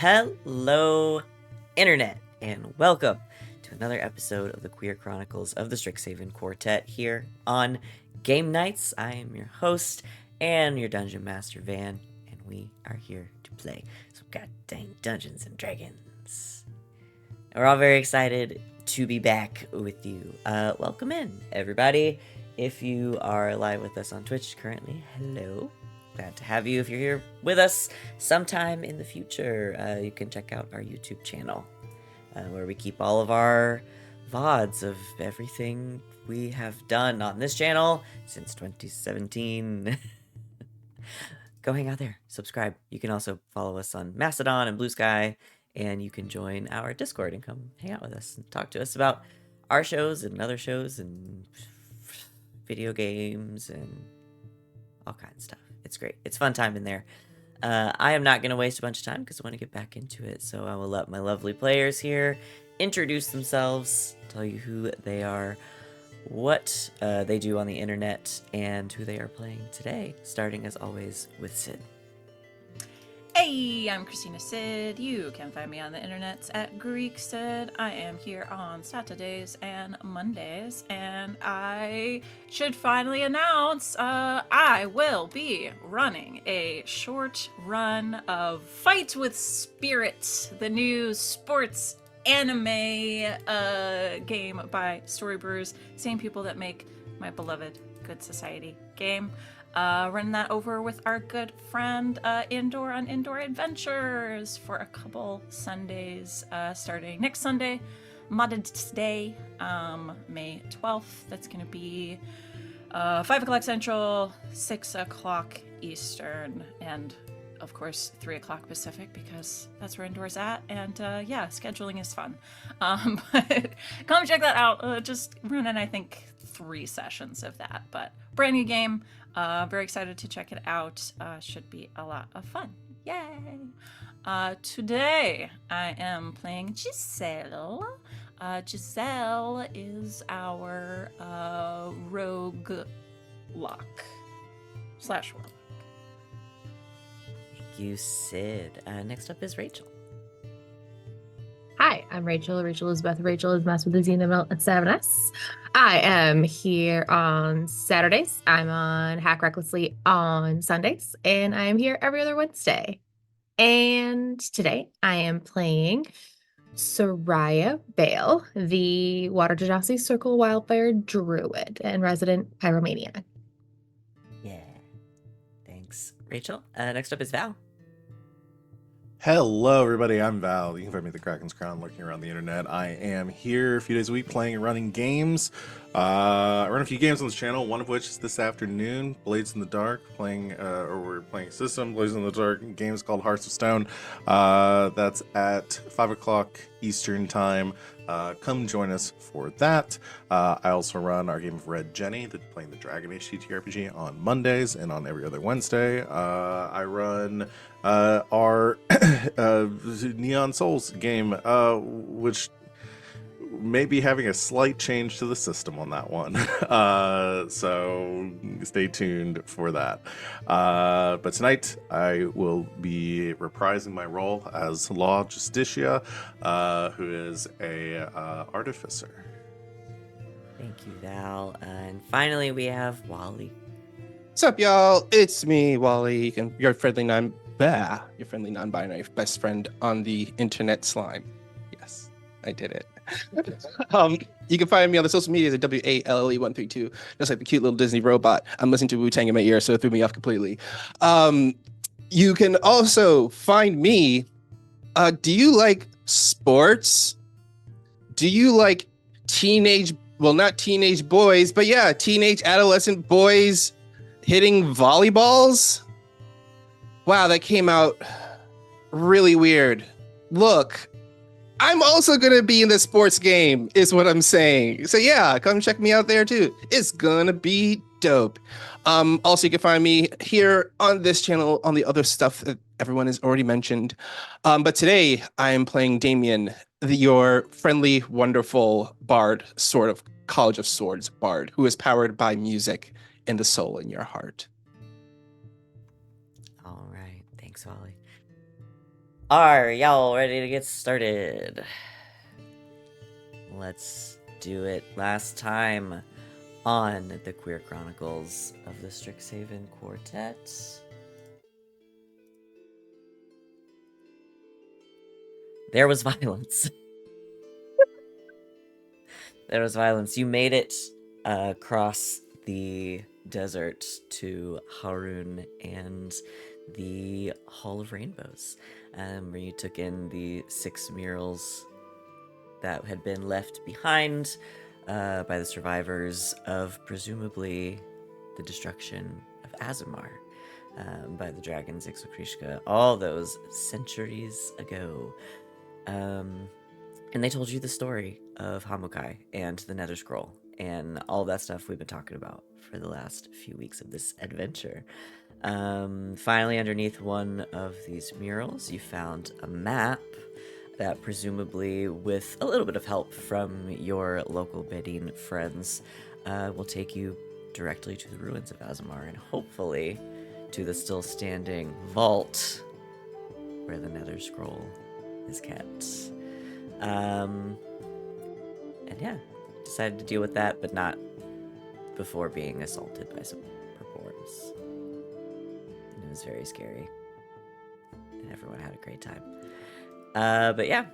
Hello, Internet, and welcome to another episode of the Queer Chronicles of the Strixhaven Quartet here on Game Nights. I am your host and your Dungeon Master, Van, and we are here to play some goddamn Dungeons and Dragons. And we're all very excited to be back with you. Welcome in, everybody. If you are live with us on Twitch currently, hello. Glad to have you. If you're here with us sometime in the future, you can check out our YouTube channel, where we keep all of our VODs of everything we have done on this channel since 2017. Go hang out there. Subscribe. You can also follow us on Mastodon and Blue Sky, and you can join our Discord and come hang out with us and talk to us about our shows and other shows and video games and all kinds of stuff. It's great. It's fun time in there. I am not going to waste a bunch of time because I want to get back into it. So I will let my lovely players here introduce themselves, tell you who they are, what they do on the internet, and who they are playing today. Starting as always with Sid. Hey, I'm Christina Sid. You can find me on the internet at Greek Sid. I am here on Saturdays and Mondays, and I should finally announce I will be running a short run of Fight with Spirit, the new sports anime game by Storybrewers, same people that make my beloved Good Society game. Running that over with our good friend Indoor on Indoor Adventures for a couple Sundays, starting next Sunday, Mother's Day, May 12th. That's going to be 5 o'clock Central, 6 o'clock Eastern, and of course 3 o'clock Pacific, because that's where Indoor's at. And yeah, scheduling is fun. But come check that out. Just running, I think, 3 sessions of that, but brand new game. Very excited to check it out. Should be a lot of fun. Yay! Today I am playing Giselle. Giselle is our rogue lock / warlock. Thank you, Sid. Next up is Rachel. Hi, I'm Rachel. Rachel Elizabeth. Rachel is Master with the Xenobelt at 7S. I am here on Saturdays. I'm on Hack Recklessly on Sundays, and I am here every other Wednesday. And today I am playing Sereia Bale, the Water Genasi Circle Wildfire Druid and resident pyromaniac. Yeah. Thanks, Rachel. Next up is Val. Hello, everybody. I'm Val. You can find me at the Kraken's Crown, lurking around the internet. I am here a few days a week playing and running games. I run a few games on this channel, one of which is this afternoon, Blades in the Dark, we're playing a system, Blades in the Dark, games called Hearts of Stone. That's at 5 o'clock Eastern Time. Come join us for that. I also run our game of Red Jenny, playing the Dragon Age TTRPG on Mondays and on every other Wednesday. I run our Neon Souls game, which may be having a slight change to the system on that one. So stay tuned for that. But tonight I will be reprising my role as Law Justicia, who is a artificer. Thank you, Val. And finally, we have Wally. What's up, y'all? It's me, Wally. Your friendly non-binary best friend on the internet slime. Yes, I did it. You can find me on the social medias at WALLE132, just like the cute little Disney robot. I'm listening to Wu-Tang in my ear, so it threw me off completely. You can also find me. Do you like sports? Do you like not teenage boys, but yeah, teenage adolescent boys hitting volleyballs? Wow, that came out really weird. Look, I'm also going to be in the sports game, is what I'm saying. So yeah, come check me out there too. It's going to be dope. Also, you can find me here on this channel on the other stuff that everyone has already mentioned. But today I am playing Damian, your friendly, wonderful bard, sort of College of Swords bard, who is powered by music and the soul in your heart. All right. Thanks, Wally. Are y'all ready to get started? Let's do it. Last time on the Queer Chronicles of the Strixhaven Quartet. There was violence. There was violence. You made it across the desert to Harun and the Hall of Rainbows, where you took in the 6 murals that had been left behind by the survivors of presumably the destruction of Azamar by the dragons Ixokrishka all those centuries ago. And they told you the story of Hamukai and the Nether Scroll and all that stuff we've been talking about for the last few weeks of this adventure. Finally, underneath one of these murals, you found a map that presumably, with a little bit of help from your local bidding friends, will take you directly to the ruins of Azamar and hopefully to the still standing vault where the Nether Scroll is kept. And yeah, decided to deal with that, but not before being assaulted by some purple worms. And it was very scary. And everyone had a great time. But yeah,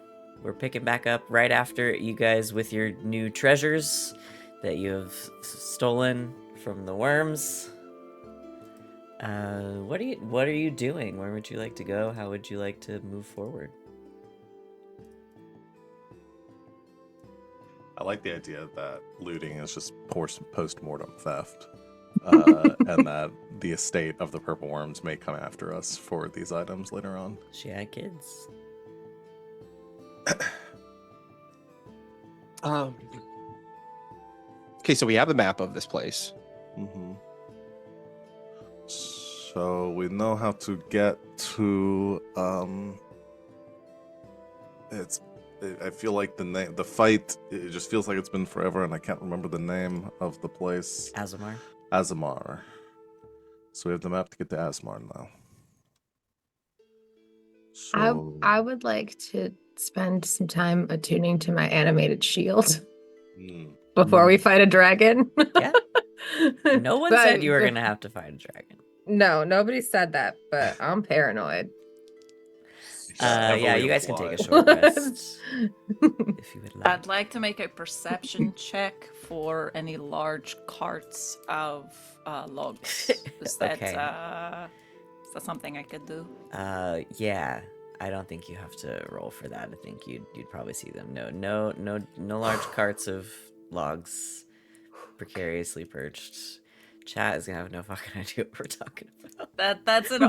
we're picking back up right after you guys with your new treasures that you have stolen from the worms. What are you doing? Where would you like to go? How would you like to move forward? I like the idea that looting is just post-mortem theft, and that the estate of the purple worms may come after us for these items later on. She had kids. Okay, so we have a map of this place. Mm-hmm. So we know how to get to. I feel like the fight. It just feels like it's been forever, and I can't remember the name of the place. Azamar. Azamar. So we have the map to get to Azamar now. So I would like to spend some time attuning to my animated shield before we fight a dragon. Yeah. No one But said you were gonna have to fight a dragon. No, nobody said that, but I'm paranoid. Yeah, you guys can take a short rest if you would like. I'd like to make a perception check for any large carts of logs. Is that Okay. is that something I could do? Yeah. I don't think you have to roll for that. I think you'd probably see them. No large carts of logs precariously perched. Chat is gonna have no fucking idea what we're talking about. That's an They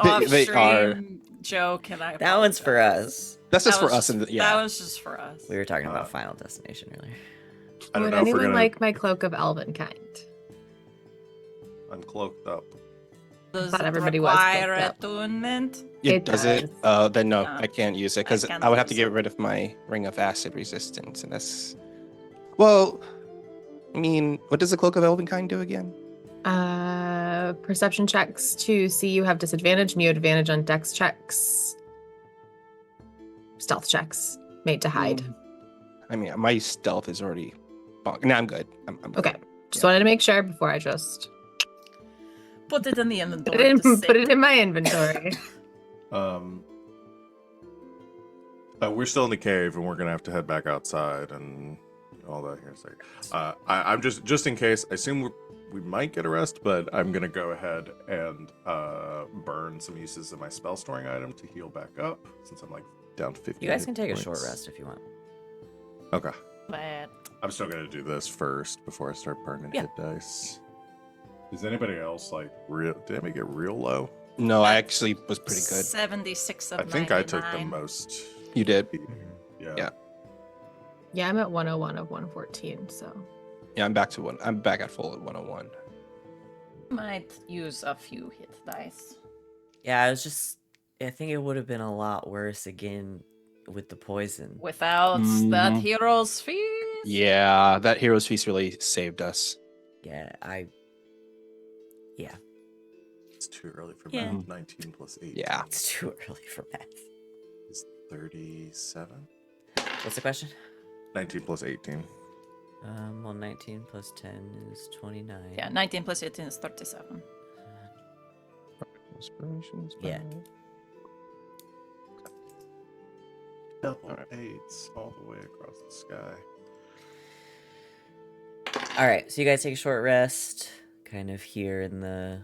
are. off-stream joke, and I That one's for apologize. us. That's just That for was us. And That yeah, was just for us. We were talking about Final Destination earlier. I don't Would know if we're anyone gonna. like my cloak of elven kind? I'm cloaked up. Does thought it everybody was require cloaked up. attunement? It does it? Then no, No, I can't use it I because can't I would have to use get it. rid of my ring of acid resistance, and that's. Well, I mean, what does the cloak of elvenkind do again? Perception checks to see you have disadvantage, and you have advantage on dex checks. Stealth checks made to hide. I mean, my stealth is already. No, I'm good. I'm good. Okay. Just Yeah. wanted to make sure before I just Put it in the put inventory. it in, to put sit. it in my inventory. We're still in the cave, and we're gonna have to head back outside and all that here. I'm just in case. I assume we might get a rest, but I'm gonna go ahead and burn some uses of my spell storing item to heal back up, since I'm like down to 50. You guys can take a hit short points. rest if you want. Okay. But I'm still gonna do this first before I start burning Yeah. hit dice. Is anybody else like real? Did anybody get real low? No, I actually was pretty good. 76 of I think I took the 99. most. You did. Yeah. Yeah. Yeah, I'm at 101 of 114, so. Yeah, I'm back to one. I'm back at full at 101. Might use a few hit dice. Yeah, I think it would have been a lot worse again with the poison. Without that Mhm. hero's feast. Yeah, that hero's feast really saved us. Yeah, yeah, It's too early for Yeah. math. 19 plus 8. Yeah. it's too early for math. Is 37. What's the question? 19 plus 18. Well, 19 plus 10 is 29. Yeah, 19 plus 18 is 37. Inspirations. Yeah. Double Alright. 8s all the way across the sky. All right, so you guys take a short rest, kind of here in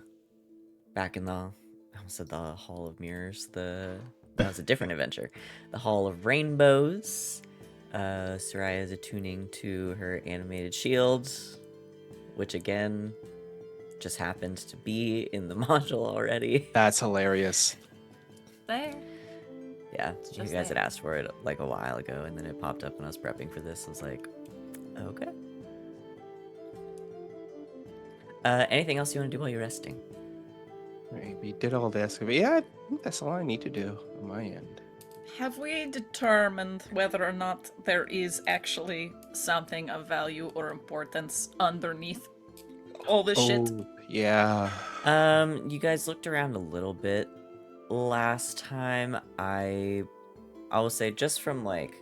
back in the, I almost said the Hall of Mirrors. That was a different adventure. The Hall of Rainbows. Sereia is attuning to her animated shield, which again just happened to be in the module already. That's hilarious. There. Yeah, you Just guys had there. asked for it like a while ago, and then it popped up when I was prepping for this. I was like, okay. Anything else you want to do while you're resting? We did all this. But yeah, I think that's all I need to do on my end. Have we determined whether or not there is actually something of value or importance underneath all this shit? Oh, yeah. You guys looked around a little bit last time. I will say, just from like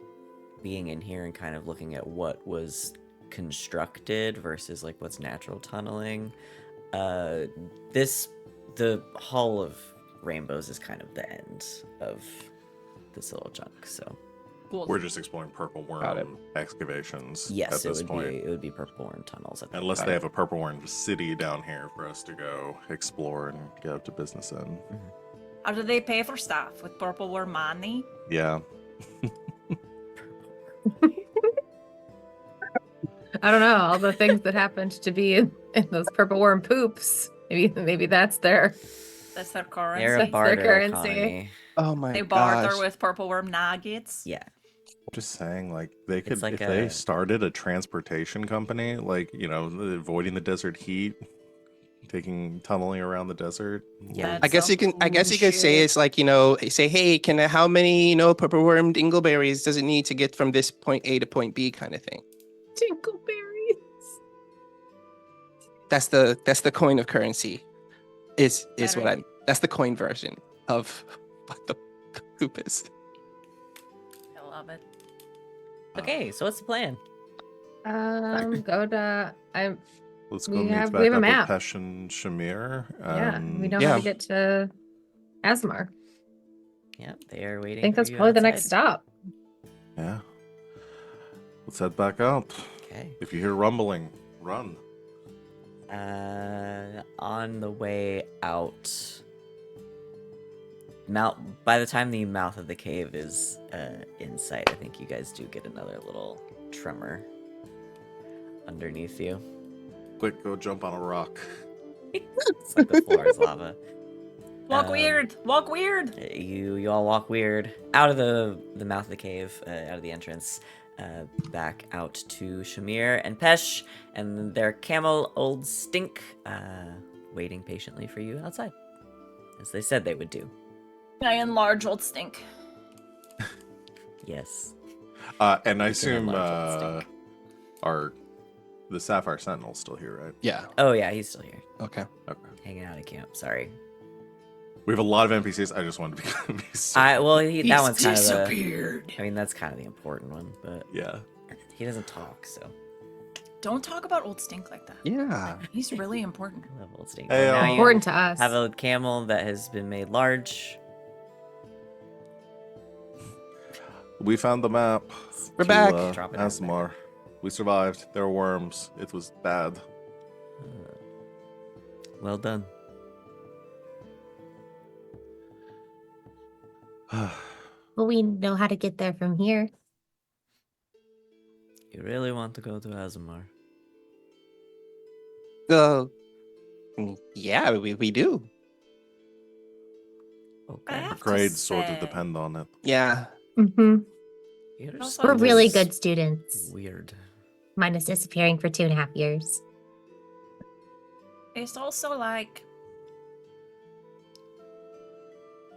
being in here and kind of looking at what was constructed versus like what's natural tunneling, the Hall of Rainbows is kind of the end of this little chunk. So Cool. We're just exploring purple Got it. worm excavations yes, at this point. it would be purple worm tunnels. At that Unless point. they have a purple worm city down here for us to go explore and get up to business in. How do they pay for stuff? With purple worm money? Yeah. I don't know, all the things that happened to be in those purple worm poops. Maybe that's their That's their currency. They're a That's their barter currency. economy. Oh my They barter gosh. with purple worm nuggets. Yeah. Just saying, like, they could, like if they a- started a transportation company, like, you know, avoiding the desert heat, tunneling around the desert. Yeah. I guess you can. I guess you could say Bullshit. it's like, say, hey, how many purple worm dingleberries does it need to get from this point A to point B kind of thing. Tinkleberries. That's the coin of currency. Is what Better. that's the coin version of what the poop is. I love it. Okay, so what's the plan? Go to Let's we go meet have- back we have a up map. with Pesh and Shamir. yeah, we know yeah. how to get to Asmar. Yeah, they are waiting. I think for that's you probably the next outside. stop. Yeah. Let's head back out. Okay. If you hear rumbling, run. On the way out, by the time the mouth of the cave is in sight, I think you guys do get another little tremor underneath you. Quick, go jump on a rock. It's like the floor is lava. Walk Um, weird. Walk weird. You all walk weird out of the mouth of the cave, out of the entrance, back out to Shamir and Pesh and their camel Old Stink, waiting patiently for you outside, as they said they would do. I enlarge old stink. Yes. And I You can assume enlarge the Sapphire Sentinel's still here, right? Yeah. Oh yeah, he's still here, Okay. Okay. hanging out at camp. Sorry. We have a lot of NPCs. I just wanted to be That one's kind of disappeared. I mean, that's kind of the important one, but yeah. he doesn't talk, so Don't talk about old stink like that. Yeah. He's really important. I love Old Stink. Hey, Now you Important to us. have a camel that has been made large. We found the map. We're back. Drop it out Asmar. We survived. There were worms. It was bad. Well done. Well, we know how to get there from here. You really want to go to Azamar? Yeah, we do. Okay. I The have to grades sort of say- depend on it. Yeah. Mm-hmm. You're Also, so We're really Yes. good students. Weird. Minus disappearing for 2.5 years. It's also like,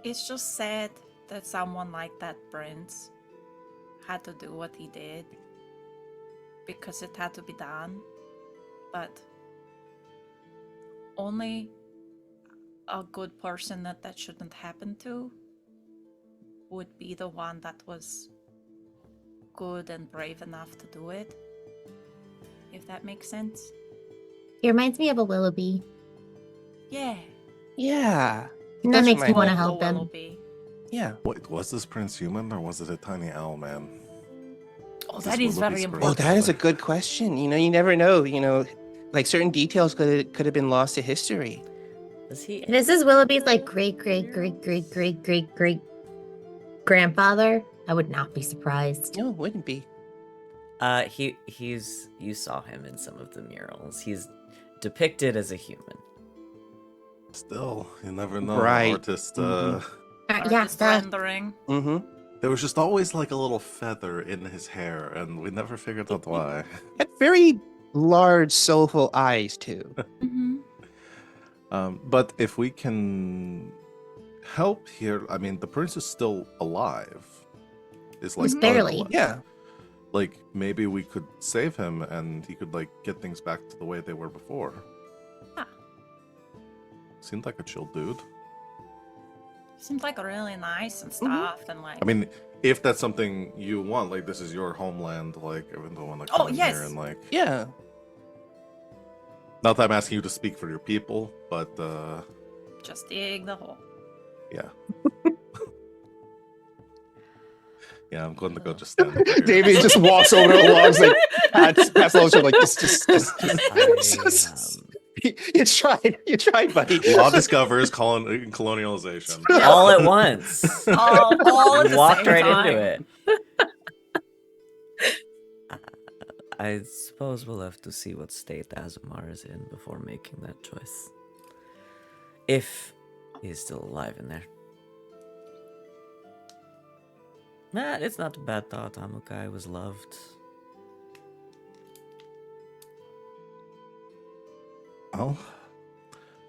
it's just sad that someone like that Prince had to do what he did because it had to be done, but only a good person that shouldn't happen to would be the one that was good and brave enough to do it. If that makes sense. He reminds me of a Willoughby. Yeah. Yeah. And that That's makes me remind want to me. help them. Willoughby. Yeah. Wait, was this prince human or was it a tiny owl man? Oh, Is that this is Willoughby's very brother? Oh, important. that is a good question. You never know. Like certain details could have been lost to history. Was he? This is Willoughby's like great grandfather. I would not be surprised. No, it wouldn't be. He's. You saw him in some of the murals. He's depicted as a human. Still, you never know. Right. Artist, Mhm. Yeah, Artist rendering. Mm-hmm. there was just always like a little feather in his hair, and we never figured out why. Had very large, soulful eyes too. Mm-hmm. But if we can help here, I mean, the prince is still alive. Is like Just barely. unalive. Yeah. Like maybe we could save him, and he could like get things back to the way they were before. Yeah. Seemed like a chill dude. Seems like really nice and stuff, and like. I mean, if that's something you want, like this is your homeland, like everyone don't want to Oh, come in yes. here and like. Yeah. Not that I'm asking you to speak for your people, but Just dig the hole. yeah. Yeah, I'm going to go just stand over here. David just walks over to the logs, like pats Logan, like just. You tried, buddy. Law discovers colonialization. All at once. All at the Walked same right time. into it. I suppose we'll have to see what state Azamar is in before making that choice. If he's still alive in there. Nah, it's not a bad thought. Amukai was loved. Well,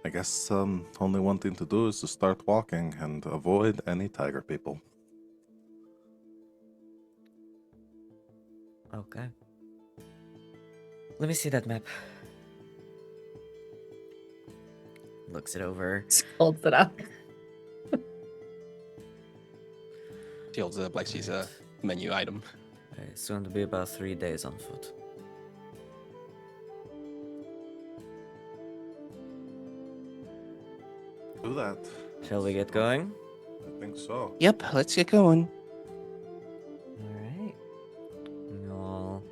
I guess only one thing to do is to start walking and avoid any tiger people. Okay. Let me see that map. Looks it over. Holds it up. She holds it up like she's a menu item. Okay, it's going to be about 3 days on foot. Do that. Shall we get going? I think so. Yep, let's get going. Alright. You'll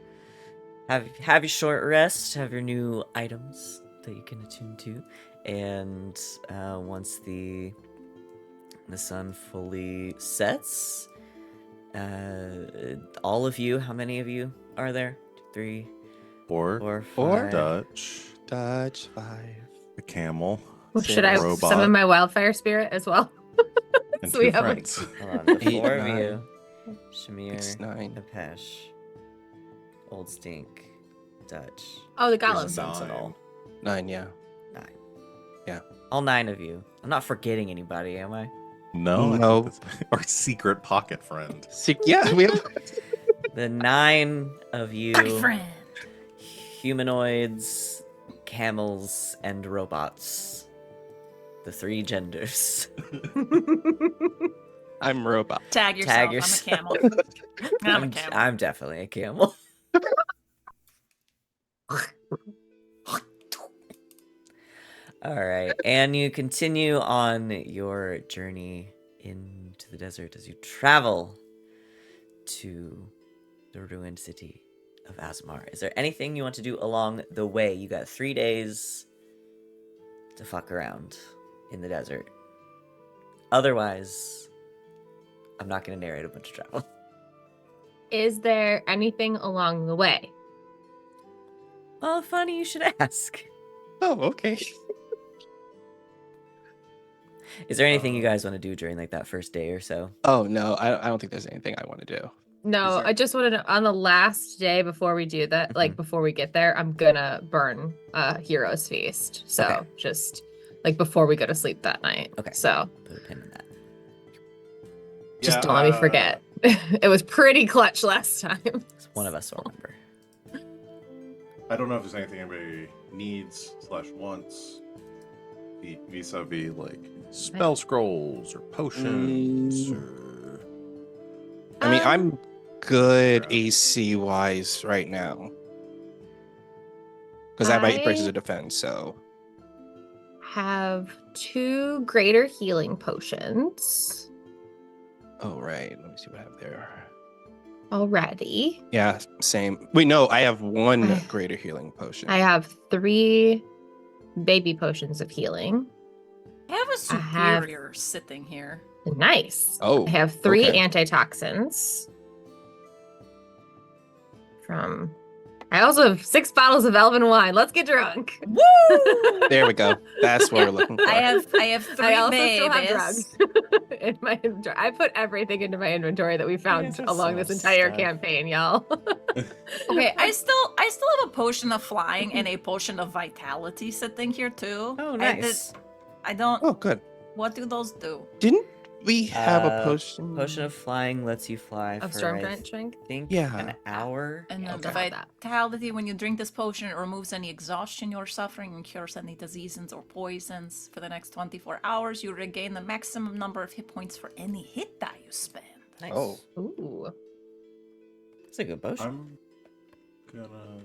have your short rest, have your new items that you can attune to, and once the sun fully sets, all of you, how many of you are there? 3, Or 4, Four? 5. Dutch 5. the camel Should I robot. summon my wildfire spirit as well? and So we two have, like- friends. Hold on, the 8, 4 of 9. you. Shamir, It's 9. Apesh, Old Stink, Dutch, Oh, the There's golem. a Sentinel. 9, yeah. 9. Yeah. All 9 of you. I'm not forgetting anybody, am I? No, I No. think that's our secret pocket friend. Yeah, we have. The 9 of you, Party friend. humanoids, camels, and robots. The 3 genders. I'm robot. Tag yourself. Tag I'm yourself. a camel. I'm a camel. I'm definitely a camel. All right, and you continue on your journey into the desert as you travel to the ruined city of Azmar. Is there anything you want to do along the way? You got 3 days to fuck around in the desert. Otherwise, I'm not going to narrate a bunch of travel. Is there anything along the way? Well, funny you should ask. Oh, okay. Is there anything you guys want to do during like that first day or so? Oh, no, I don't think there's anything I want to do. No, Is there- I just wanted to, on the last day before we do that, like before we get there, I'm gonna burn Hero's Feast. So Okay. just like before we go to sleep that night. Okay. So Put a pin in that. just don't let me forget. It was pretty clutch last time. So one of us will remember. I don't know if there's anything anybody needs / wants vis-a-vis like spell scrolls or potions or I mean, I'm good AC wise right now because I have my 8 braces I- of defense. So Have 2 greater healing potions oh right, let me see what I have there. already. Yeah, same. Wait, no, I have 1 I- greater healing potion. I have 3 baby potions of healing. I have a I have- superior sitting here. Nice. Oh, I have 3 okay. antitoxins. I also have 6 bottles of elven wine. Let's get drunk. Woo! There we go. That's what we're looking for. I have 3 I also babies. still have drugs in my inventory. I put everything into my inventory that we found guys are along so this entire stuck. campaign, y'all. Okay, I still have a potion of flying and a potion of vitality sitting here too. Oh, nice. I don't. Oh, good. What do those do? Didn't we have a Uh, potion? Potion of flying lets you fly Of for, storm I giant strength. think, Yeah. an hour. And then okay. the vitality, when you drink this potion, it removes any exhaustion you're suffering and cures any diseases or poisons. For the next 24 hours, you regain the maximum number of hit points for any hit die you spend. Nice. Oh. Ooh. It's a good potion. I'm gonna.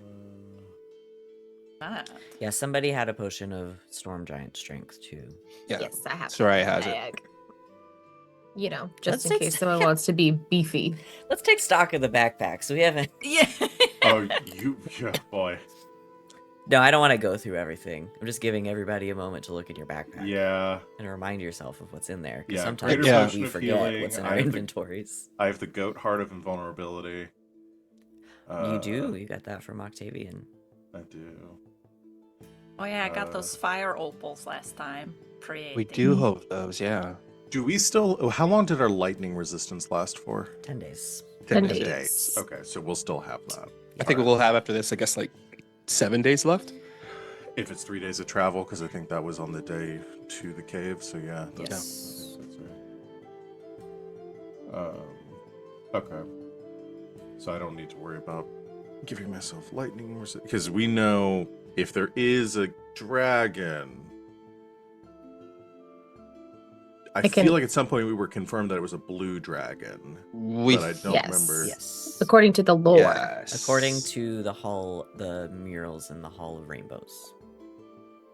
That. Yeah, somebody had a potion of storm giant strength too. Yeah. Yes, I have. Sereia has it. bag. You know, just Let's in take case s- someone wants to be beefy. Let's take stock of the backpack. So we haven't. Yeah. Oh, yeah, boy. No, I don't want to go through everything. I'm just giving everybody a moment to look at your backpack. Yeah, And remind yourself of what's in there. 'Cause Yeah, sometimes greater Yeah. potion we of forget healing, what's in I our have the- inventories. I have the goat heart of invulnerability. You do. You got that from Octavian. I do. Oh yeah, I got Uh, those fire opals last time. Creating. We do hope those, yeah. Do we still? How long did our lightning resistance last for? 10 days. 10 days. days. Okay, so we'll still have that. I think we'll have after this, I guess, like 7 days left. If it's 3 days of travel, because I think that was on the day to the cave. So yeah. Yes. That's right. Okay. So I don't need to worry about giving myself lightning resistance because we know if there is a dragon. I can- feel like at some point we were confirmed that it was a blue dragon, We but I don't Yes. remember. Yes. According to the lore. Yes. According to the murals in the Hall of Rainbows.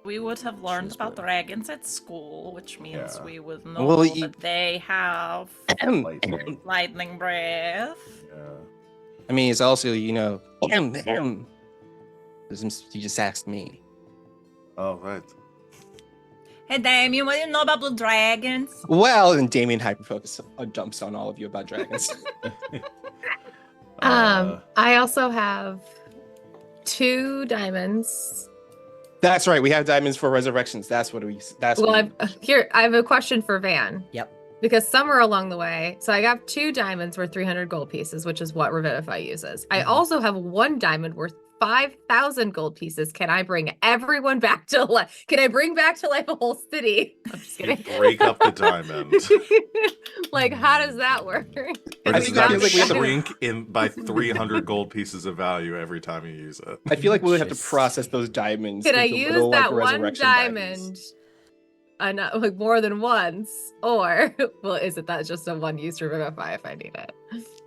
We would have learned She's about blue. dragons at school, which means Yeah. we would know Well, you- that they have Lightning. lightning breath. Yeah. I mean, it's also, you know, him. You just asked me. Oh right. Hey Damian, what do you know about blue dragons? Well, and Damian hyperfocus jumps on all of you about dragons. I also have 2 diamonds. That's right. We have diamonds for resurrections. That's what we. That's Well, what I have a question for Van. Yep. Because somewhere along the way, so I got 2 diamonds worth 300 gold pieces, which is what Revivify uses. I also have 1 diamond worth 5,000 gold pieces. Can I bring everyone back to life? Can I bring back to life a whole city? I'm just You kidding. break up the diamond. Like, how does that work? Or I does think that that feels like we have to- shrink in by 300 gold pieces of value every time you use it? I feel like we would have to Just- process those diamonds. Can I into use little, like, that 1 resurrection diamond like more than once? Or, well, is it that just a 1 use to Revivify if I need it?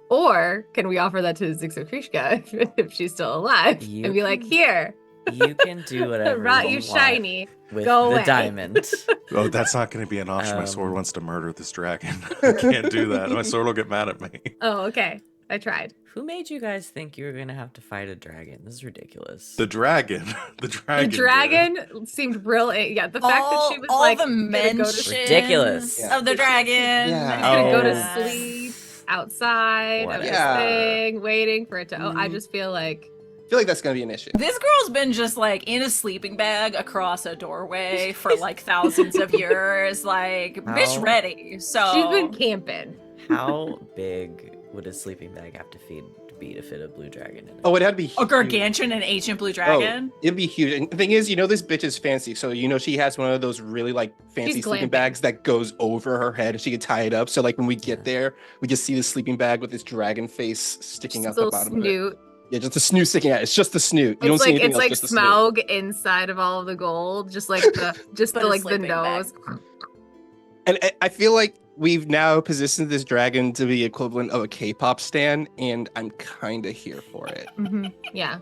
Or can we offer that to Zixokrishka if she's still alive You and be like, can here, You can do whatever brought you you want shiny. with Go the away. diamond. Oh, that's not going to be an option. My sword Um, wants to murder this dragon. I can't do that. My sword will get mad at me. Oh, okay. I tried. Who made you guys think you were gonna have to fight a dragon? This is ridiculous. The dragon. The dragon. The did. dragon seemed real. Yeah, the fact that she was all like the gonna go mentions to, Ridiculous. Yeah. of the dragon. Yeah. gonna go to Oh. sleep outside of this Yeah. thing, waiting for it to. Oh, I just feel like I feel like that's gonna be an issue. This girl's been just like in a sleeping bag across a doorway for like thousands of years. Like, bitch How- ready. So she's been camping. How big would a sleeping bag have to be to fit a blue dragon in it? Oh, it had to be a huge. gargantuan and ancient blue dragon. Oh, it'd be huge. And the thing is, you know, this bitch is fancy. So, you know, she has one of those really like fancy She's sleeping glamping. bags that goes over her head. She can tie it up. So, like, when we get there, we just see the sleeping bag with this dragon face sticking Just out a the little bottom of it. snoot. Yeah, just the snoot sticking out. It's just the snoot. You don't It's see like anything it's else, like just the snoot. Smaug inside of all of the gold, just like the But a like the sleeping bag. nose. And I feel like we've now positioned this dragon to be equivalent of a K-pop stan, and I'm kind of here for it. Yeah.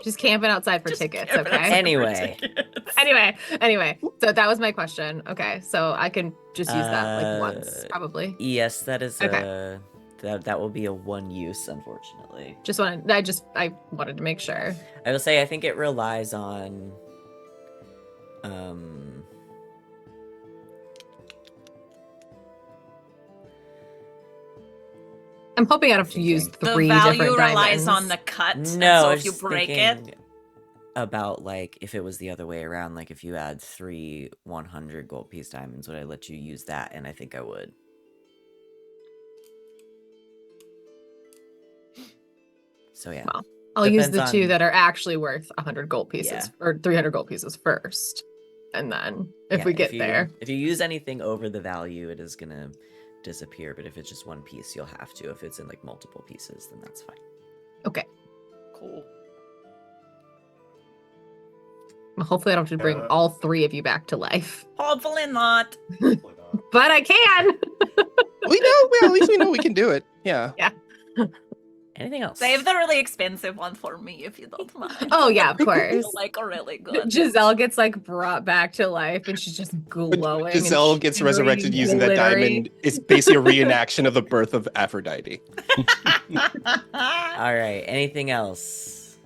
Just camping outside for Just tickets, camping okay? outside for Anyway. tickets. Anyway. So that was my question. Okay, so I can just use that like once, Uh, probably. Yes, that is Okay. that will be a one use, unfortunately. I wanted to make sure. I will say I think it relies on um I'm hoping I don't have to use thinking. The 3 value different relies diamonds. on the cut. and No, so I if was you just break it, thinking about like if it was the other way around, like if you add 3 100 gold piece diamonds, would I let you use that? And I think I would. So yeah. Well, I'll use Depends the 2 on- that are actually worth 100 gold pieces Yeah. or 300 gold pieces first. And then if Yeah, we get you, there. If you use anything over the value, it is gonna disappear. But if it's just one piece, you'll have to. If it's in like multiple pieces, then that's fine. Okay. cool. Well, hopefully I don't have to bring all 3 of you back to life. Hopefully not. But I can. We know. Well, at least we know we can do it. Yeah. Anything else? Save the really expensive one for me if you don't mind. Oh yeah, of course. Like a really good. Giselle gets like brought back to life and she's just glowing. and Giselle gets shimmery resurrected and using that glittery. diamond. It's basically a reenaction of the birth of Aphrodite. All right. Anything else?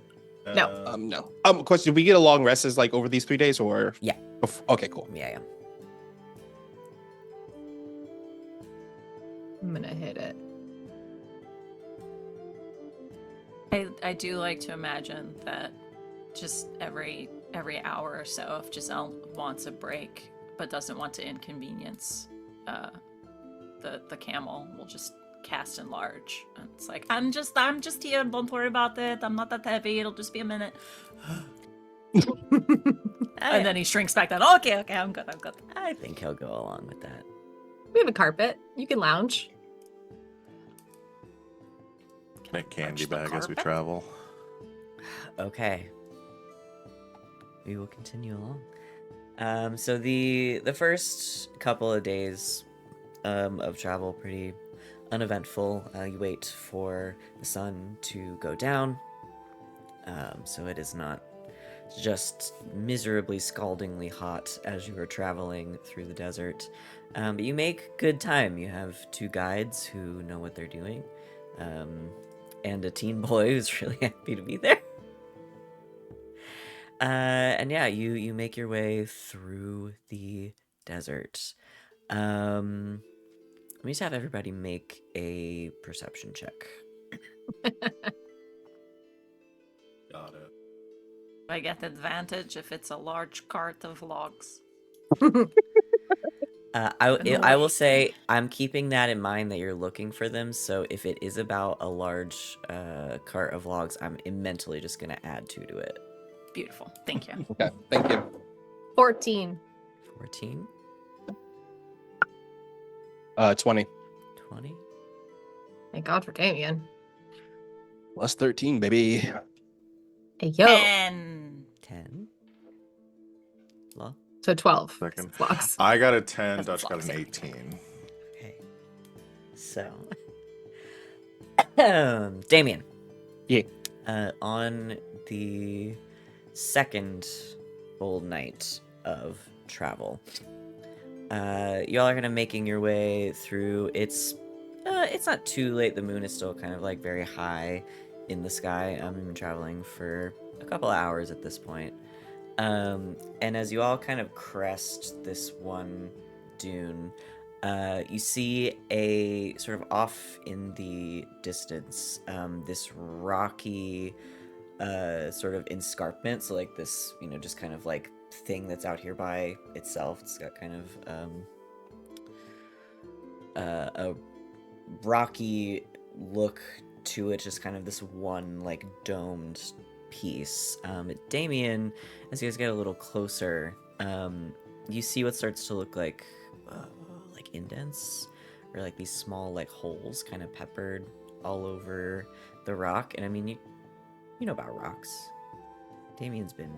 No. No. Question: did we get a long rest as like over these 3 days, or Yeah. Okay, cool. Yeah. I'm gonna hit it. I do like to imagine that just every hour or so, if Giselle wants a break but doesn't want to inconvenience the camel, we'll just cast enlarge. And it's like I'm just here. Don't worry about it. I'm not that heavy. It'll just be a minute. And then he shrinks back down. Okay, I'm good. I think he'll go along with that. We have a carpet. You can lounge. Make candy Arch the bag as we carpet? travel. Okay. We will continue along. So the first couple of days of travel pretty uneventful. You wait for the sun to go down. So it is not just miserably scaldingly hot as you are traveling through the desert. But you make good time. You have 2 guides who know what they're doing. And a teen boy who's really happy to be there. And yeah, you make your way through the desert. Let me just have everybody make a perception check. Got it. I get advantage if it's a large cart of logs. I will say I'm keeping that in mind that you're looking for them. So if it is about a large cart of logs, I'm mentally just gonna add 2 to it. Beautiful. Thank you. Okay, thank you. 14. 14, 20 20. Thank God for Damian. plus 13, baby. Hey yo. 10. 10. Law. So 12. Second. Flocks. I got a 10. That's Dutch got an flawless. 18. Okay. So, Damian. Yeah. On the second full night of travel, y'all are kind of making your way through. It's not too late. The moon is still kind of like very high in the sky. You've been traveling for a couple of hours at this point. And as you all kind of crest this one dune, you see a sort of off in the distance, this rocky sort of escarpment. So like this, just kind of like thing that's out here by itself. It's got kind of a rocky look to it, just kind of this one like domed piece. Damian, as you guys get a little closer, you see what starts to look like indents, or like these small like holes kind of peppered all over the rock. And I mean, you know about rocks. Damian's been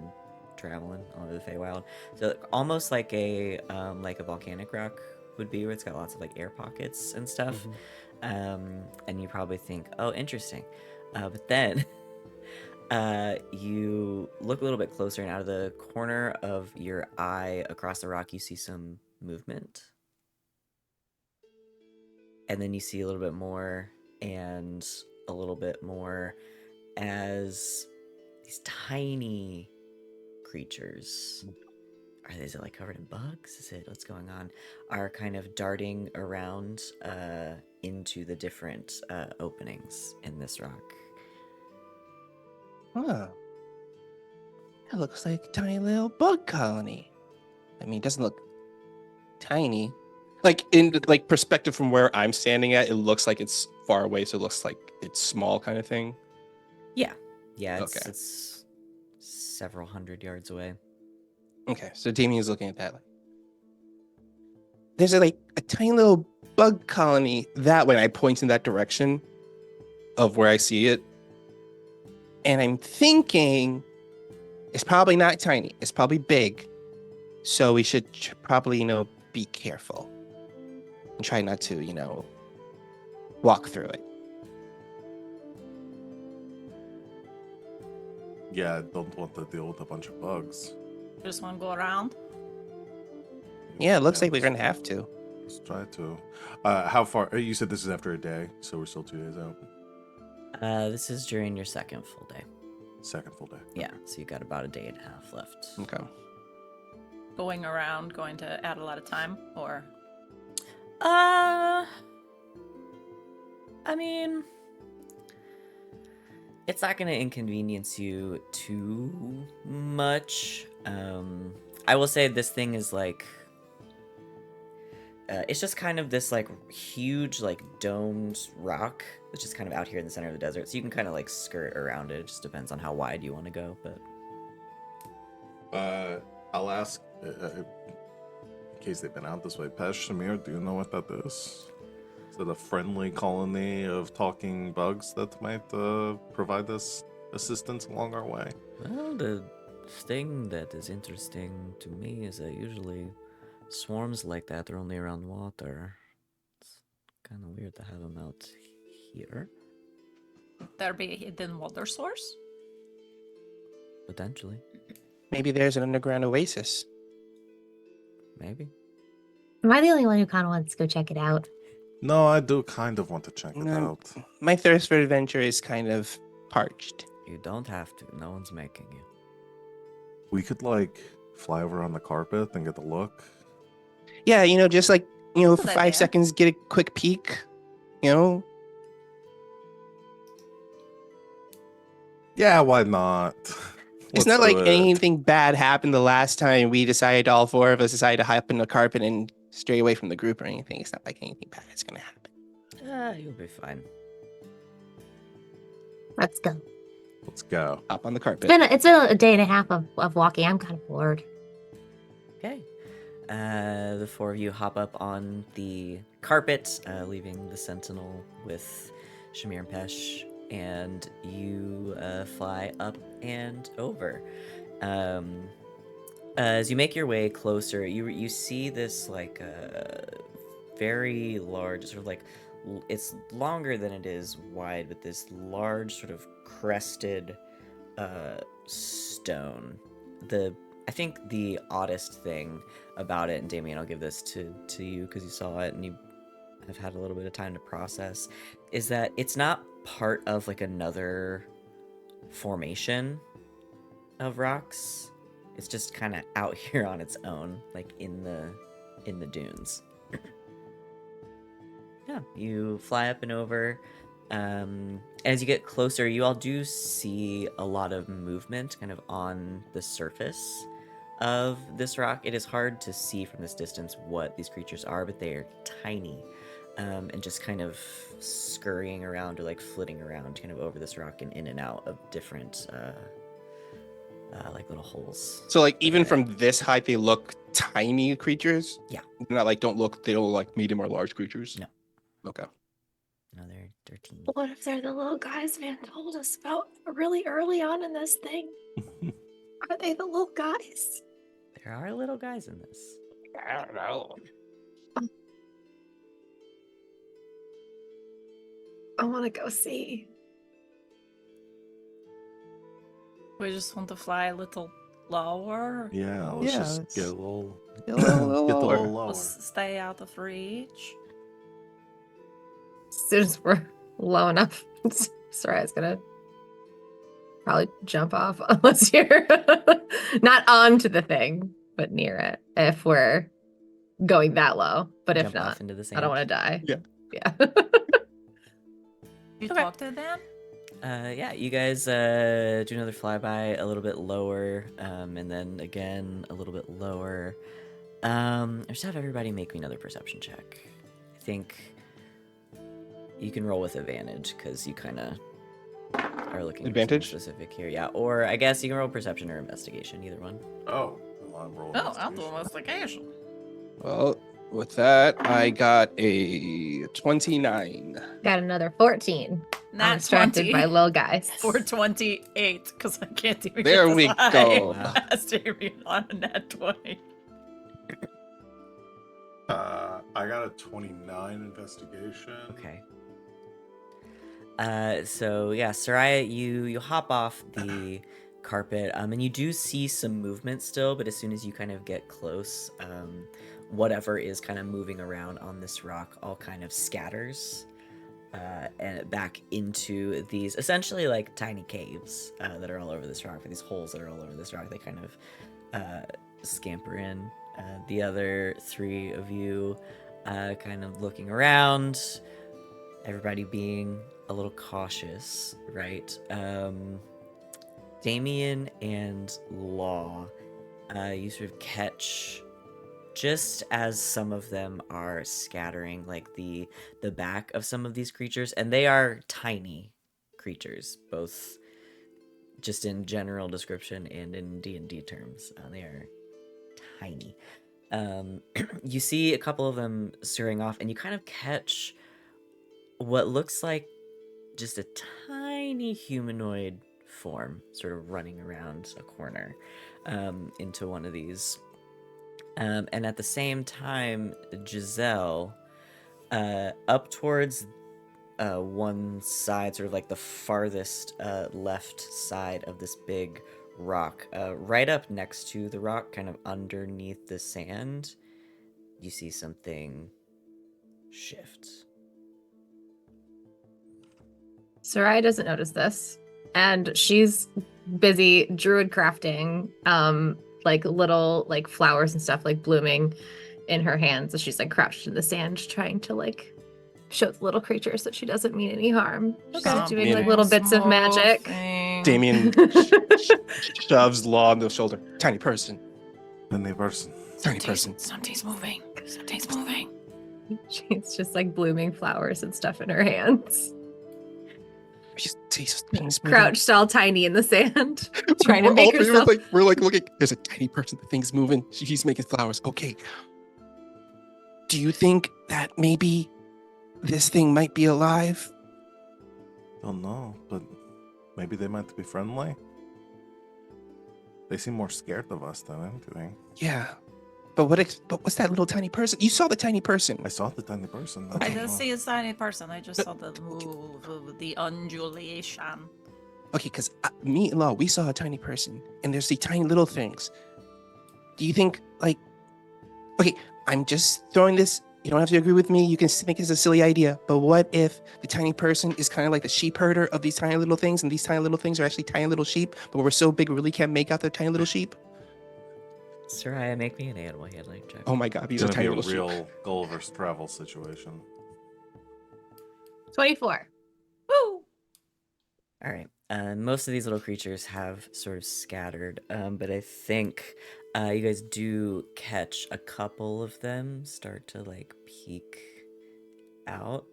traveling all over the Feywild, so almost like a volcanic rock would be, where it's got lots of like air pockets and stuff. And you probably think, oh, interesting. But then you look a little bit closer, and out of the corner of your eye across the rock, you see some movement. And then you see a little bit more and a little bit more as these tiny creatures. Is it like covered in bugs? Is it what's going on? Are kind of darting around into the different openings in this rock. Oh. That looks like a tiny little bug colony. I mean, it doesn't look tiny. Like in like perspective from where I'm standing at, it looks like it's far away, so it looks like it's small kind of thing. Yeah, Okay. it's several hundred yards away. Okay, so Damian's looking at that. Like, there's like a tiny little bug colony that way. I point in that direction of where I see it, and I'm thinking it's probably not tiny. It's probably big. So we should probably, be careful and try not to, walk through it. Yeah, I don't want to deal with a bunch of bugs. Just want to go around. Yeah, it looks like we're gonna have to. Let's try to. How far? You said this is after a day, so we're still 2 days out. This is during your second full day. Second full day. Yeah, so you got about a day and a half left. Okay. Going around, going to add a lot of time, or I mean, it's not going to inconvenience you too much. I will say this thing is like, it's just kind of this like huge like domed rock that's just kind of out here in the center of the desert. So you can kind of like skirt around it. It just depends on how wide you want to go. But I'll ask, in case they've been out this way, Pesh, Shamir, do you know what that is? Is it a friendly colony of talking bugs that might provide us assistance along our way? well, the thing that is interesting to me is that usually swarms like that are only around water. It's kind of weird to have them out here, there be a hidden water source? potentially. Maybe there's an underground oasis. Maybe. Am I the only one who kind of wants to go check it out? No, I do kind of want to check it No. out. My thirst for adventure is kind of parched. You don't have to. No one's making you. We could like fly over on the carpet and get a look. Yeah, just like, for Good 5 idea. seconds, get a quick peek, Yeah, why not? It's Let's not like do it. anything bad happened the last time we decided, all 4 of us decided to hop in the carpet and stray away from the group or anything. It's not like anything bad is going to happen. You'll be fine. Let's go. Let's go. Hop on the carpet. It's been a day and a half of walking. I'm kind of bored. Okay. The 4 of you hop up on the carpet, leaving the sentinel with Shamir and Pesh, and you fly up and over. As you make your way closer, you see this like very large, sort of like it's longer than it is wide, but this large sort of crested stone. I think the oddest thing about it, and Damian, I'll give this to you because you saw it and you have had a little bit of time to process, is that it's not part of like another formation of rocks. It's just kind of out here on its own, like in the dunes. Yeah, you fly up and over. As you get closer, you all do see a lot of movement kind of on the surface of this rock. It is hard to see from this distance what these creatures are, but they are tiny, and just kind of scurrying around or like flitting around kind of over this rock and in and out of different like little holes. So like even from this height, they look tiny creatures? Yeah. Not like they don't look like medium or large creatures? No. Okay. No, they're teeny. What if they're the little guys Van told us about really early on in this thing? Are they the little guys? There are little guys in this. I don't know. I want to go see. We just want to fly a little lower. Yeah, let's Yeah, just it's- get a little, Get a little get a little lower. lower. Let's stay out of reach. As soon as we're low enough, Soraya is gonna probably jump off unless you're not onto the thing, but near it. If we're going that low, but if Jump not, off into the I don't sand. want to die. Yeah. Yeah. You Okay. talk to them? Yeah, you guys do another flyby a little bit lower, and then again a little bit lower. Just have everybody make me another perception check. I think you can roll with advantage because you kind of are looking for Advantage? something specific here. Yeah, or I guess you can roll perception or investigation, either one. Oh, well, I'm rolling. Oh, I'll do investigation. Well, with that, I got a 29. Got another 14. I'm Nat distracted 20 by little guys. or 28, because I can't even There get we this high. go. Wow. As Damian on a nat 20. I got a 29 investigation. Okay. So yeah, Sereia, you hop off the carpet, and you do see some movement still, but as soon as you kind of get close, whatever is kind of moving around on this rock all kind of scatters, and back into these essentially like tiny caves that are all over this rock, or these holes that are all over this rock. They kind of scamper in. The other three of you kind of looking around, everybody being a little cautious, right? Damian and Law, you sort of catch just as some of them are scattering, like the back of some of these creatures, and they are tiny creatures, both just in general description and in D&D terms. They are tiny. You see a couple of them stirring off, and you kind of catch what looks like just a tiny humanoid form sort of running around a corner into one of these. And at the same time, Giselle, up towards one side, sort of like the farthest left side of this big rock, right up next to the rock, kind of underneath the sand, you see something shift. Soraya doesn't notice this, and she's busy druid crafting, like little like flowers and stuff like blooming in her hands as she's like crouched in the sand, trying to like show the little creatures that she doesn't mean any harm. She's Okay. doing like little bits of magic. Damian shoves Law on the shoulder. Tiny person. Tiny person. Tiny person. Something's moving. Something's moving. She's just like blooming flowers and stuff in her hands. Crouched all tiny in the sand, trying to All make three of us, herself. like, we're like looking. There's a tiny person. The thing's moving. She's making flowers. Okay. Do you think that maybe this thing might be alive? Don't know, but maybe they might be friendly. They seem more scared of us than anything. Yeah. But what's that little tiny person? You saw the tiny person. I saw the tiny person. I that's didn't all. see a tiny person. I just saw the move, the undulation. Okay, because me and Law, we saw a tiny person, and there's the tiny little things. Do you think, like, okay, I'm just throwing this. You don't have to agree with me. You can think it's a silly idea. But what if the tiny person is kind of like the sheep herder of these tiny little things, and these tiny little things are actually tiny little sheep, but we're so big we really can't make out the tiny little sheep? Soraya, make me an animal handling check. Oh my god, these It's are gonna tiny be a little sheep. real Gulliver's Travel situation. 24. Woo! All right. Most of these little creatures have sort of scattered, but I think you guys do catch a couple of them start to like peek out.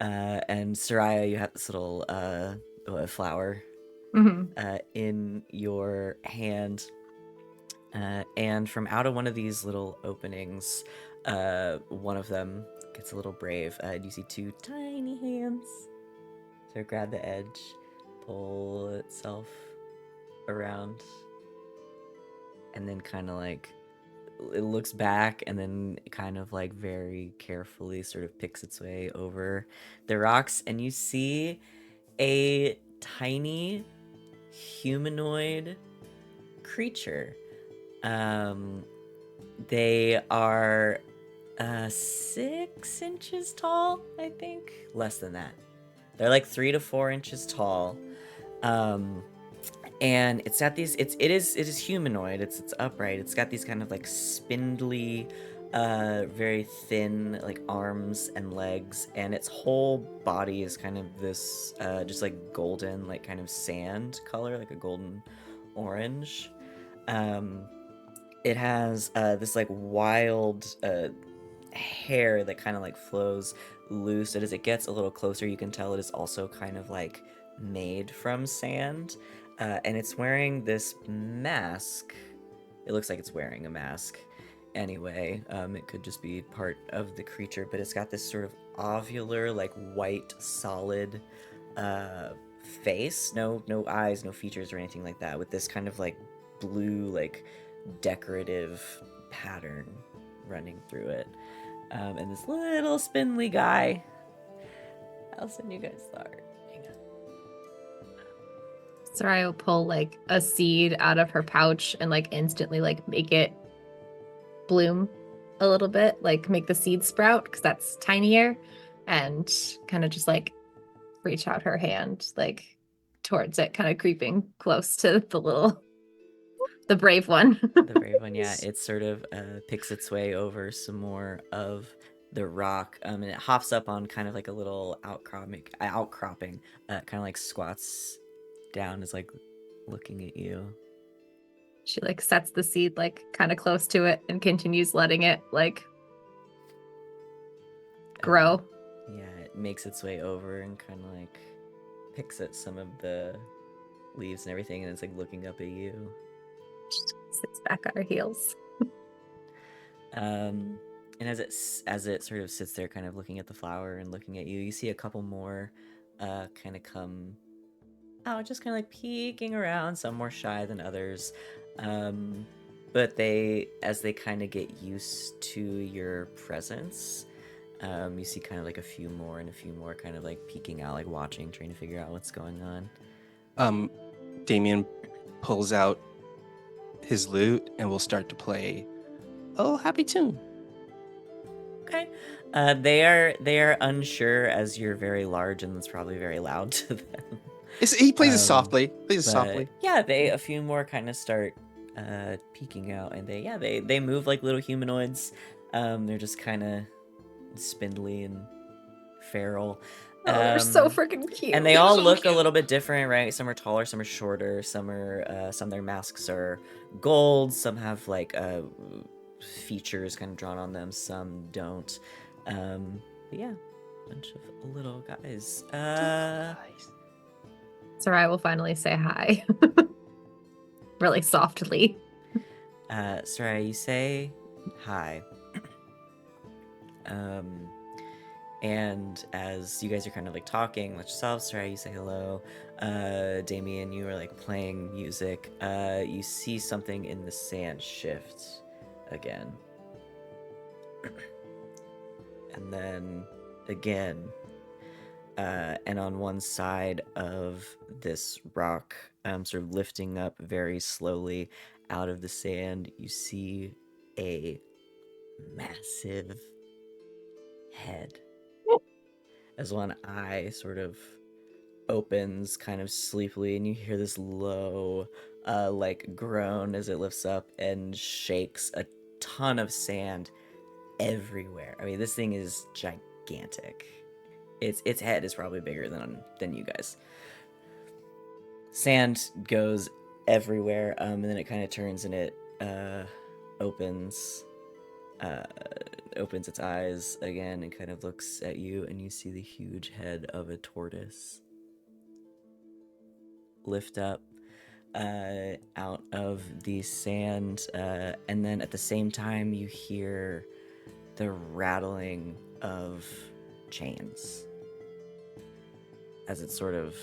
And Sereia, you have this little flower Mm-hmm. in your hand. And from out of one of these little openings, one of them gets a little brave. And you see two tiny hands sort of grab the edge, pull itself around, and then kind of like it looks back and then kind of like very carefully sort of picks its way over the rocks, and you see a tiny humanoid creature. They are 6 inches tall, I think. Less than that. They're like 3 to 4 inches tall. And it's got these it is humanoid. It's upright. It's got these kind of like spindly very thin like arms and legs, and its whole body is kind of this just like golden, like kind of sand color, like a golden orange. It has this like wild hair that kind of like flows loose, and as it gets a little closer you can tell it is also kind of like made from sand. And it's wearing this mask. It looks like it's wearing a mask anyway. It could just be part of the creature, but it's got this sort of ovular, like white, solid face. No eyes, no features or anything like that, with this kind of like blue, like decorative pattern running through it. And this little spindly guy. I'll send you guys the art. Hang on. Sereia will pull like a seed out of her pouch and like instantly like make it bloom a little bit, like make the seed sprout because that's tinier, and kind of just like reach out her hand like towards it, kind of creeping close to the brave one. The brave one, yeah. It sort of picks its way over some more of the rock, and it hops up on kind of like a little outcropping, kind of like squats down, is like looking at you. She like sets the seed like kind of close to it and continues letting it like grow. Yeah, it makes its way over and kind of like picks at some of the leaves and everything, and it's like looking up at you. Just sits back on her heels. And as it sort of sits there kind of looking at the flower and looking at you, you see a couple more kind of come out, just kind of like peeking around, some more shy than others. But as they kind of get used to your presence, you see kind of like a few more kind of like peeking out, like watching, trying to figure out what's going on. Damian pulls out his lute and will start to play "Oh Happy Tune." Okay. They are unsure, as you're very large and it's probably very loud to them. He plays it softly. But yeah, a few more kind of start peeking out, and they move like little humanoids. They're just kind of spindly and feral. Oh, they're so freaking cute. And they all look a little bit different, right? Some are taller, some are shorter, some their masks are gold, some have like features kind of drawn on them, some don't. But yeah, bunch of little guys. Sereia will finally say hi. Really softly. Sereia, you say hi. And as you guys are kind of like talking with yourselves, Sereia, you say hello. Damian, you are like playing music. You see something in the sand shift again. And then again. And on one side of this rock, sort of lifting up very slowly out of the sand, you see a massive head. As one eye sort of opens kind of sleepily, and you hear this low like groan as it lifts up and shakes a ton of sand everywhere. I mean, this thing is gigantic. Its head is probably bigger than you guys. Sand goes everywhere, and then it kind of turns and it opens its eyes again and kind of looks at you, and you see the huge head of a tortoise lift up out of the sand, and then at the same time you hear the rattling of chains as it sort of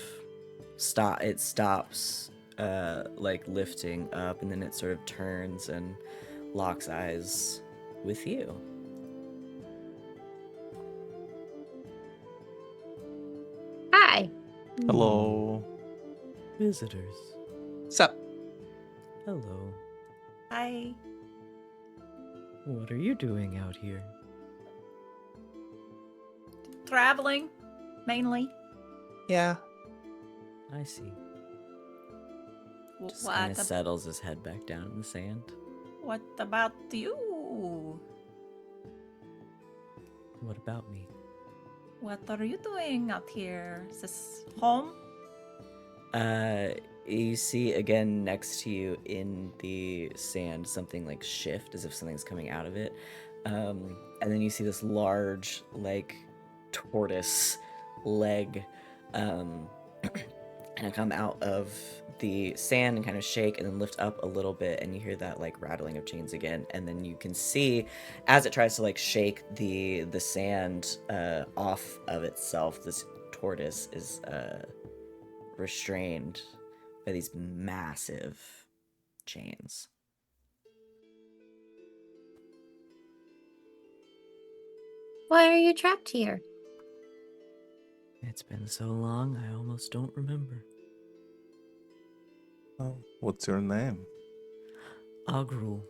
stops like lifting up, and then it sort of turns and locks eyes with you. Hi. Hello. Visitors. Sup? Hello. Hi. What are you doing out here? Traveling, mainly. Yeah. I see. Just What, kind of settles his head back down in the sand. what about you? What about me? What are you doing out here? Is this home? You see again next to you in the sand something like shift as if something's coming out of it. And then you see this large, like, tortoise leg kind of come out of the sand and kind of shake and then lift up a little bit, and you hear that like rattling of chains again, and then you can see as it tries to like shake the sand off of itself, this tortoise is restrained by these massive chains. Why are you trapped here? It's been so long, I almost don't remember. Oh, what's your name? Agrul.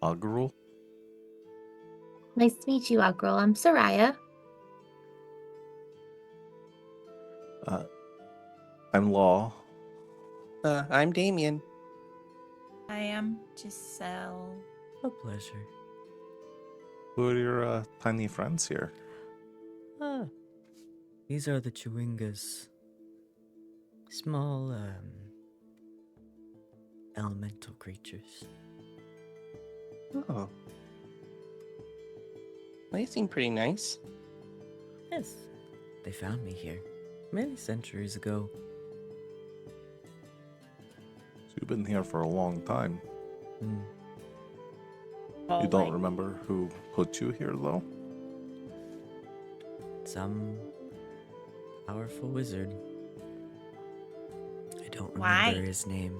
Agrul? Nice to meet you, Agril. I'm Sereia. I'm Law. I'm Damian. I am Giselle. A pleasure. Who are your tiny friends here? Ah, these are the Chewingas. Small, elemental creatures. Oh. They seem pretty nice. Yes, they found me here many centuries ago. So you've been here for a long time. Hmm. You don't remember who put you here, though? Some powerful wizard. I don't Why? remember his name.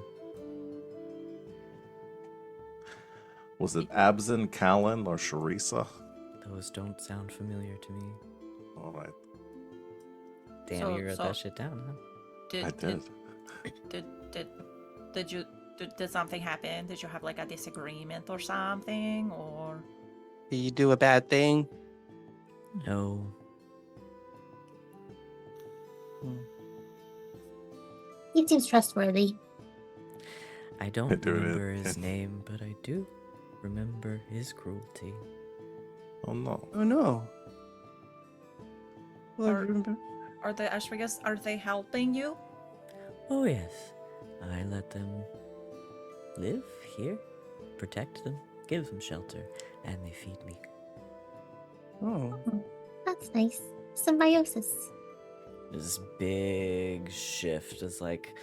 Was it Abzin, Callan, or Sharisa? Those don't sound familiar to me. All right, Damn, So- you wrote so- that shit down, huh? I did. Did something happen? Did you have like a disagreement or something? Or Did you do a bad thing? No. He seems trustworthy. I don't I do it. remember his name, but I do remember his cruelty. Oh no. Oh no. Well, I Or- remember. are the Ashwigas, are they helping you? Oh, yes. I let them live here, protect them, give them shelter, and they feed me. Oh. That's nice. Symbiosis. This big shift is like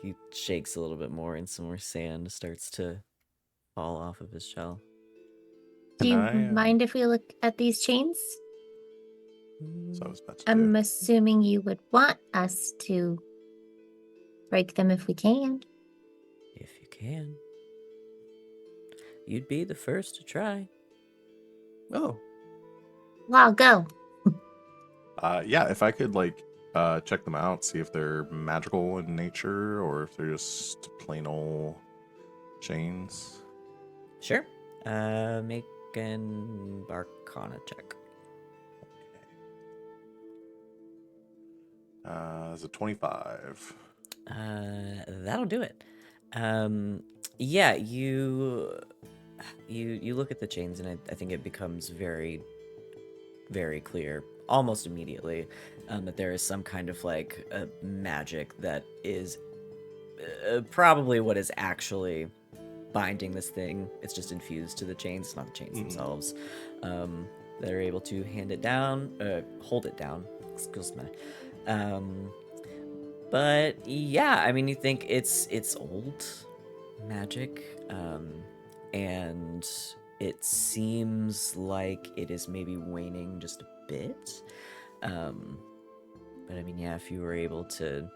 he shakes a little bit more and some more sand starts to fall off of his shell. Do you Can I, mind if we look at these chains? So I was about to I'm do. assuming you would want us to break them if we can. If you can. You'd be the first to try. Oh. Well, I'll go. Yeah, if I could like check them out, see if they're magical in nature or if they're just plain old chains. Sure. Make an Arcana check. It's a 25. That'll do it. Yeah, you look at the chains, and I think it becomes very, very clear, almost immediately, that there is some kind of like magic that is probably what is actually binding this thing. It's just infused to the chains, it's not the chains themselves. That are able to hold it down. Excuse me. But yeah, I mean, you think it's old magic, and it seems like it is maybe waning just a bit. But I mean, yeah, if you were able to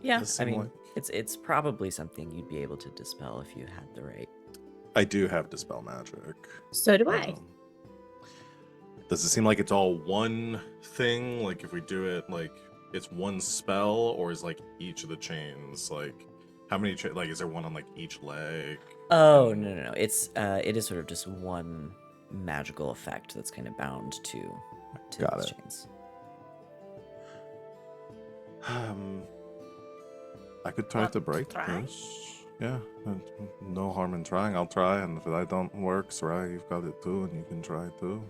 Yeah, Does I seem mean, like- it's probably something you'd be able to dispel if you had the right. I do have Dispel Magic. So do I. Does it seem like it's all one thing? Like if we do it, like it's one spell, or is like each of the chains like how many? Like is there one on like each leg? Oh no! It is sort of just one magical effect that's kind of bound to Got these it. chains. I could try Want to to break try? this. Yeah, no harm in trying. I'll try, and if that don't work, Sereia, you've got it too, and you can try too.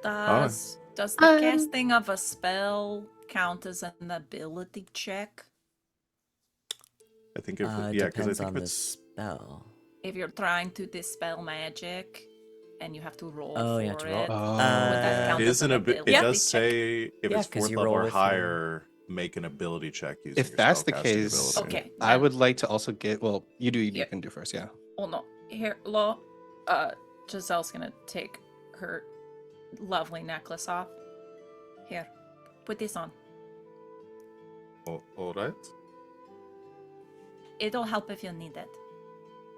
Does the Um, casting of a spell count as an ability check? I think if It yeah, because I depends think on if the it's spell. If you're trying to dispel magic and you have to roll Oh, for you have to it, roll. Oh. would that count it as is an an it ability does check? say if Yeah, it's 'cause fourth you level roll or with your- higher, make an ability check using If your that's the spellcasting case, ability. Okay. I then- would like to also get. Well, you Yeah. can do first. Yeah. Oh no. Here, Giselle's gonna take her lovely necklace off. Here, put this on. All right. It'll help if you need it.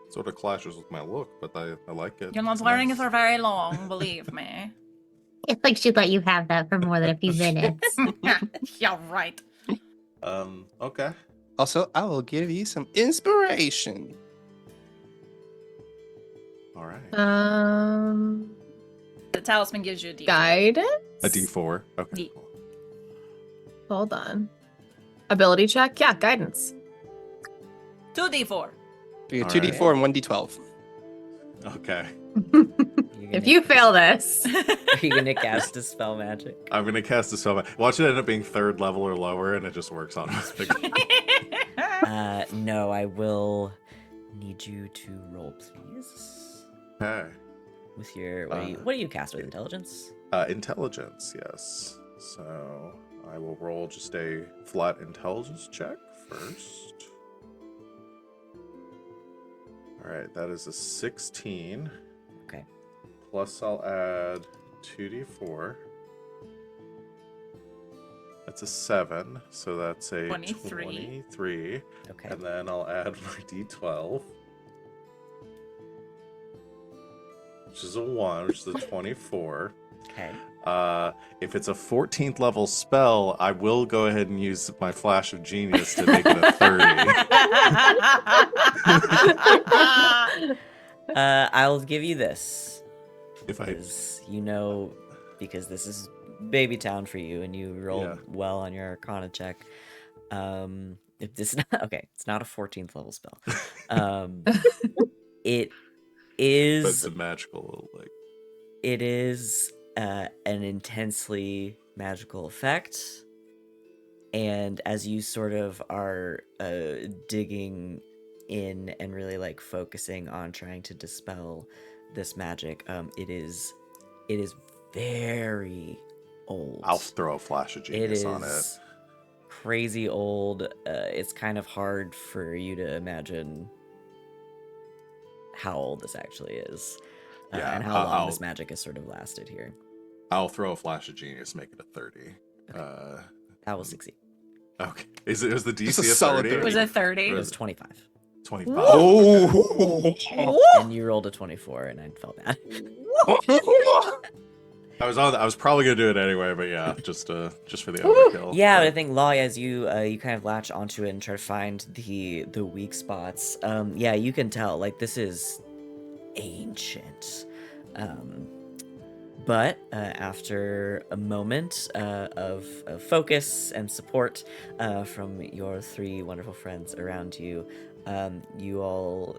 Sort of clashes with my look, but I like it. You're not It's wearing it nice. for very long, believe me. It's like she'd let you have that for more than a few minutes. Yeah, right. Okay. Also, I will give you some inspiration. All right. The talisman gives you a D4. Guidance? A D4. Okay. D- Cool. Hold on. Ability check? Yeah, guidance. 2d4. You get All 2d4 right. and 1d12. Okay. If you fail this, Are you gonna cast Dispel Magic? I'm gonna cast a spell. Watch it end up being third level or lower, and it just works on us. No, I will need you to roll, please. Okay. With your what do you cast with intelligence? Intelligence, yes. So I will roll just a flat intelligence check first. All right, that is a 16. Okay. Plus I'll add 2d4. That's a 7, so that's a 23. 23. Okay. And then I'll add my d12. Which is a 1, which is a 24. Okay. If it's a 14th level spell, I will go ahead and use my flash of genius to make it a 30. I'll give you this. If I Because this is baby town for you, and you rolled Yeah. well on your Arcana check. If this it's not a 14th level spell. It but is the magical like it is an intensely magical effect, and as you sort of are digging in and really like focusing on trying to dispel this magic, it is very old. I'll throw a flash of It genius is on it. crazy old. It's kind of hard for you to imagine how old this actually is, Yeah, and how long I'll- this magic has sort of lasted here. I'll throw a flash of genius, make it a 30. That will succeed. Okay. Is the DC Just a a solid 30? Was it 30? It was 25, 25? Oh! and you rolled a 24, and I felt bad. I was probably gonna do it anyway, but yeah, just for the overkill. Yeah, but I But- think Law, as you kind of latch onto it and try to find the weak spots, yeah, you can tell like this is ancient. But after a moment of focus and support from your three wonderful friends around you, you all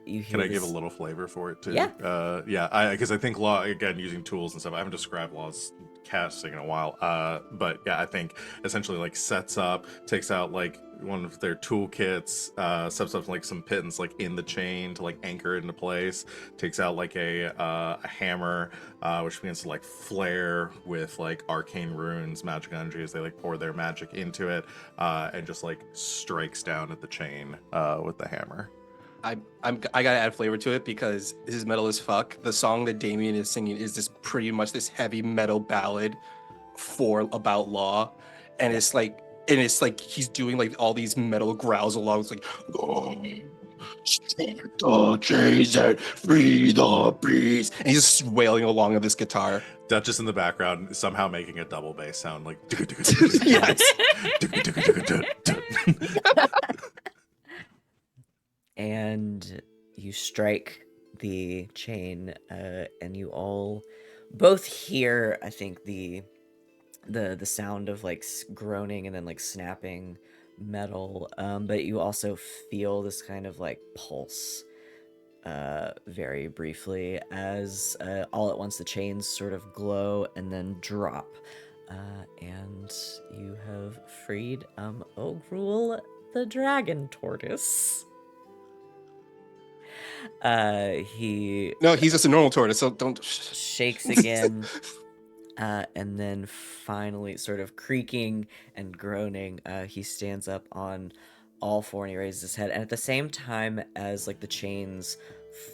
you hear Can I give a this- little flavor for it too? Yeah. Yeah, because I think Law, again, using tools and stuff, I haven't described Law's casting in a while. But yeah, I think essentially like sets up, takes out like one of their toolkits, sets up like some pittance like in the chain to like anchor it into place, takes out like a hammer, which begins to like flare with like arcane runes, magic energy as they like pour their magic into it, and just like strikes down at the chain with the hammer. I gotta add flavor to it because this is metal as fuck. The song that Damian is singing is this pretty much this heavy metal ballad about Law, and it's like he's doing like all these metal growls along. It's like, oh, start the chains and free the beast. And he's just wailing along on this guitar. Duchess in the background somehow making a double bass sound like. Yes. And you strike the chain, and you all both hear, I think, the sound of like groaning and then like snapping metal, but you also feel this kind of like pulse very briefly as all at once the chains sort of glow and then drop, and you have freed Ogrul the dragon tortoise. He No, he's just a normal tortoise, so don't shakes again, and then finally, sort of creaking and groaning, he stands up on all four and he raises his head. And at the same time as like the chains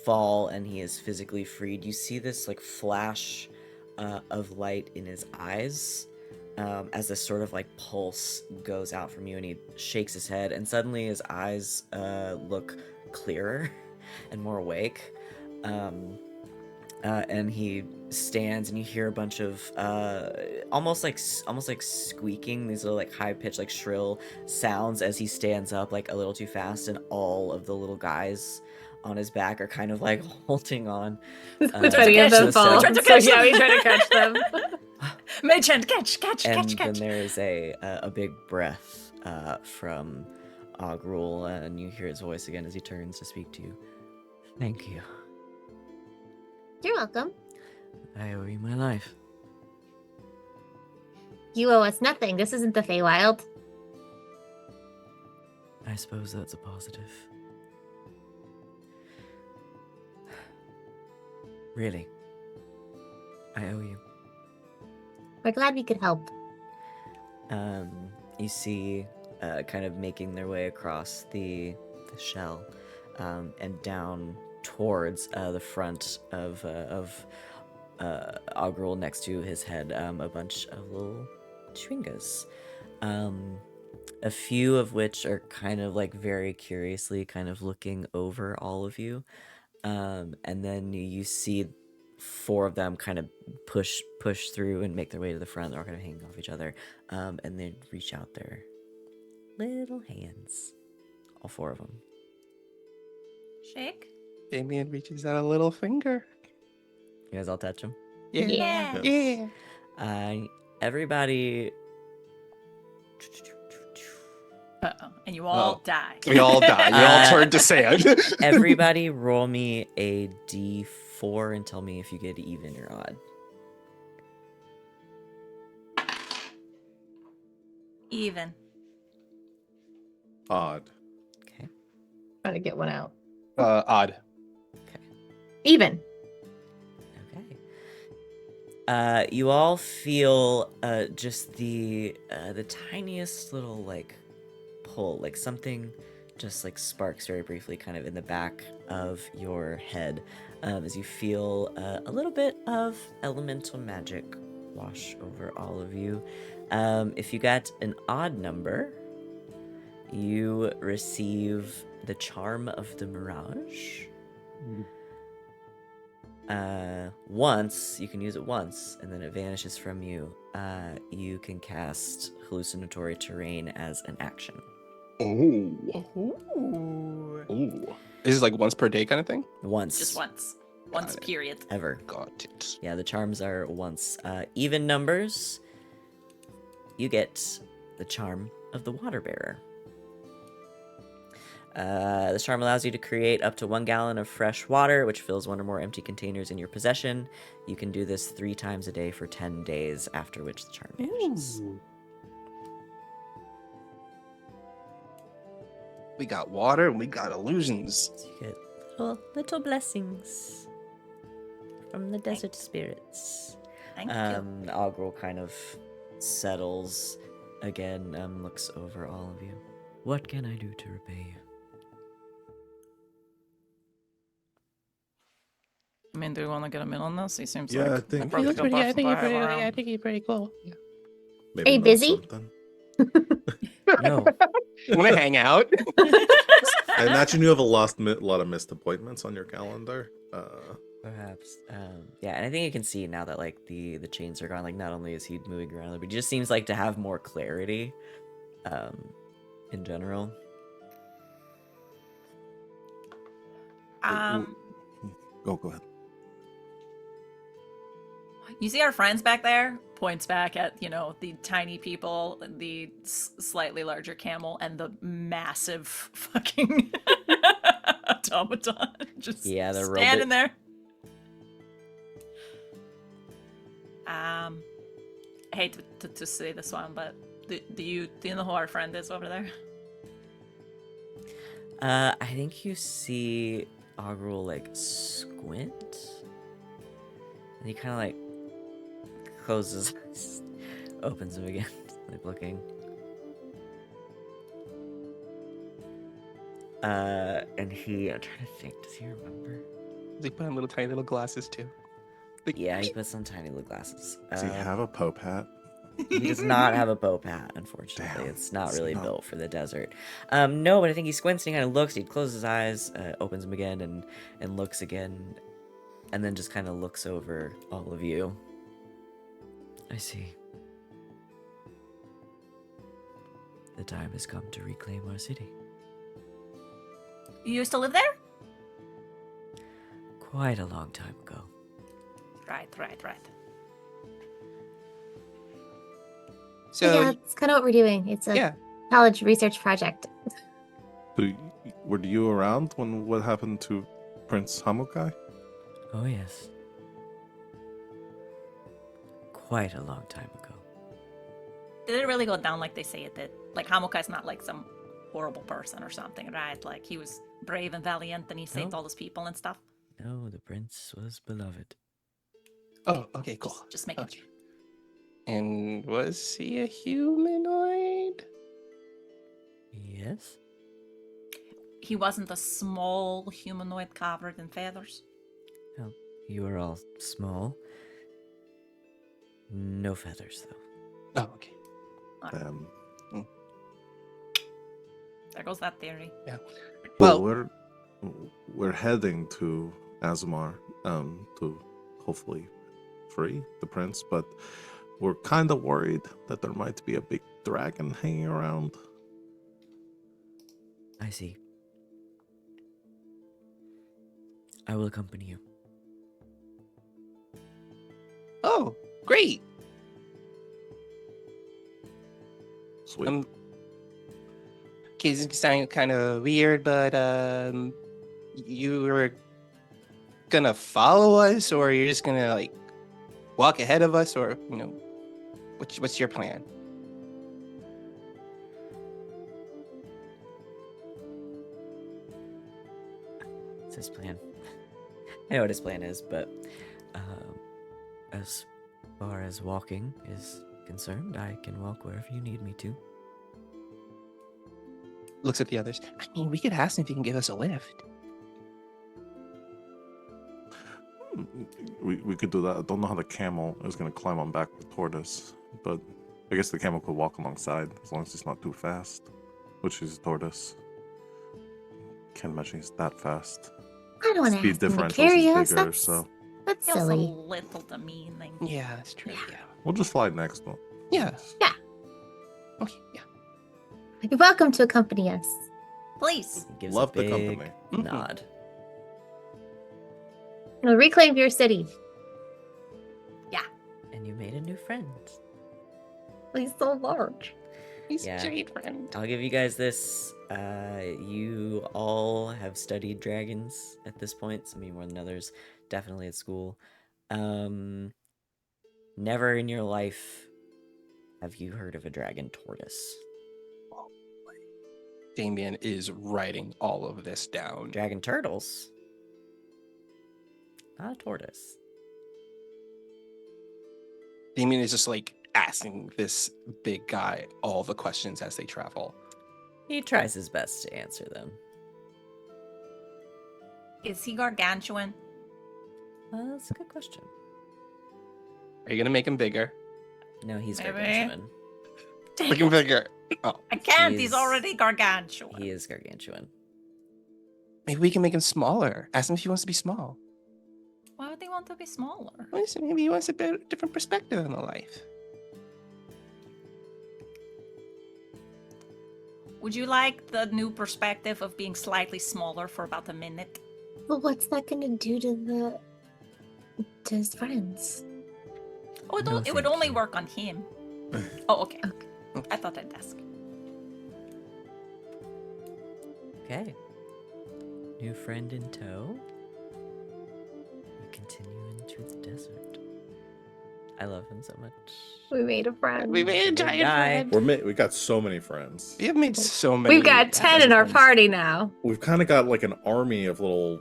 fall and he is physically freed, you see this like flash of light in his eyes, as this sort of like pulse goes out from you, and he shakes his head, and suddenly his eyes look clearer and more awake, and he stands, and you hear a bunch of almost like squeaking, these little like high-pitched like shrill sounds as he stands up like a little too fast, and all of the little guys on his back are kind of like holding on. Many of them fall. So yeah, we try to catch them. Mage hand, catch. And then there is a big breath from Ogrul, and you hear his voice again as he turns to speak to you. Thank you. You're welcome. I owe you my life. You owe us nothing. This isn't the Feywild. I suppose that's a positive. Really, I owe you. We're glad we could help. You see, kind of making their way across the shell, and down towards the front of Ogrul, next to his head, a bunch of little chwingas. A few of which are kind of like very curiously kind of looking over all of you. And then you see four of them kind of push through and make their way to the front. They're all kind of hanging off each other. And they reach out their little hands. All four of them. Shake. Damian reaches out a little finger. You guys all touch them? Yeah. Everybody... Uh-oh. And you all die. We all die. We all turn to sand. Everybody roll me a d4 and tell me if you get even or odd. Even. Odd. Okay. Try to get one out. Odd. Even. Okay. You all feel just the tiniest little like pull, like something just like sparks very briefly kind of in the back of your head, as you feel a little bit of elemental magic wash over all of you. If you got an odd number, you receive the Charm of the Mirage. Once, you can use it once, and then it vanishes from you. You can cast Hallucinatory Terrain as an action. Ooh. Is this like once per day kind of thing? Once. Just once. Once, period. Ever. Got it. Yeah, the charms are once. Even numbers, you get the Charm of the Water Bearer. This charm allows you to create up to 1 gallon of fresh water, which fills 1 or more empty containers in your possession. You can do this 3 times a day for 10 days, after which the charm vanishes. Ooh. We got water and we got illusions. So you get little blessings from the desert spirits. Thank you. Ogrul kind of settles again, looks over all of you. What can I do to repay you? I mean, do we want to get him in on this? He seems Yeah, like I think- a practical buff I think by around. he's pretty cool. Yeah. Maybe Hey, know busy? something. No. Want to hang out? I imagine you have a lot of missed appointments on your calendar. Perhaps. Yeah, and I think you can see now that like the chains are gone. Like not only is he moving around, but he just seems like to have more clarity, in general. Go ahead. You see our friends back there? Points back at, the tiny people, the slightly larger camel, and the massive fucking automaton just Yeah, the standing robot. there. I hate to say this one, but do you know who our friend is over there? I think you see Ogrul like squint, and he kind of like closes, opens them again, like looking. And I'm trying to think. Does he remember? They put on tiny little glasses too. Like, Yeah, he puts on tiny little glasses. Does he have a Pope hat? He does not have a Pope hat, unfortunately. Damn, It's not it's really not- built for the desert. No, but I think he squints and he kind of looks. He closes his eyes, opens them again, and looks again, and then just kind of looks over all of you. I see. The time has come to reclaim our city. You used to live there? Quite a long time ago. Right. So yeah, that's kind of what we're doing. It's a yeah, college research project. Were you around when what happened to Prince Hamukai? Oh, yes. Quite a long time ago. Did it really go down like they say it did? Like, Hamukai's not like some horrible person or something, right? Like, he was brave and valiant and he saved No. all his people and stuff. No, the prince was beloved. oh, okay, cool. Just making Okay. And was he a humanoid? Yes? He wasn't a small humanoid covered in feathers. Well, you are all small. No feathers, though. Oh, okay. There goes that theory. Well, Well- we're heading to Azamar to hopefully free the prince, but we're kind of worried that there might be a big dragon hanging around. I see. I will accompany you. Oh, great. Sweet. Okay, this is sounding kind of weird, but you were gonna follow us, or you're just gonna like walk ahead of us, or what's your plan? It's his plan. I know what his plan is, but as far as walking is concerned, I can walk wherever you need me to. Looks at the others. I mean, we could ask him if he can give us a lift. We could do that. I don't know how the camel is going to climb on back the tortoise, but I guess the camel could walk alongside as long as it's not too fast, which is a tortoise. Can't imagine he's that fast. I don't want to Speed ask him to differentials carry is us. bigger, That's, so that's Feels a silly. little demeaning. Yeah, that's true. Yeah. we'll just fly next one. Yeah. Yeah. Okay. Yeah. You're welcome to accompany us. Please. He gives Love a the big company. Mhm. nod. We'll reclaim your city. And you made a new friend. He's so large. He's Yeah. a great friend. I'll give you guys this. You all have studied dragons at this point, some of you more than others, definitely at school. Never in your life have you heard of a dragon tortoise. Damian is writing all of this down. Dragon turtles? Not a tortoise. Damian is just like asking this big guy all the questions as they travel. He tries his best to answer them. Is he gargantuan? That's a good question. Are you gonna make him bigger? No, he's Maybe. gargantuan. Looking bigger. Oh, I can't. He's He's- already gargantuan. He is gargantuan. maybe we can make him smaller. Ask him if he wants to be small. Why would they want to be smaller? Maybe he wants a bit different perspective on the life. Would you like the new perspective of being slightly smaller for about a minute? But what's that gonna do to his friends? Oh, No, it would thank only you. work on him. Oh, okay. Okay. I thought I'd ask. Okay. New friend in tow. We continue into the desert. I love him so much. We made a friend. We made a Good giant guy. friend. We got so many friends. We have made so many. We've got 10 in our friends. party now. We've kind of got like an army of little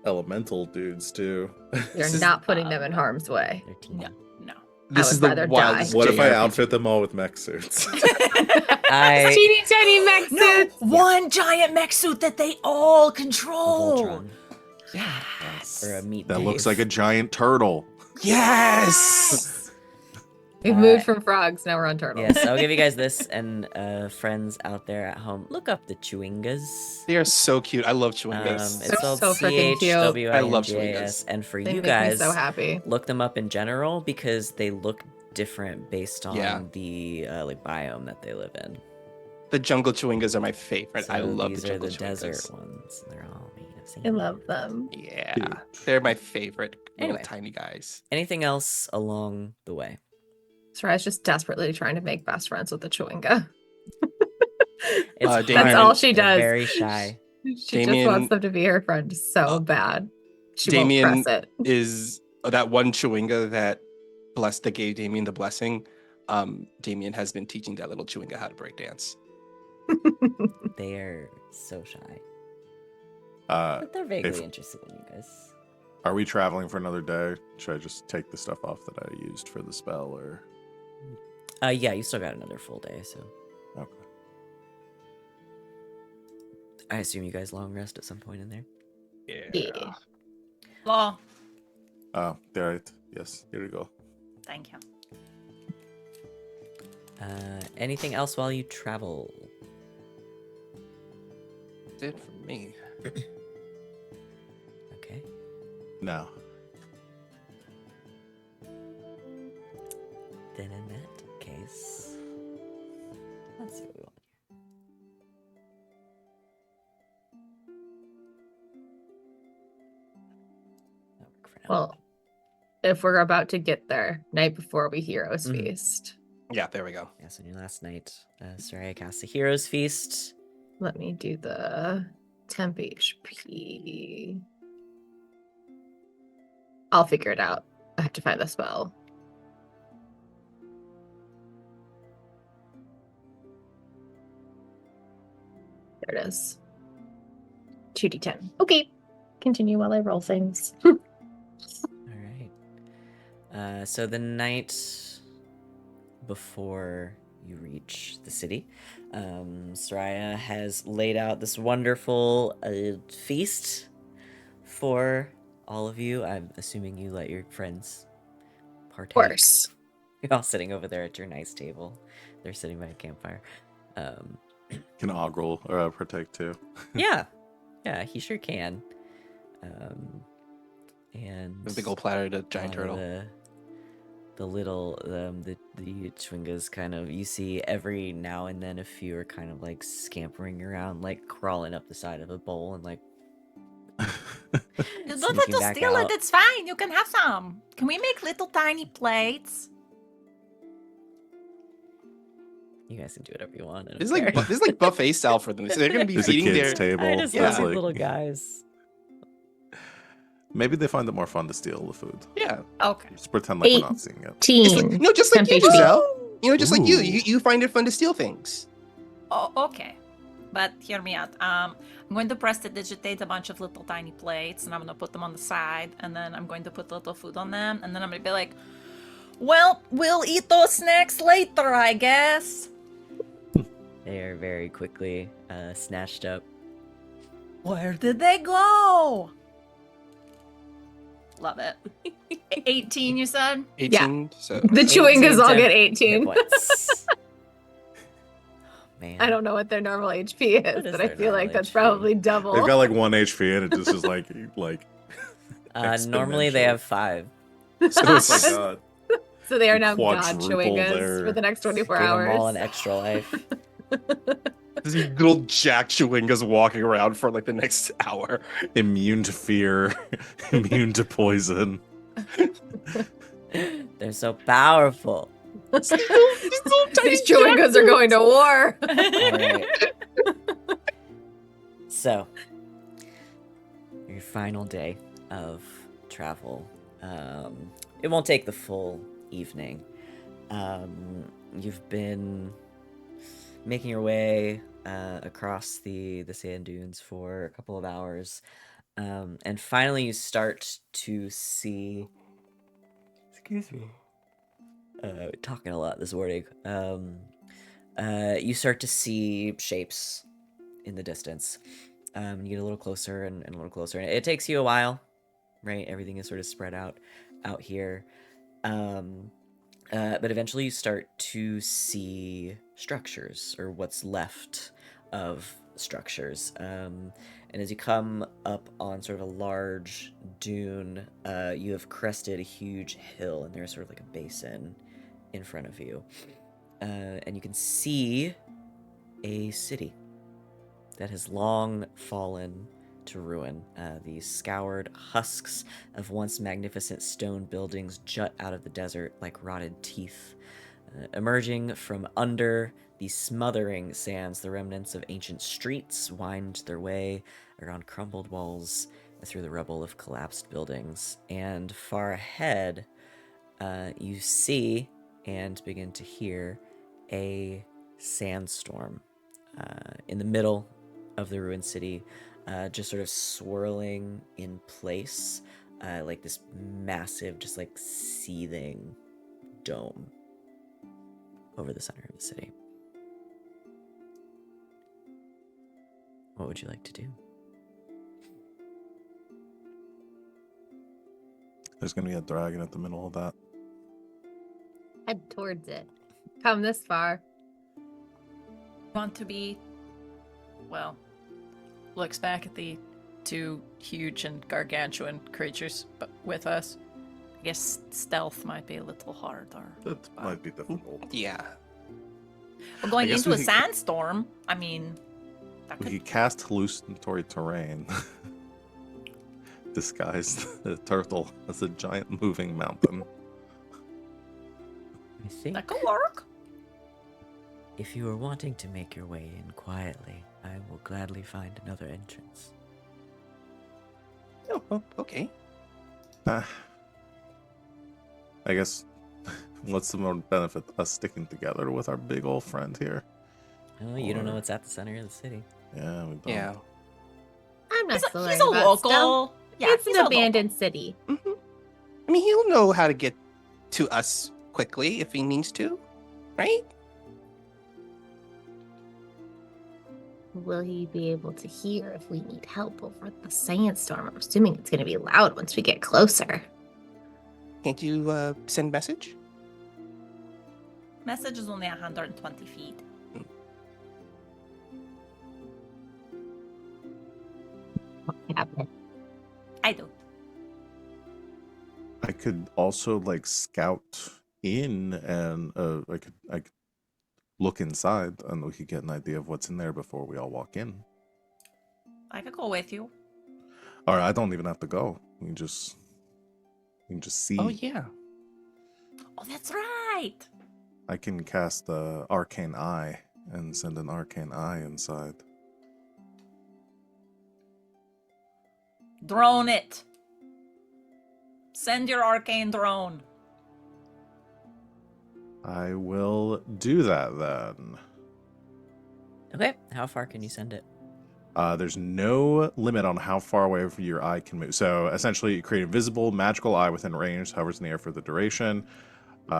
elemental dudes too. You're This is- not putting them in harm's way. Their team. No, no. This would is the rather wildest. die. What if I JRPG. outfit them all with mech suits? I Teeny tiny mech No, suits. one giant mech suit that they all control. Voltron Yes. or a meat. That looks Dave. like a giant turtle. Yes. We've moved from frogs, now we're on turtles. Yes, I'll give you guys this, and friends out there at home, look up the Chewingas. They are so cute. I love Chewingas. It's They're spelled so freaking cute. I love CHWINGAS. And for They you make guys, me so happy. look them up in general because they look different based on Yeah. the like biome that they live in. The jungle Chewingas are my favorite. I So love these the are jungle the Chewingas. desert ones. They're all made of I sand. love them. Yeah, they're my favorite little Anyway. tiny guys. Anything else along the way? Soraya's just desperately trying to make best friends with the Chewinga. It's Damian- That's all she They're does. Very shy. She Damian- just wants them to be her friend so bad. She Damian- won't press it. Is that one Chewinga that gave Damian the blessing? Damian has been teaching that little Chewinga how to break dance. They are so shy, Uh, but they're vaguely if- interested in you guys. are we traveling for another day? Should I just take the stuff off that I used for the spell, or Yeah, you still got another full day, so okay? I assume you guys long rest at some point in there. Yeah. Law. Oh, right. Yes, here we go. Thank you. Anything else while you travel? That's it for me. Okay. No. Then in that case, let's see what we want here. That'll work for now. Well, if we're about to get there, night before we heroes Mhm. feast, Yeah, there we go. Yes, on your last night, Sereia cast the Heroes Feast. let me do the temp HP. I'll figure it out. I have to find the spell. There it is. 2d10. Okay. Continue while I roll things. All right. So the night before you reach the city, Sereia has laid out this wonderful feast for all of you. I'm assuming you let your friends partake. Of course. You're all sitting over there at your nice table. They're sitting by a campfire. Can Ogrel partake too? Yeah, he sure can. And A big old platter to giant all turtle. The little the Chewingas kind of, you see every now and then a few are kind of like scampering around, like crawling up the side of a bowl and like You don't have sneaking to back steal out. it. It's fine. You can have some. Can we make little tiny plates? You guys can do whatever you want. I don't This is like care. this is like buffet style for them. So they're gonna be There's a feeding kids' their. table. I just Yeah. love It's these like, little guys. maybe they find it more fun to steal the food. Yeah, Okay. Just pretend like Eight. we're not seeing it. just like, no, just like you, Temp HP. Giselle. You know, just like you. Ooh. You find it fun to steal things. Oh, okay. But hear me out. I'm going to prestidigitate a bunch of little tiny plates, and I'm going to put them on the side, and then I'm going to put a little food on them, and then I'm going to be like, well, we'll eat those snacks later, I guess. They are very quickly snatched up. Where did they go? Love it. 18, you said? 18. So The 18 Chewingas all temp get hit 18. points. man. I don't know what their normal HP is, What is but I their feel like normal that's HP? probably double. They've got like 1 HP and it just is like Normally they exponential. have 5. So Oh it's my god. So they are You now god quadruple chewing us their- for the next 24 Give hours. them all an extra life. this little Jack Chewinga's walking around for like the next hour. Immune to fear, immune to poison. They're so powerful. These chewingas are going to war. All right. So, your final day of travel. It won't take the full evening. You've been making your way across the sand dunes for a couple of hours, and finally you start to see. Excuse me. Talking a lot this morning. You start to see shapes in the distance. You get a little closer and a little closer, and it takes you a while, right? Everything is sort of spread out here. But eventually you start to see structures, or what's left of structures. And as you come up on sort of a large dune, you have crested a huge hill, and there's sort of like a basin in front of you. And you can see a city that has long fallen to ruin. The scoured husks of once magnificent stone buildings jut out of the desert like rotted teeth. Emerging from under the smothering sands, the remnants of ancient streets wind their way around crumbled walls through the rubble of collapsed buildings. And far ahead, you see and begin to hear a sandstorm in the middle of the ruined city, just sort of swirling in place, like this massive, just like seething dome over the center of the city. What would you like to do? There's gonna be a dragon at the middle of that. Head towards it. Come this far. Want to be, well, looks back at the two huge and gargantuan creatures with us. I guess stealth might be a little harder. That might be difficult. Yeah. We're going I guess into we a could- sandstorm. I mean, that We could could cast hallucinatory terrain. Disguise the turtle as a giant moving mountain. I think that could work. if you are wanting to make your way in quietly, I will gladly find another entrance. Oh, okay. I guess what's the more benefit? Us sticking together with our big old friend here. Oh, you don't know Or- what's at the center of the city. Yeah, we don't. Yeah. I'm not He's so a, worried he's a about local. stealth. Yeah, It's he's an a local. abandoned city. I mean, he'll know how to get to us quickly if he needs to, right? Will he be able to hear if we need help over the sandstorm? I'm assuming it's going to be loud once we get closer. Can't you send message? Message is only 120 feet. I do. I could also like scout in, and I could look inside, and we could get an idea of what's in there before we all walk in. I could go with you. Or I don't even have to go. We can just see. Oh, yeah. Oh, that's right. I can cast the arcane eye and send an arcane eye inside. Drone it. Send your arcane drone. I will do that then. Okay, how far can you send it? There's no limit on how far away your eye can move. So essentially, you create a visible magical eye within range, hovers in the air for the duration,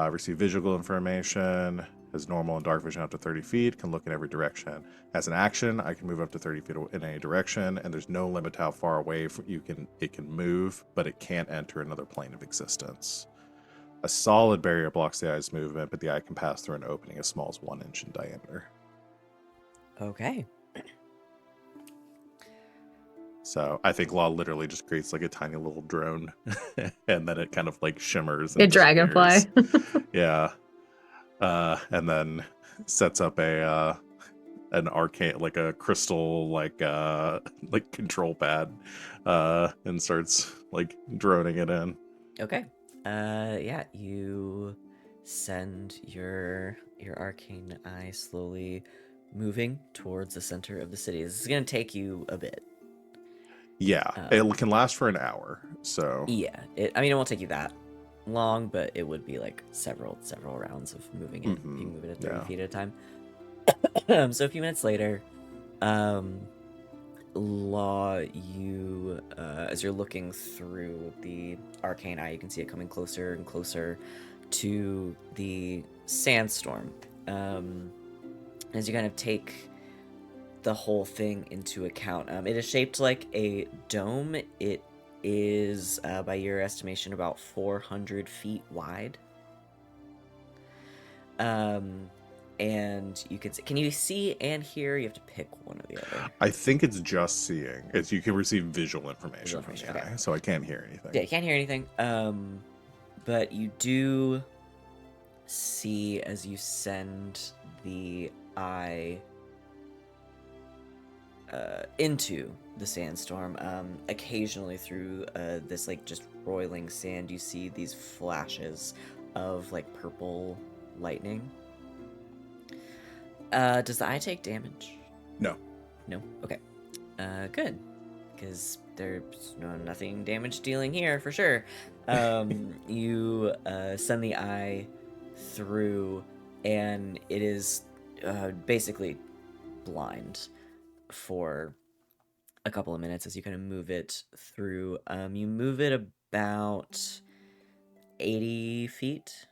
receive visual information, has normal and dark vision up to 30 feet, can look in every direction. As an action, I can move up to 30 feet in any direction, and there's no limit to how far away it can move, but it can't enter another plane of existence. A solid barrier blocks the eye's movement, but the eye can pass through an opening as small as 1 inch in diameter. Okay. So I think Law literally just creates like a tiny little drone, and then it kind of like shimmers A and dragonfly. disappears. Yeah, and then sets up a an arcane, like a crystal, like control pad, and starts like droning it in. Okay. Yeah, you send your arcane eye slowly moving towards the center of the city. This is gonna take you a bit. Yeah, it can last for an hour. So Yeah, I mean, it won't take you that long, but it would be like several rounds of moving it. If you move it at 30 yeah. feet at a time. So a few minutes later, Law, you as you're looking through the arcane eye, you can see it coming closer and closer to the sandstorm. As you kind of take the whole thing into account, it is shaped like a dome. It is, by your estimation, about 400 feet wide. And you can you see and hear? You have to pick one or the other. I think it's just seeing. It's you can receive visual information, Visual information, from the okay. eye, so I can't hear anything. Yeah, you can't hear anything. But you do see as you send the eye into the sandstorm. Occasionally through this like just roiling sand, you see these flashes of like purple lightning. Does the eye take damage? No. No? Okay. Good. Because there's nothing damage dealing here for sure. You send the eye through, and it is basically blind for a couple of minutes as you kind of move it through. You move it about 80 feet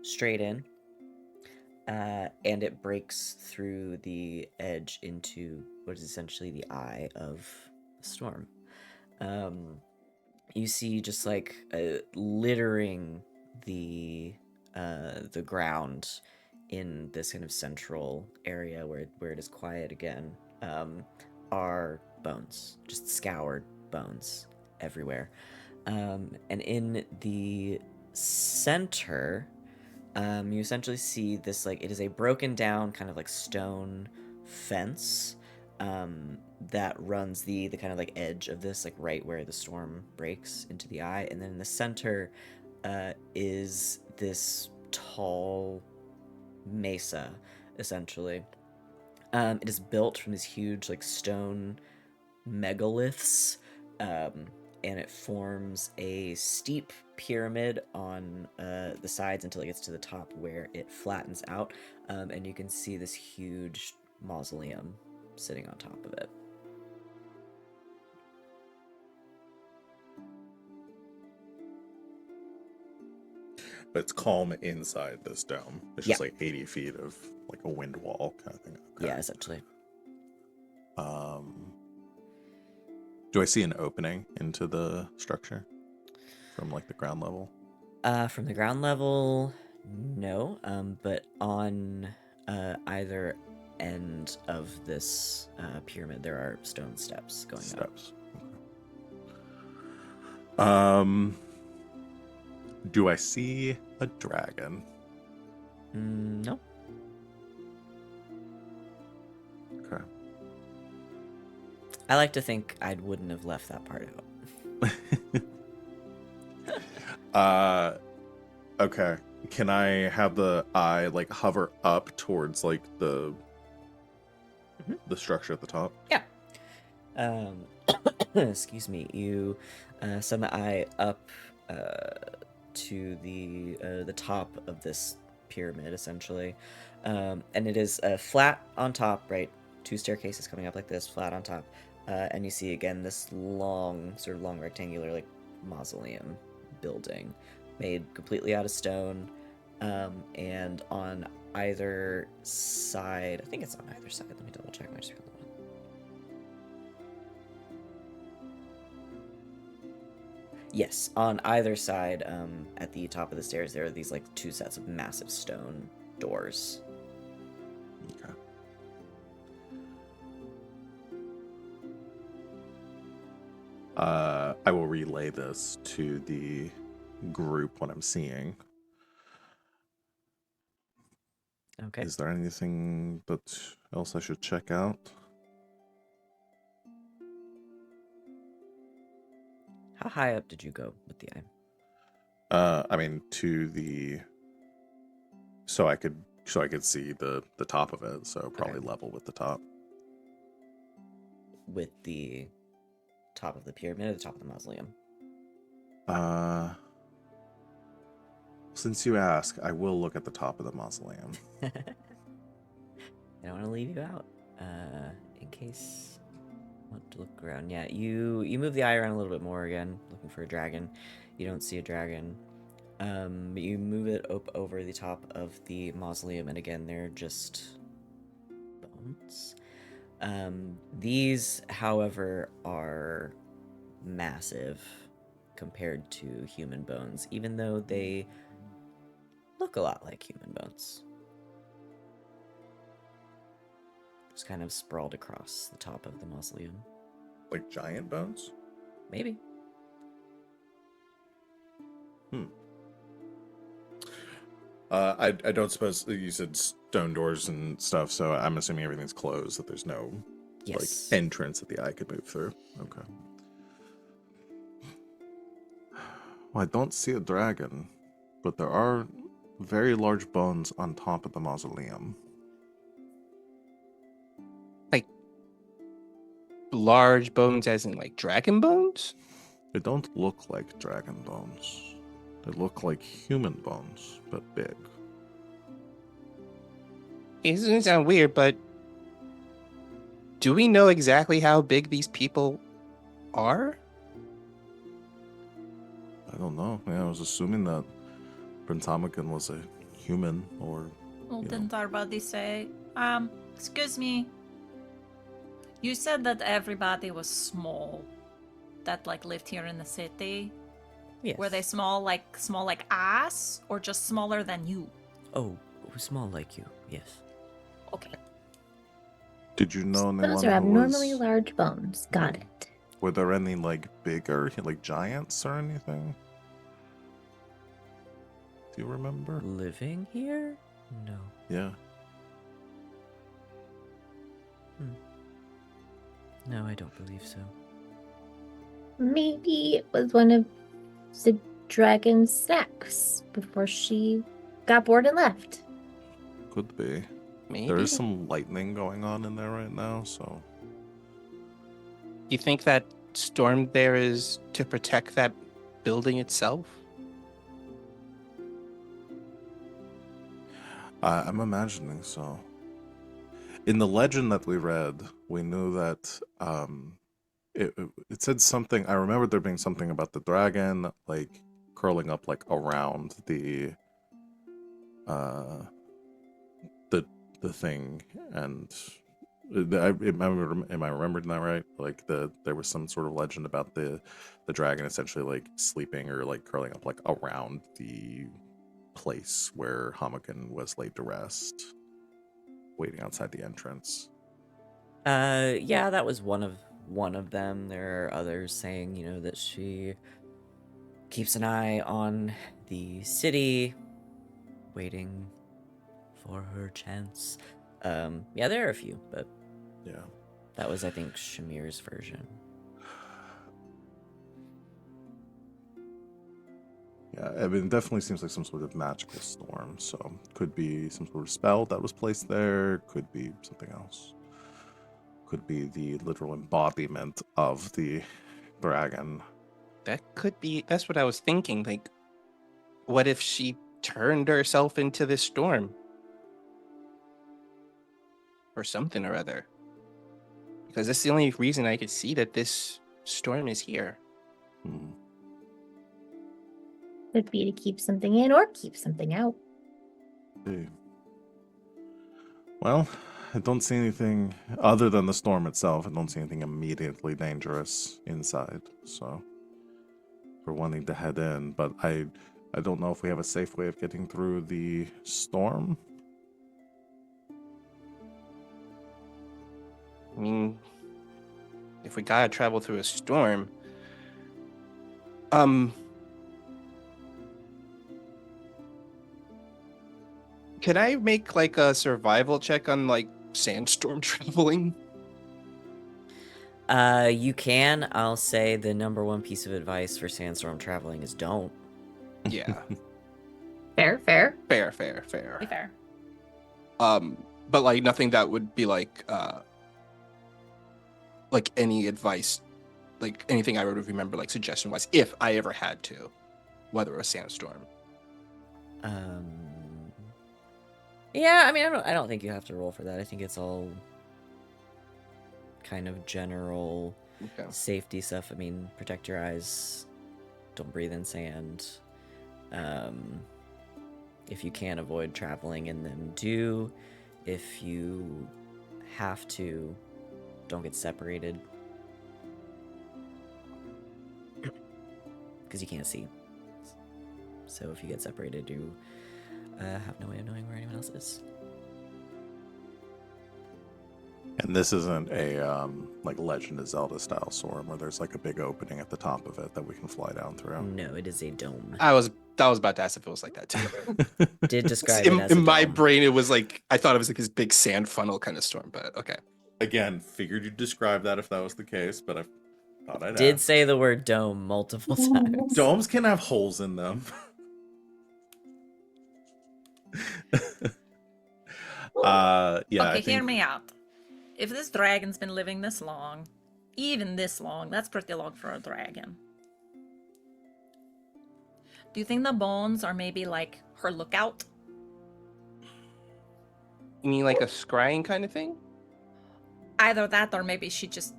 straight in. And it breaks through the edge into what is essentially the eye of the storm. You see just like littering the ground in this kind of central area where it is quiet again, are bones, just scoured bones everywhere. And in the center, you essentially see this, like, it is a broken down kind of like stone fence that runs the kind of like edge of this, like right where the storm breaks into the eye. And then in the center is this tall mesa, essentially. It is built from these huge like stone megaliths, and it forms a steep pyramid on the sides until it gets to the top, where it flattens out, and you can see this huge mausoleum sitting on top of it. But it's calm inside this dome. It's just like 80 feet of like a wind wall kind of thing. Okay. Yeah, essentially. Do I see an opening into the structure from like the ground level? From the ground level, no. But on either end of this pyramid, there are stone steps going up. Steps. Okay. Do I see a dragon? No. Okay. I like to think I wouldn't have left that part out. Okay. Can I have the eye like hover up towards like the structure at the top? Yeah. Excuse me. You send the eye up to the top of this pyramid, essentially, and it is flat on top, right? Two staircases coming up like this, flat on top, and you see again this long rectangular like mausoleum building, made completely out of stone, and on either side, I think it's on either side. Let me double check my screen. Yes, on either side, at the top of the stairs, there are these like two sets of massive stone doors. Okay. I will relay this to the group when I'm seeing. Okay. Is there anything else I should check out? How high up did you go with the eye? I mean, so I could see the top of it. So probably level with the top. With the top of the pyramid or the top of the mausoleum? Since you ask, I will look at the top of the mausoleum. I don't want to leave you out. In case you want to look around. Yeah, you move the eye around a little bit more again, looking for a dragon. You don't see a dragon. But you move it up over the top of the mausoleum, and again, they're just bones. These, however, are massive compared to human bones, even though they look a lot like human bones. Just kind of sprawled across the top of the mausoleum. Like giant bones? Maybe. I don't suppose you said stone doors and stuff, so I'm assuming everything's closed, that there's no Yes. like entrance that the eye could move through. Okay. Well, I don't see a dragon, but there are very large bones on top of the mausoleum. Like large bones as in like dragon bones? They don't look like dragon bones. They look like human bones, but big. It doesn't sound weird, but do we know exactly how big these people are? I don't know. Yeah, I was assuming that Prince Hamakin was a human, or Well, you know. didn't our buddy say, excuse me. You said that everybody was small that like lived here in the city. Yes. Were they small like us or just smaller than you? Oh, small like you. Yes. Okay. Did you know anyone Those who are abnormally was... large bones. Got it. Were there any like bigger, like giants or anything? Do you remember? Living here? No. Yeah. No, I don't believe so. Maybe it was one of the dragon's snacks before she got bored and left. Could be. Maybe. There is some lightning going on in there right now, so... You think that storm there is to protect that building itself? I'm imagining so. In the legend that we read, we knew that it said something. I remember there being something about the dragon like curling up like around the thing, and am I remembering that right? Like there was some sort of legend about the dragon essentially like sleeping or like curling up like around the place where Hamakin was laid to rest, waiting outside the entrance. Yeah, that was one of them. There are others saying, that she keeps an eye on the city, waiting for her chance. Yeah, there are a few, but Yeah. that was, I think, Shamir's version. Yeah, I mean, it definitely seems like some sort of magical storm. So could be some sort of spell that was placed there. Could be something else. Could be the literal embodiment of the dragon. That could be. That's what I was thinking. Like, what if she turned herself into this storm? Or something or other. Because that's the only reason I could see that this storm is here. Hmm. Could be to keep something in or keep something out. Okay. Well, I don't see anything other than the storm itself. I don't see anything immediately dangerous inside. So we're wanting to head in, but I don't know if we have a safe way of getting through the storm. I mean, if we gotta travel through a storm, Can I make like a survival check on like sandstorm traveling? You can. I'll say the number one piece of advice for sandstorm traveling is don't. Yeah. Fair, fair. Fair. Be fair. But like nothing that would be like any advice, like anything I would remember like suggestion wise if I ever had to weather a sandstorm. Yeah, I mean, I don't think you have to roll for that. I think it's all kind of general Okay. safety stuff. I mean, protect your eyes, don't breathe in sand. If you can avoid traveling in them, do. If you have to, don't get separated. Because you can't see. So if you get separated, you have no way of knowing where anyone else is. And this isn't a like Legend of Zelda style storm where there's like a big opening at the top of it that we can fly down through. No, it is a dome. I was about to ask if it was like that too. Did describe it as in a my dome. brain, it was like I thought it was like this big sand funnel kind of storm, but okay. Again, figured you'd describe that if that was the case, but I thought I'd Did ask. say the word dome multiple times. Domes can have holes in them. Yeah. Okay, hear me out. If this dragon's been living this long, even this long, that's pretty long for a dragon. Do you think the bones are maybe like her lookout? You mean like a scrying kind of thing? Either that or maybe she just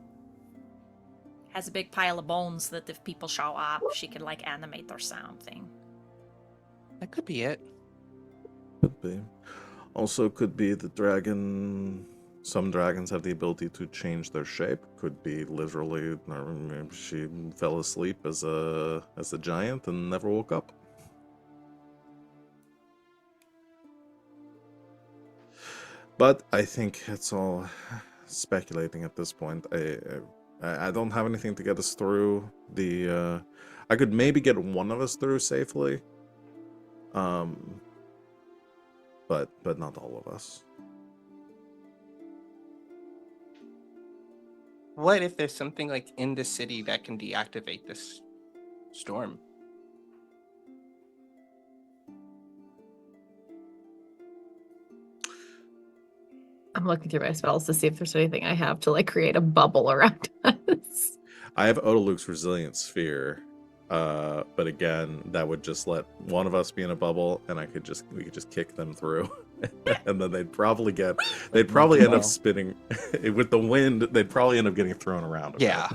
has a big pile of bones that if people show up, she can like animate or something. That could be it. Could be. Also, could be the dragon. Some dragons have the ability to change their shape. Could be literally, or maybe she fell asleep as a giant and never woke up. But I think it's all speculating at this point. I don't have anything to get us through the. I could maybe get one of us through safely. But not all of us. What if there's something like in the city that can deactivate this storm? I'm looking through my spells to see if there's anything I have to like create a bubble around us. I have Odaluke's Resilient Sphere, but again, that would just let one of us be in a bubble, and we could just kick them through, and then they'd probably end up spinning with the wind. They'd probably end up getting thrown around. Yeah.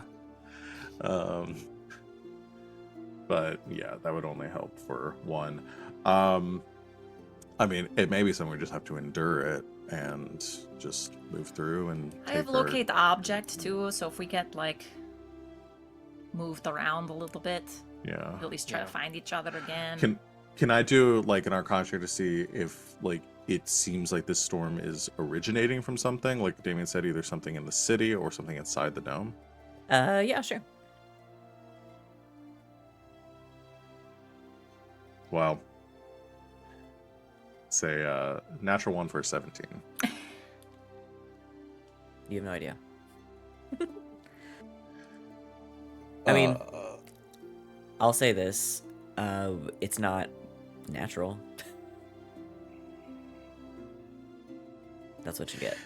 But yeah, that would only help for one. I mean, it may be something we just have to endure it and just move through and. I have take our- locate object too, so if we get like moved around a little bit, Yeah. we'll at least try to find each other again. Can I do like an Arcana check to see if like it seems like this storm is originating from something? Like Damian said, either something in the city or something inside the dome. Yeah, sure. Wow. Say natural one for 17. You have no idea. I mean, I'll say this. It's not natural. That's what you get.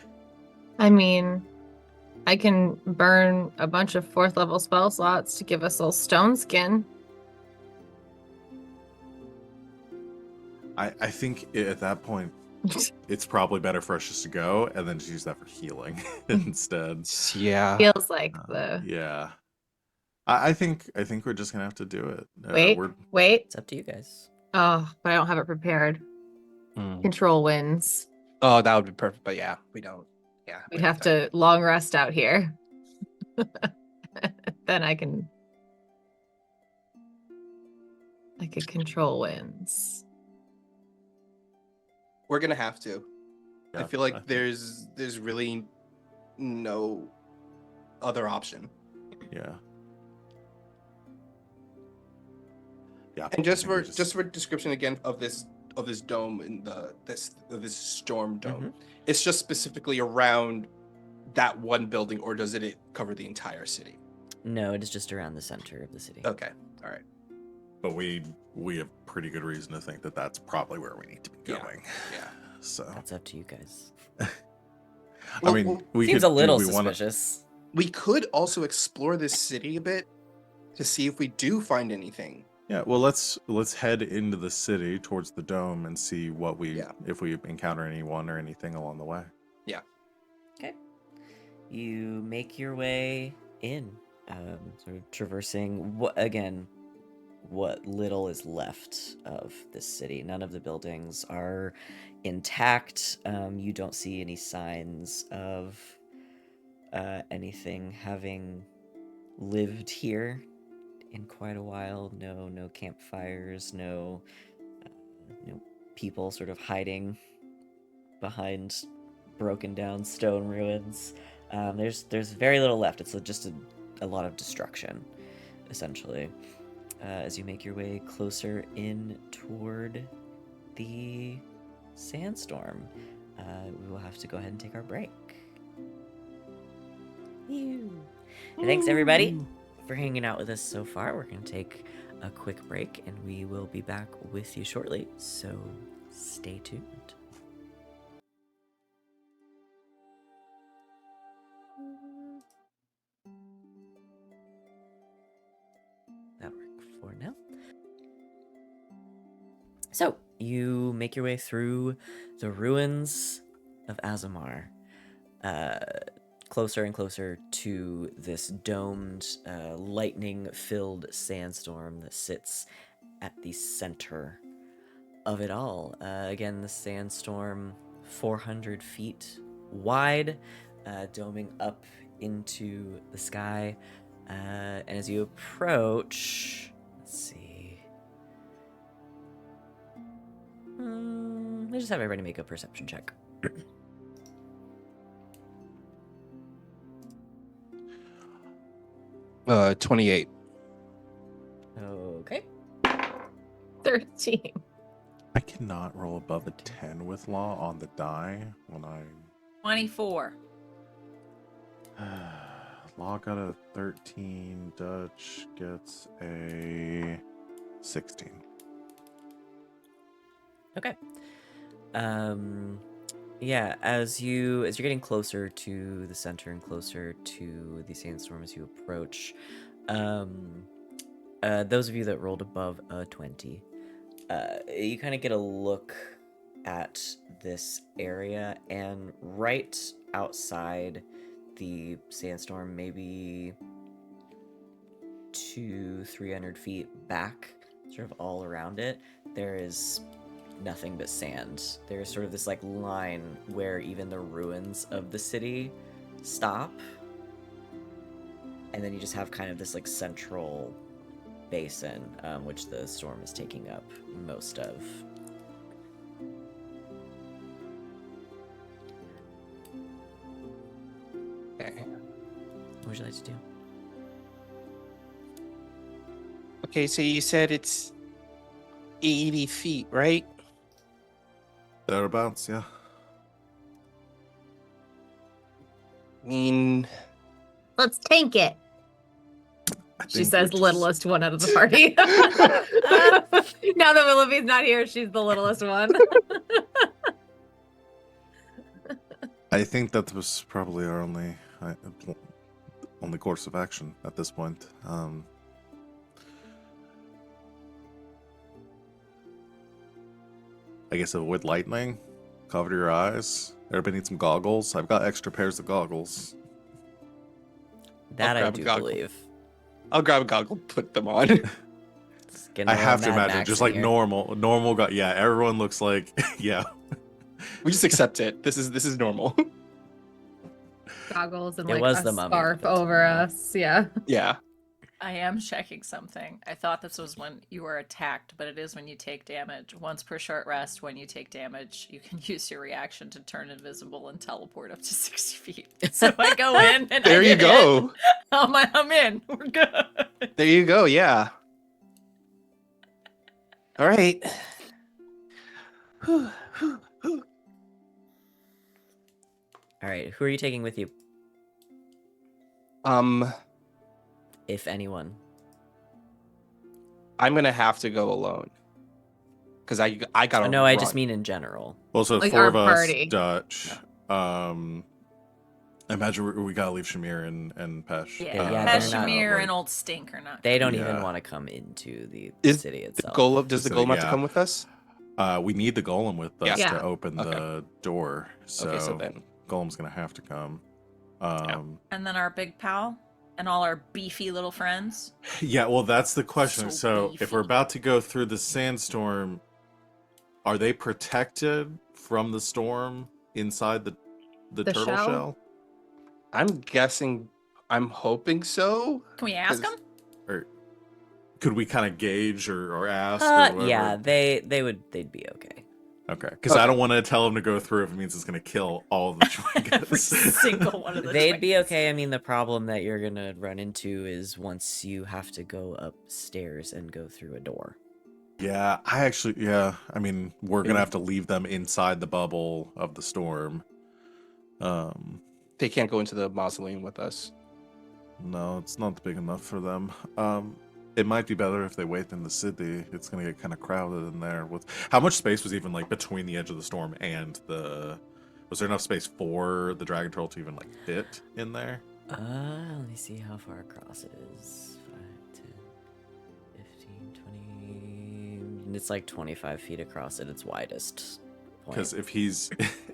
I mean, I can burn a bunch of 4th level spell slots to give us all stone skin. I think at that point it's probably better for us just to go and then just use that for healing instead. Yeah. Feels like the Yeah. I think we're just gonna have to do it. wait. It's up to you guys. Oh, but I don't have it prepared. Control wins. Oh, that would be perfect. But yeah, we don't. Yeah. We'd have to long rest out here. Then I could control wins. We're gonna have to. I Yeah, feel like there's really no other option. Yeah. Yeah. And just I think for we just for description again of this dome in this storm dome, it's just specifically around that one building, or does it cover the entire city? No, it is just around the center of the city. Okay, all right. But we have pretty good reason to think that that's probably where we need to be Yeah. going. Yeah. So That's up to you guys. I mean, we Seems could, a little we wanna- suspicious. We could also explore this city a bit to see if we do find anything. Yeah, well, let's head into the city towards the dome and see what Yeah. if we encounter anyone or anything along the way. Okay. You make your way in, sort of traversing what little is left of this city. None of the buildings are intact. You don't see any signs of anything having lived here in quite a while. No campfires. No people sort of hiding behind broken down stone ruins. There's very little left. It's just a lot of destruction, essentially. As you make your way closer in toward the sandstorm, we will have to go ahead and take our break. And thanks everybody for hanging out with us so far. We're going to take a quick break and we will be back with you shortly, so stay tuned. That'll work for now. So, you make your way through the ruins of Azamar, closer and closer to this domed, lightning-filled sandstorm that sits at the center of it all. Again, the sandstorm, 400 feet wide, doming up into the sky. And as you approach, let's see. Let's just have everybody make a perception check. 28. Okay. 13. I cannot roll above a 10 with law on the die when I 24. Law got a 13, Dutch gets a 16. Okay. Yeah, as you're getting closer to the center and closer to the sandstorm as you approach, those of you that rolled above a 20, you kind of get a look at this area, and right outside the sandstorm, maybe 200-300 feet back, sort of all around it, there is nothing but sand. There's sort of this like line where even the ruins of the city stop, and then you just have kind of this like central basin, which the storm is taking up most of. Okay. What would you like to do? Okay, so you said it's 80 feet, right? Thereabouts, yeah. I mean, Let's tank it. I She think says we're just- littlest one out of the party. Now that Willoughby's not here, she's the littlest one. I think that was probably our only course of action at this point. I guess avoid lightning, cover your eyes. Everybody needs some goggles. I've got extra pairs of goggles. That I grab a do goggle. believe. I'll grab a goggle, put them on. It's getting I a little have to Mad imagine, Max just in like here. normal. Yeah, everyone looks like yeah. We just accept it. This is normal. Goggles and It like was a the mummy, scarf but, over us. Yeah. Yeah. I am checking something. I thought this was when you were attacked, but it is when you take damage. Once per short rest, when you take damage, you can use your reaction to turn invisible and teleport up to 60 feet. So I go in and There I you get go. hit. I'm in. We're good. There you go. Yeah. All right. All right, who are you taking with you, Um, if anyone? I'm gonna have to go alone because I gotta Oh, no, run. I just mean in general. Well, so Like four our of us, party. Dutch. I imagine we gotta leave Shamir and Pesh. Yeah, yeah, Pesh, they're not, Shamir, like, and Old Stink are not. They don't Yeah. even want to come into the Is city the itself. golem? Does the So, golem have to yeah. come with us? We need the golem with us Yeah. to open Okay. the door. So, Okay, so then golem's gonna have to come. And then our big pal and all our beefy little friends. Yeah, well, that's the question. So So, if we're beefy. about to go through the sandstorm, are they protected from the storm inside the The turtle shell? shell? I'm guessing. I'm hoping so. Can we ask 'Cause- them? Or could we kind of gauge or ask or whatever? Yeah, they'd be okay. Okay, because I Okay. don't want to tell them to go through if it means it's going to kill all of the Every Chwingas. single one of the They'd be twins. okay. I mean, the problem that you're gonna run into is once you have to go upstairs and go through a door. Yeah, I mean, we're going to have to leave them inside the bubble of the storm. They can't go into the mausoleum with us. No, it's not big enough for them. It might be better if they wait in the city. It's going to get kind of crowded in there. With how much space was even like between the edge of the storm and the? Was there enough space for the dragon turtle to even like fit in there? Let me see how far across it is. 5, 10, 15, 20. It's like 25 feet across at its widest point. Because if he's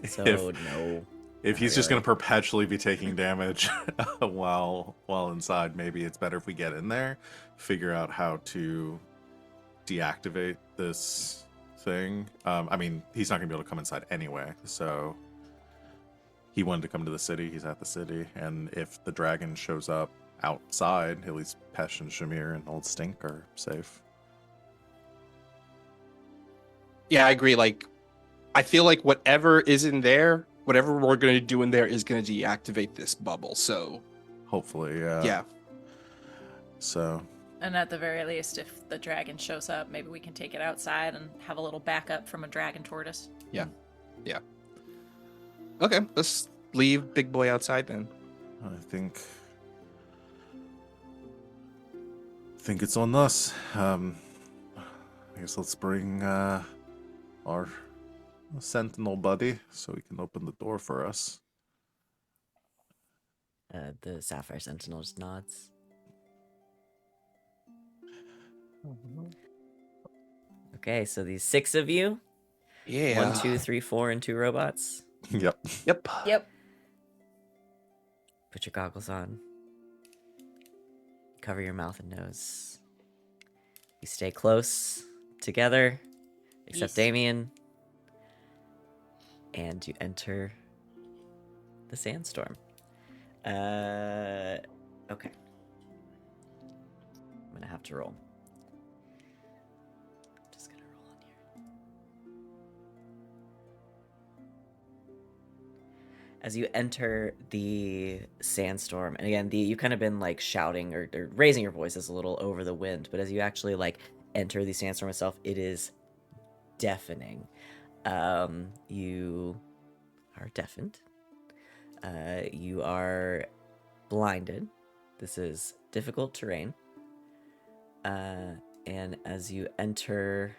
So no. if he's not just going really. to perpetually be taking damage while inside, maybe it's better if we get in there, figure out how to deactivate this thing. I mean, he's not going to be able to come inside anyway, so he wanted to come to the city. He's at the city, and if the dragon shows up outside, at least Pesh and Shamir and Old Stink are safe. Yeah, I agree. Like, I feel like whatever is in there, whatever we're going to do in there is going to deactivate this bubble. So, Hopefully, yeah. So, And at the very least, if the dragon shows up, maybe we can take it outside and have a little backup from a dragon tortoise. Okay, let's leave Big Boy outside then. I think it's on us. I guess let's bring our sentinel buddy so he can open the door for us. The Sapphire Sentinel just nods. Okay, so these 6 of you. Yeah. 1, 2, 3, 4, and 2 robots. Yep. Yep. Yep. Put your goggles on. Cover your mouth and nose. You stay close together, except Yes. Damian. And you enter the sandstorm. Okay. I'm gonna have to roll. Just gonna roll on here. As you enter the sandstorm, and again, you've kind of been like shouting or raising your voices a little over the wind, but as you actually like enter the sandstorm itself, it is deafening. You are deafened. You are blinded. This is difficult terrain. And as you enter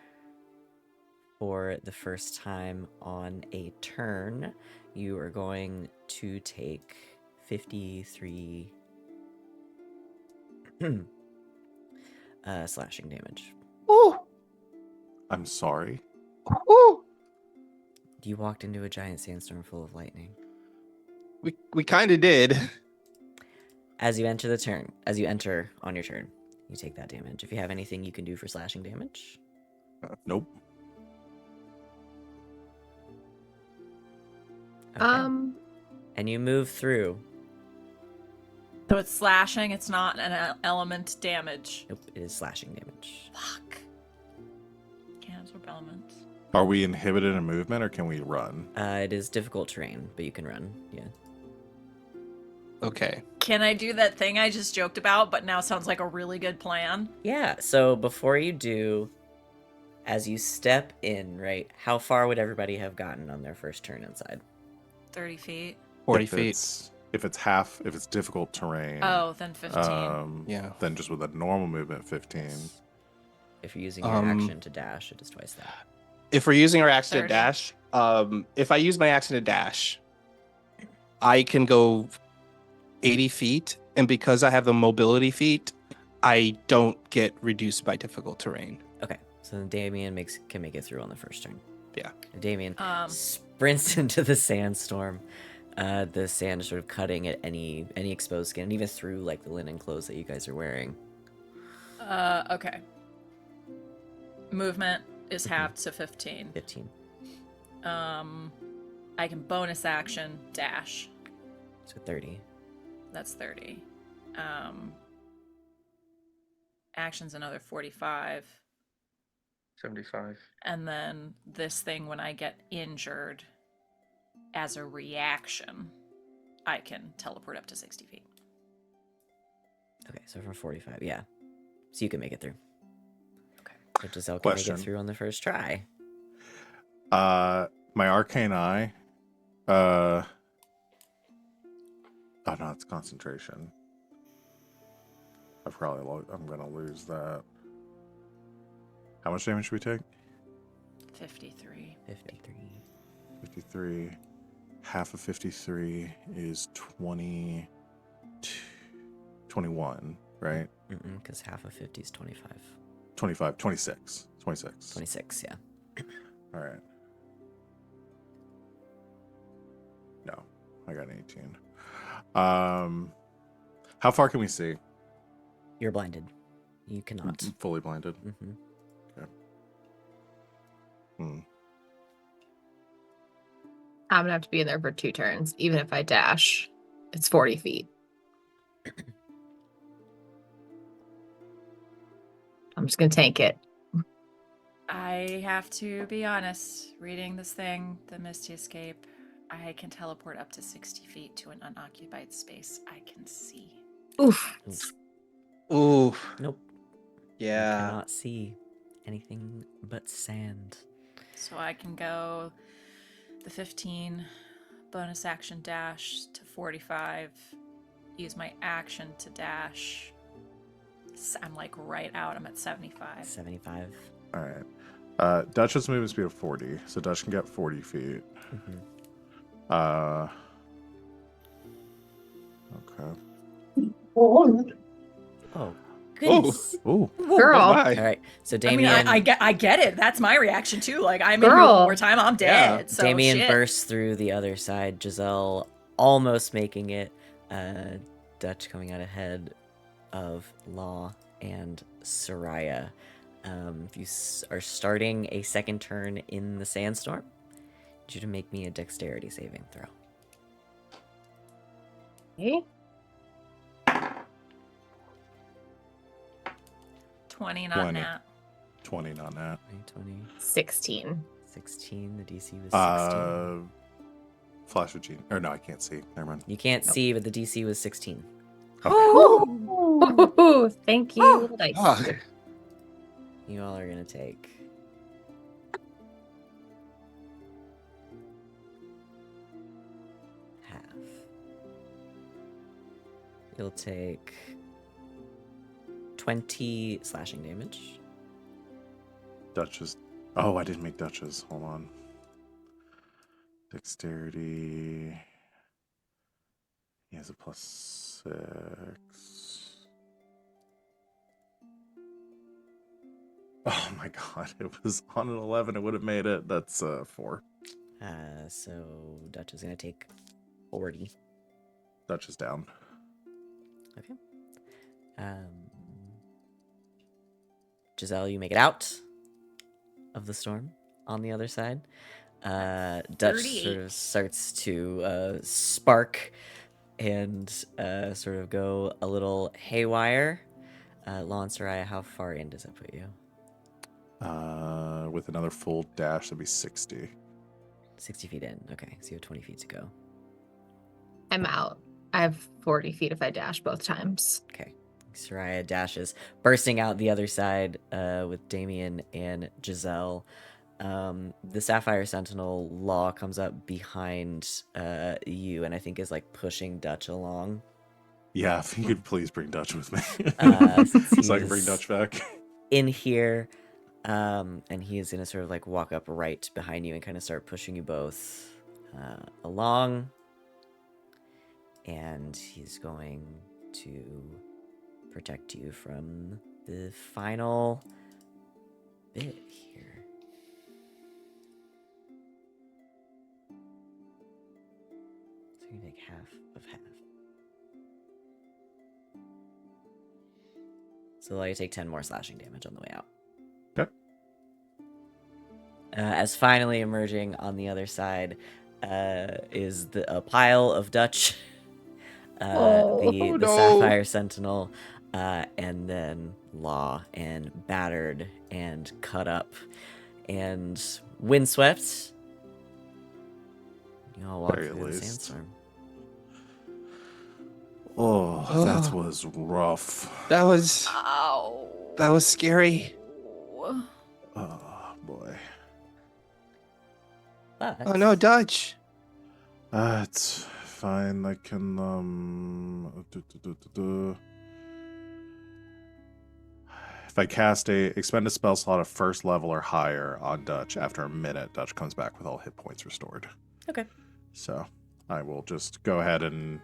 for the first time on a turn, you are going to take 53 slashing damage. Ooh. I'm sorry. Ooh. You walked into a giant sandstorm full of lightning. We kind of did. As you enter on your turn, you take that damage. If you have anything you can do for slashing damage. Nope. Okay. And you move through. So it's slashing, it's not an element damage. Nope, it is slashing damage. Fuck. Can't absorb elements. Are we inhibited in movement or can we run? It is difficult terrain, but you can run. Yeah. Okay. Can I do that thing I just joked about, but now sounds like a really good plan? Yeah, so before you do, as you step in, right, how far would everybody have gotten on their first turn inside? 30 feet. 40 if feet. if it's difficult terrain. Oh, then 15. Yeah. Then just with a normal movement, 15. Yes. If you're using your action to dash, it is twice that. If we're using our action to 30. dash, if I use my action to dash, I can go 80 feet. And because I have the mobility feat, I don't get reduced by difficult terrain. Okay, so then Damian can make it through on the first turn. Yeah. Damian sprints into the sandstorm. The sand is sort of cutting at any exposed skin, and even through like the linen clothes that you guys are wearing. Okay. Movement is halved to 15. 15. I can bonus action dash. So 30. That's 30. Action's another 45. 75. And then this thing, when I get injured, as a reaction, I can teleport up to 60 feet. Okay, so from 45, yeah. So you can make it through. Okay. So Giselle can make Question. it through on the first try. My arcane eye. Oh no, it's concentration. I'm gonna lose that. How much damage should we take? 53. 53. 53. Half of 53 is 20. 21, right? Because half of 50 is 25. 25, 26. 26. 26, yeah. All right. No, I got an 18. How far can we see? You're blinded. You cannot. I'm fully blinded. Mm-hmm. Okay. Hmm. I'm gonna have to be in there for 2 turns. Even if I dash, it's 40 feet. I'm just gonna tank it. I have to be honest. Reading this thing, the Misty Escape, I can teleport up to 60 feet to an unoccupied space I can see. Oof. Ooh. Nope. You Yeah. cannot see anything but sand. So I can go the 15, bonus action dash to 45, use my action to dash. I'm like right out. I'm at 75. 75. All right. Dutch has a movement speed of 40, so Dutch can get 40 feet. Mm-hmm. Okay. Oh, goodness. Ooh. Girl. All right, so I mean, Damian, I get it. That's my reaction too. Like, I'm in here Girl. one more time, I'm dead. Yeah. So Damian shit. bursts through the other side. Giselle almost making it. Dutch coming out ahead of Law and Sereia. If you are starting a second turn in the sandstorm, I need you to make me a dexterity saving throw. Okay. 20, not 20. nat. 20 on that. 20, 16. 16. The DC was 16. Flash of gene. Or no, I can't see. Never mind. You can't see, but the DC was 16. Ooh, thank you. Dice. Ah. You all are going to take half. You'll take 20 slashing damage. Dutch's. Oh, I didn't make Dutch's. Hold on. Dexterity. He has a +6. Oh my god, it was on an 11. It would have made it. That's 4. So Dutch is going to take 40. Dutch is down. Okay. Giselle, you make it out of the storm on the other side. Dutch 38. sort of starts to spark and sort of go a little haywire. Law and Sereia, how far in does that put you? With another full dash, that'd be 60. 60 feet in. Okay, so you have 20 feet to go. I'm out. I have 40 feet if I dash both times. Okay, Sereia dashes, bursting out the other side with Damian and Giselle. The Sapphire Sentinel Law comes up behind you and I think is like pushing Dutch along. Yeah, if you could please bring Dutch with me. Since So I can he's bring Dutch back. in here, and he is going to sort of like walk up right behind you and kind of start pushing you both along. And he's going to protect you from the final bit here. So you take half of half. So you take 10 more slashing damage on the way out. Okay. As finally emerging on the other side is a pile of Dutch, the no. Sapphire Sentinel, and then Law and battered and cut up and windswept. You all walk Very through the least. sandstorm. Oh, that was rough. That was Ow. scary. Oh, boy. But Oh no, Dutch. It's fine. I can, If I cast expend a spell slot of first level or higher on Dutch, after a minute, Dutch comes back with all hit points restored. Okay. So I will just go ahead and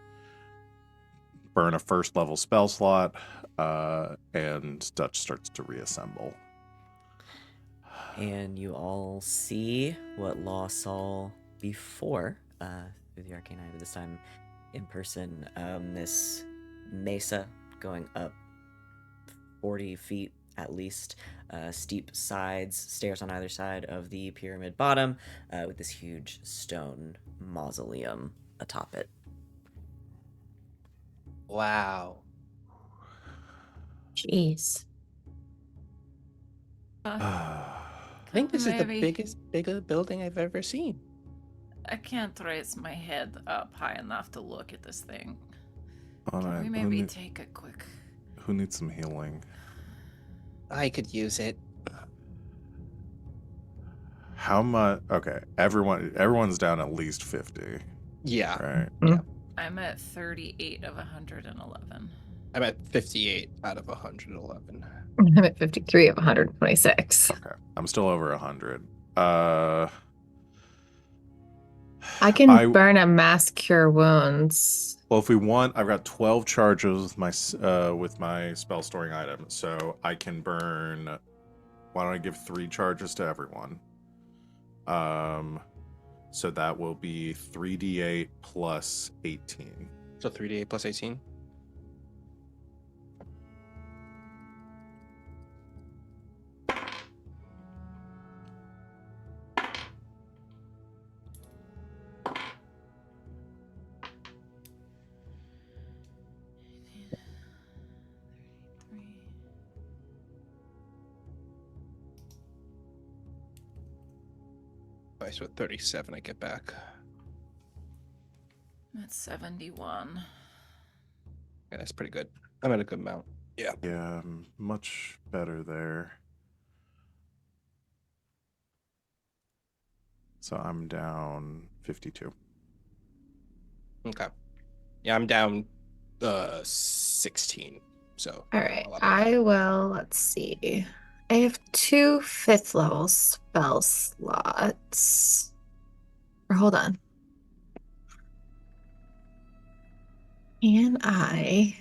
burn a first level spell slot, and Dutch starts to reassemble. And you all see what Law saw before through the Arcane Eye, but this time in person. This mesa going up 40 feet at least, steep sides, stairs on either side of the pyramid bottom, with this huge stone mausoleum atop it. Wow. Jeez. I think this is the biggest building I've ever seen. I can't raise my head up high enough to look at this thing. All Can right, we maybe take a quick... who needs some healing? I could use it. How much? Okay, everyone's down at least 50, Yeah. right? Yeah. I'm at 38 of 111. I'm at 58 out of 111. I'm at 53 of 126. Okay, I'm still over 100. I can burn a mass cure wounds. Well, if we want, I've got 12 charges with my spell storing item, so I can burn. Why don't I give 3 charges to everyone? So that will be 3d8 plus 18. So 3d8 plus 18. So at 37 I get back. That's 71. Yeah, that's pretty good. I'm at a good amount. Yeah. Yeah, much better there. So I'm down 52. Okay. Yeah, I'm down 16. So All right, I will, let's see. I have 2 5th level spell slots. Or hold on. Can I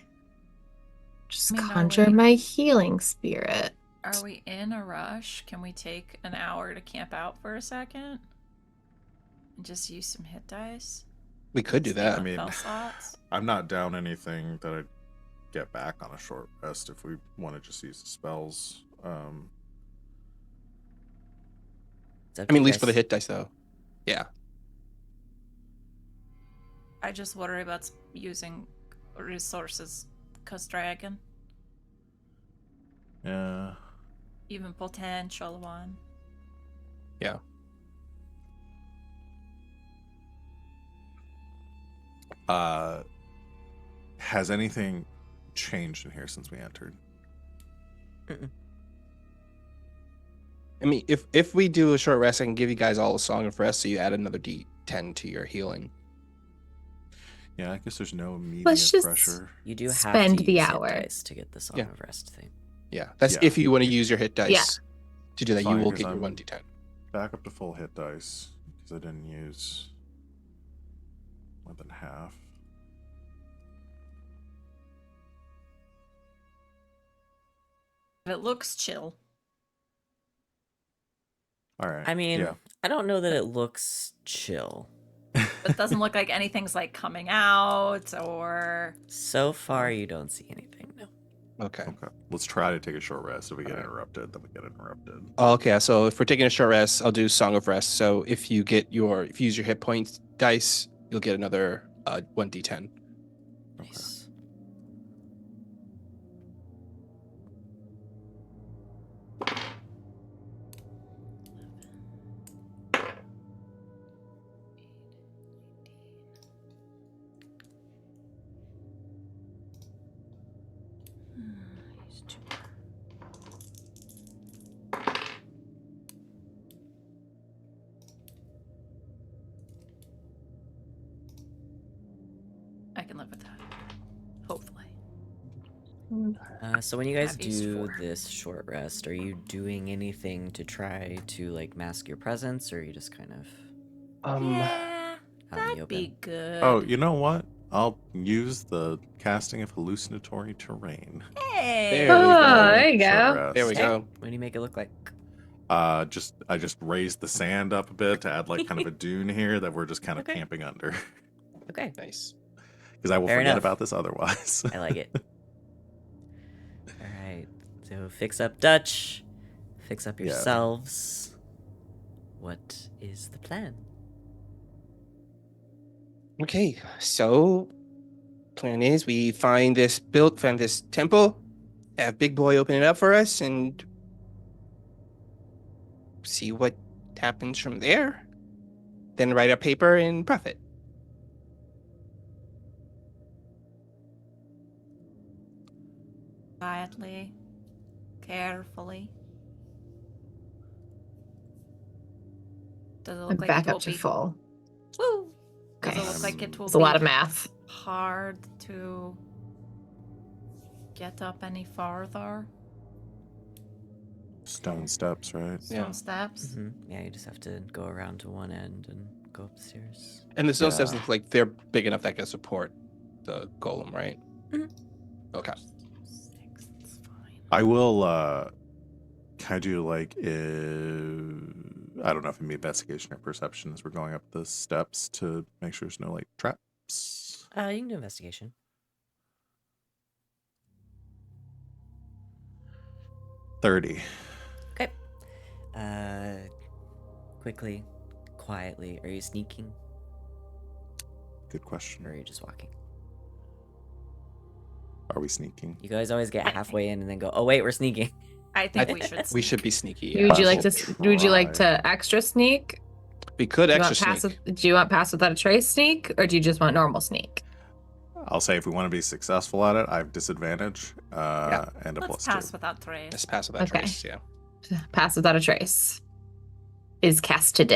just conjure my healing spirit? Are we in a rush? Can we take an hour to camp out for a second? And just use some hit dice? We could do that. I mean, Spell slots? I'm not down anything that I'd get back on a short rest if we want to just use the spells. I mean, at least for the hit dice, though. Yeah. I just worry about using resources cause dragon. Yeah. Even potential one. Yeah. Has anything changed in here since we entered. I mean, if we do a short rest, I can give you guys all a song of rest, so you add another D10 to your healing. Yeah, I guess there's no immediate Let's just pressure. You do have spend to the use hour. hit dice to get the Song Yeah. of Rest thing. Yeah, that's Yeah. if you want to use your hit dice Yeah. to do that. Fine, You will 'cause get your I'm- 1d10. Back up to full hit dice because I didn't use more than half. It looks chill. All right. I mean, yeah. I don't know that it looks chill. It doesn't look like anything's like coming out or So far, you don't see anything. No. Okay. Okay. Let's try to take a short rest. If we get Alright. interrupted, then we get interrupted. Okay, so if we're taking a short rest, I'll do Song of Rest. So if you use your hit points dice, you'll get another 1d10. Nice. I can live with that. Hopefully. So when you guys At least do 4. this short rest, are you doing anything to try to like mask your presence, or are you just kind of Yeah, out in the that'd be open? good. Oh, you know what? I'll use the casting of hallucinatory terrain. Hey. There we go. Oh, there you Short go. rest. There we go. What do you make it look like? I just raised the sand up a bit to add like kind of a dune here that we're just kind of Okay. camping under Okay, Nice. because I will Fair forget enough. about this otherwise. I like it. All right, so fix up Dutch, fix up Yeah. yourselves. What is the plan? Okay, so plan is we find this temple, have Big Boy open it up for us, and see what happens from there. Then write a paper and profit. Quietly, carefully. Does it I'm look like back it will up to be full. Woo! Does Okay. it look like it will It's a lot be of math. hard to get up any farther? Stone steps, right? Stone Yeah. steps. Yeah, you just have to go around to one end and go upstairs. And the stone steps Yeah. look like they're big enough that can support the golem, right? Mm-hmm. Mhm. Okay. 6, it's fine. I will kind of do like I don't know if it'd be investigation or perception as we're going up the steps to make sure there's no like traps. You can do investigation. 30. Okay. Quickly, quietly. Are you sneaking, Good question. or are you just walking? Are we sneaking? You guys always get halfway in and then go, "Oh wait, we're sneaking." I think we should. We should sneak. be sneaky. Would you Yeah. like to? Would you like to extra sneak? We could Do you extra want sneak. do you want pass without a trace sneak, or do you just want normal sneak? I'll say if we want to be successful at it, I have disadvantage and a Let's plus pass 2. without trace. Let's pass without Okay. trace. Yeah. Pass without a trace is casted.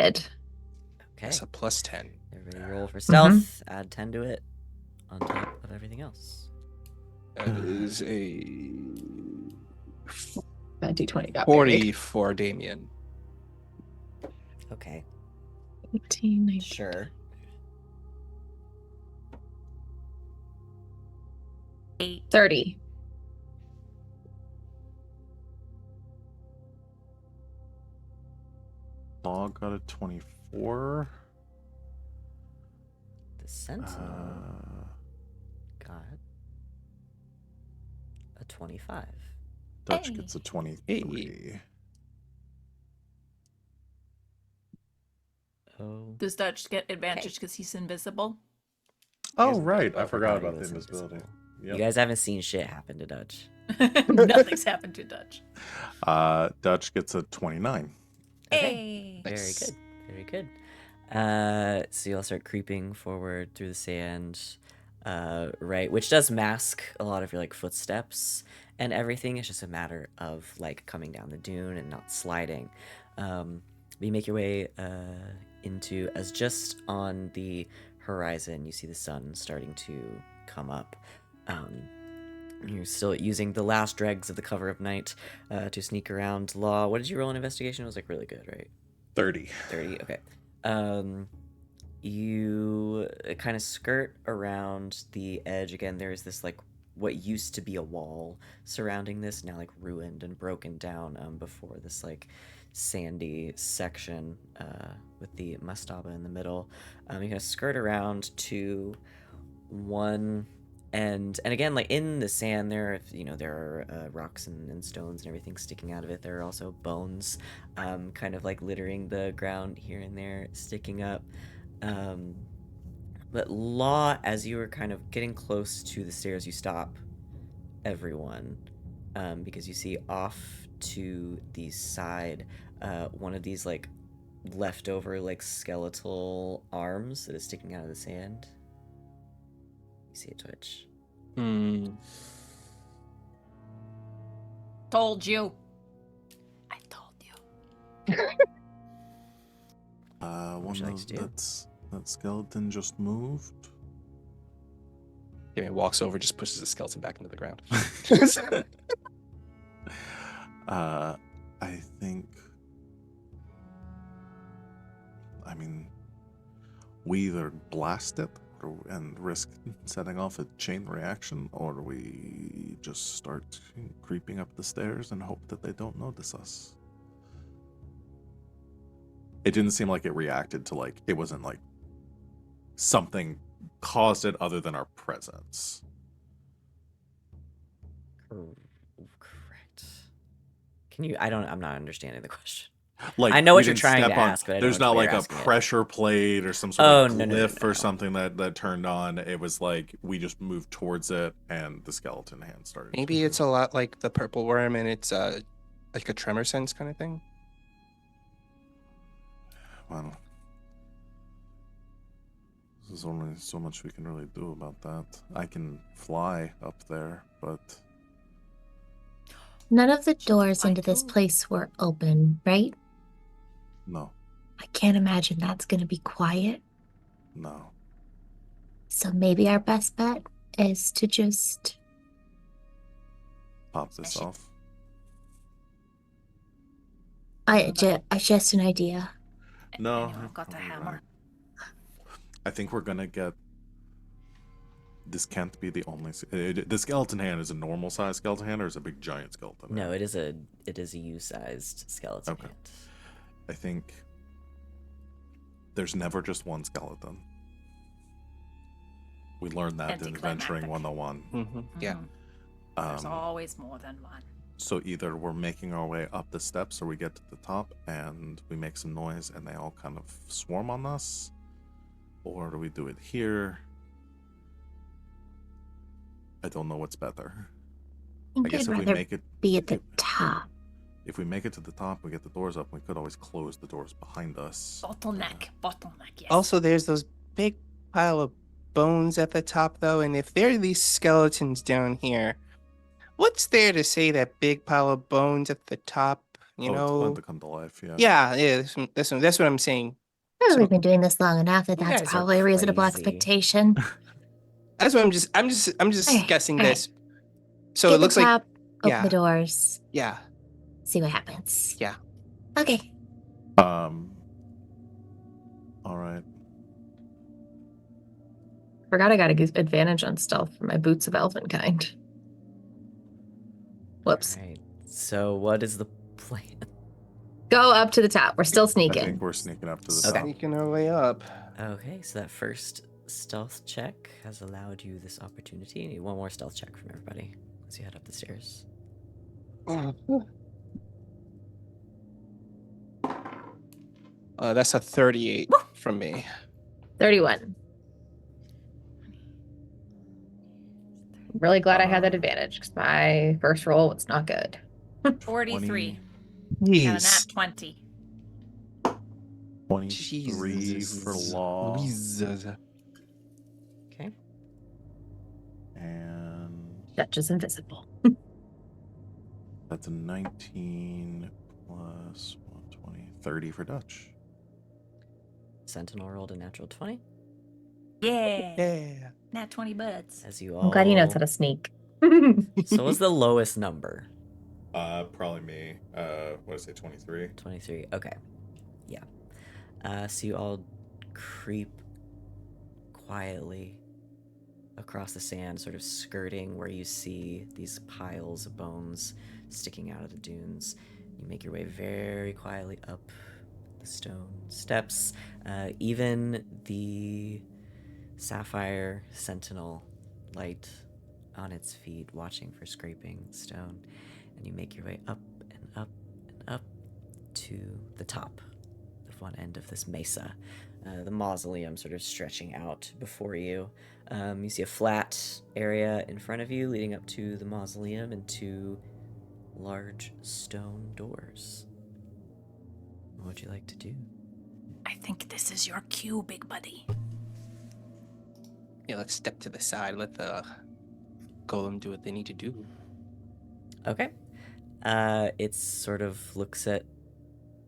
Okay. That's a plus 10. Everybody roll for stealth. Add 10 to it on top of everything else. That is a D20 got 40 for Damian. Okay. 18, 19. Sure. 8. 30. Log got a 24. The Sentinel Uh, got a 25. Dutch Hey. gets a 23. Oh. Does Dutch get advantage because he's invisible? Oh, Here's- right. I forgot he about the was invisibility. invisible. Yep. You guys haven't seen shit happen to Dutch. Nothing's happened to Dutch. Dutch gets a 29. Hey. Very Nice. good. Very good. So you'll start creeping forward through the sand. right? Which does mask a lot of your like footsteps and everything. It's just a matter of like coming down the dune and not sliding. You make your way into, as just on the horizon, you see the sun starting to come up. You're still using the last dregs of the cover of night to sneak around. Law, what did you roll in investigation? It was like really good, right? 30. 30, okay. You kind of skirt around the edge. Again, there's this like what used to be a wall surrounding this, now like ruined and broken down before this like sandy section with the mastaba in the middle. You kind of skirt around to one end, and again, like in the sand there, there are rocks and stones and everything sticking out of it. There are also bones kind of like littering the ground here and there, sticking up. But Law, as you were kind of getting close to the stairs, you stop everyone because you see off to the side one of these like leftover like skeletal arms that is sticking out of the sand. You see it twitch. Told you. I told you. One would you like of to do? that skeleton just moved. Damian walks over, just pushes the skeleton back into the ground. I think. I mean, we either blast it and risk setting off a chain reaction, or we just start creeping up the stairs and hope that they don't notice us. It didn't seem like it reacted to, like, it wasn't like something caused it other than our presence. Correct. Can you? I'm not understanding the question. Like, I know we what you're didn't trying step to on- ask, but I don't there's know not which way like you're a asking it. pressure plate or some sort of no, glyph no. or something that turned on. It was like we just moved towards it and the skeleton hand started. Maybe it's a lot like the purple worm, and it's like a tremor sense kind of thing. Well, there's only so much we can really do about that. I can fly up there, but None of the doors fly into this too. place were open, right? no. I can't imagine that's going to be quiet. No. So maybe our best bet is to just... Pop this off. It's just an idea. No. Anyone got the probably hammer? right. I think we're gonna get. This can't be the only. The skeleton hand is a normal size skeleton hand, or is it a big giant skeleton hand? No, it is a U-sized skeleton Okay. hand. I think there's never just one skeleton. We learned that in Adventuring Anticlimactic. 101. Mm-hmm. Yeah. There's always more than one. So either we're making our way up the steps, or we get to the top and we make some noise and they all kind of swarm on us, or do we do it here? I don't know what's better. I I think guess I'd if we rather make it, be at the top. if we make it to the top, we get the doors up. We could always close the doors behind us. Bottleneck, yes. Also, there's those big pile of bones at the top, though, and if there are these skeletons down here, what's there to say that big pile of bones at the top? You It's going know? to come to life. Yeah. Yeah. That's what I'm saying. Well, So- we've been doing this long enough that You that's guys are probably a reasonable crazy. expectation. That's what I'm just Okay, guessing all right. this. So Get it looks the like top, open yeah. the doors, yeah. see what happens. Yeah. Okay. All right. Forgot I got a good advantage on stealth for my boots of elven kind. Whoops. Right. So what is the plan? Go up to the top. We're still I sneaking. think we're sneaking up to the Okay. top. Sneaking our way up. Okay, so that first stealth check has allowed you this opportunity. You need one more stealth check from everybody as you head up the stairs. That's a 38 from me. 31. I'm really glad I had that advantage because my first roll was not good. 43. 20 And a nat Jeez. 20. 23 Jesus. for law. Louise. Okay. Dutch is invisible. That's a 19 plus 120, 30 for Dutch. Sentinel rolled a natural 20. Yeah. Yeah. Nat 20 butts. As you all. I'm glad he knows how to sneak. So what's the lowest number? Probably me. What did I say, 23? 23. Okay. Yeah. So you all creep quietly across the sand, sort of skirting where you see these piles of bones sticking out of the dunes. You make your way very quietly up the stone steps. Even the sapphire sentinel light on its feet, watching for scraping stone. And you make your way up and up and up to the top of one end of this mesa. The mausoleum sort of stretching out before you. You see a flat area in front of you leading up to the mausoleum and two large stone doors. What would you like to do? I think this is your cue, big buddy. Yeah, let's step to the side. Let the golem do what they need to do. Okay. It sort of looks at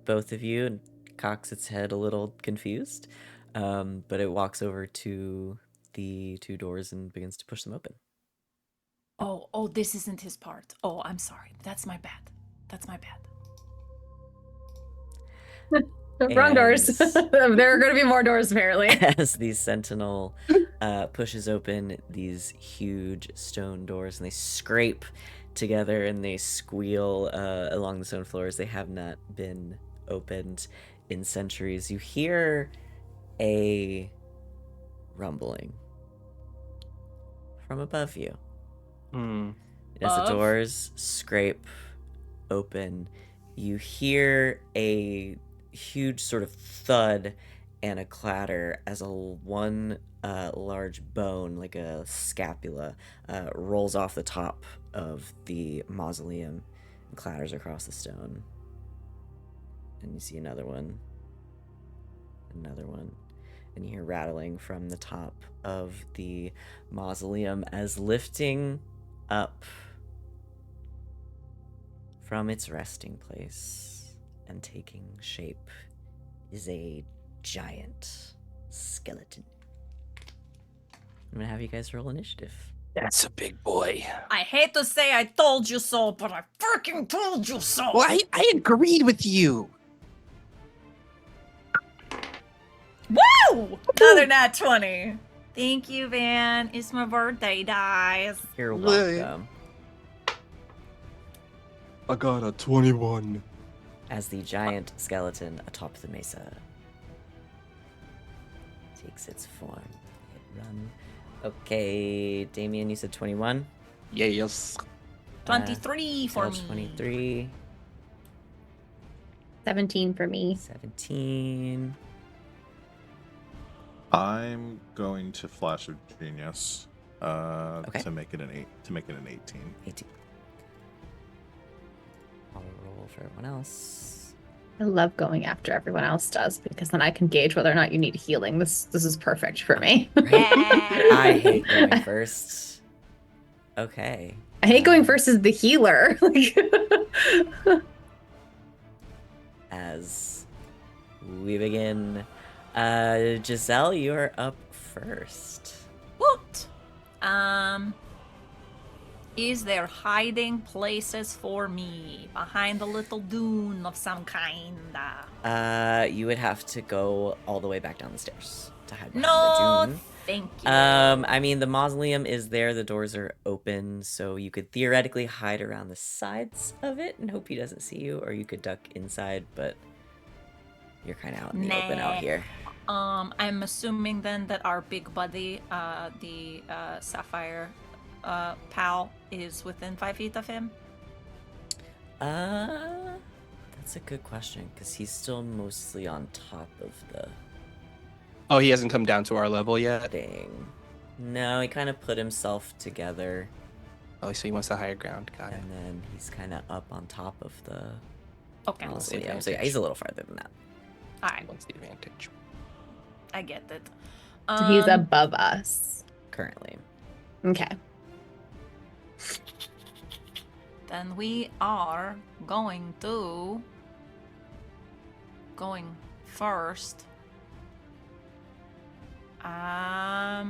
both of you and cocks its head a little confused, but it walks over to the two doors and begins to push them open. Oh, this isn't his part. Oh, I'm sorry. That's my bad. Wrong doors. And- There are going to be more doors, apparently. As the sentinel pushes open these huge stone doors, and they scrape together and they squeal along the stone floors. They have not been opened in centuries. You hear a rumbling from above you. Hmm. As the Above? doors scrape open, you hear a huge sort of thud and a clatter as one large bone, like a scapula, rolls off the top of the mausoleum and clatters across the stone. And you see another one, and you hear rattling from the top of the mausoleum as lifting up from its resting place and taking shape is a giant skeleton. I'm gonna have you guys roll initiative. That's a big boy. I hate to say I told you so, but I freaking told you so. Well, I agreed with you. Woo! Another nat 20. Thank you, Van. It's my birthday, guys. You're Really? welcome. I got a 21. As the giant skeleton atop the mesa takes its form. Hit run. Okay, Damian, you said 21? Yes. 23 for me. 23. 17 for me. 17. I'm going to Flash of Genius Okay. to make it an 18. 18. I'll roll for everyone else. I love going after everyone else does because then I can gauge whether or not you need healing. This is perfect for me. I hate going first. Okay. I hate going first as the healer. As we begin, Giselle, you're up first. What? Is there hiding places for me behind a little dune of some kind? You would have to go all the way back down the stairs to hide behind No, the dune. thank you. I mean, the mausoleum is there. The doors are open, so you could theoretically hide around the sides of it and hope he doesn't see you, or you could duck inside, but you're kind of out in the open out Nah. here. I'm assuming then that our big buddy, the Sapphire pal, is within 5 feet of him. That's a good question, because he's still mostly on top of the Oh, he hasn't come down to our level yet? thing. No, he kind of put himself together, Oh, so he wants the higher ground. Got it. and then he's kind of up on top of the Okay, What's the mausoleum. So yeah, advantage? he's a little farther than that. all He right, wants the advantage. I get it. So he's above us. Currently. Okay. Then we are going first. I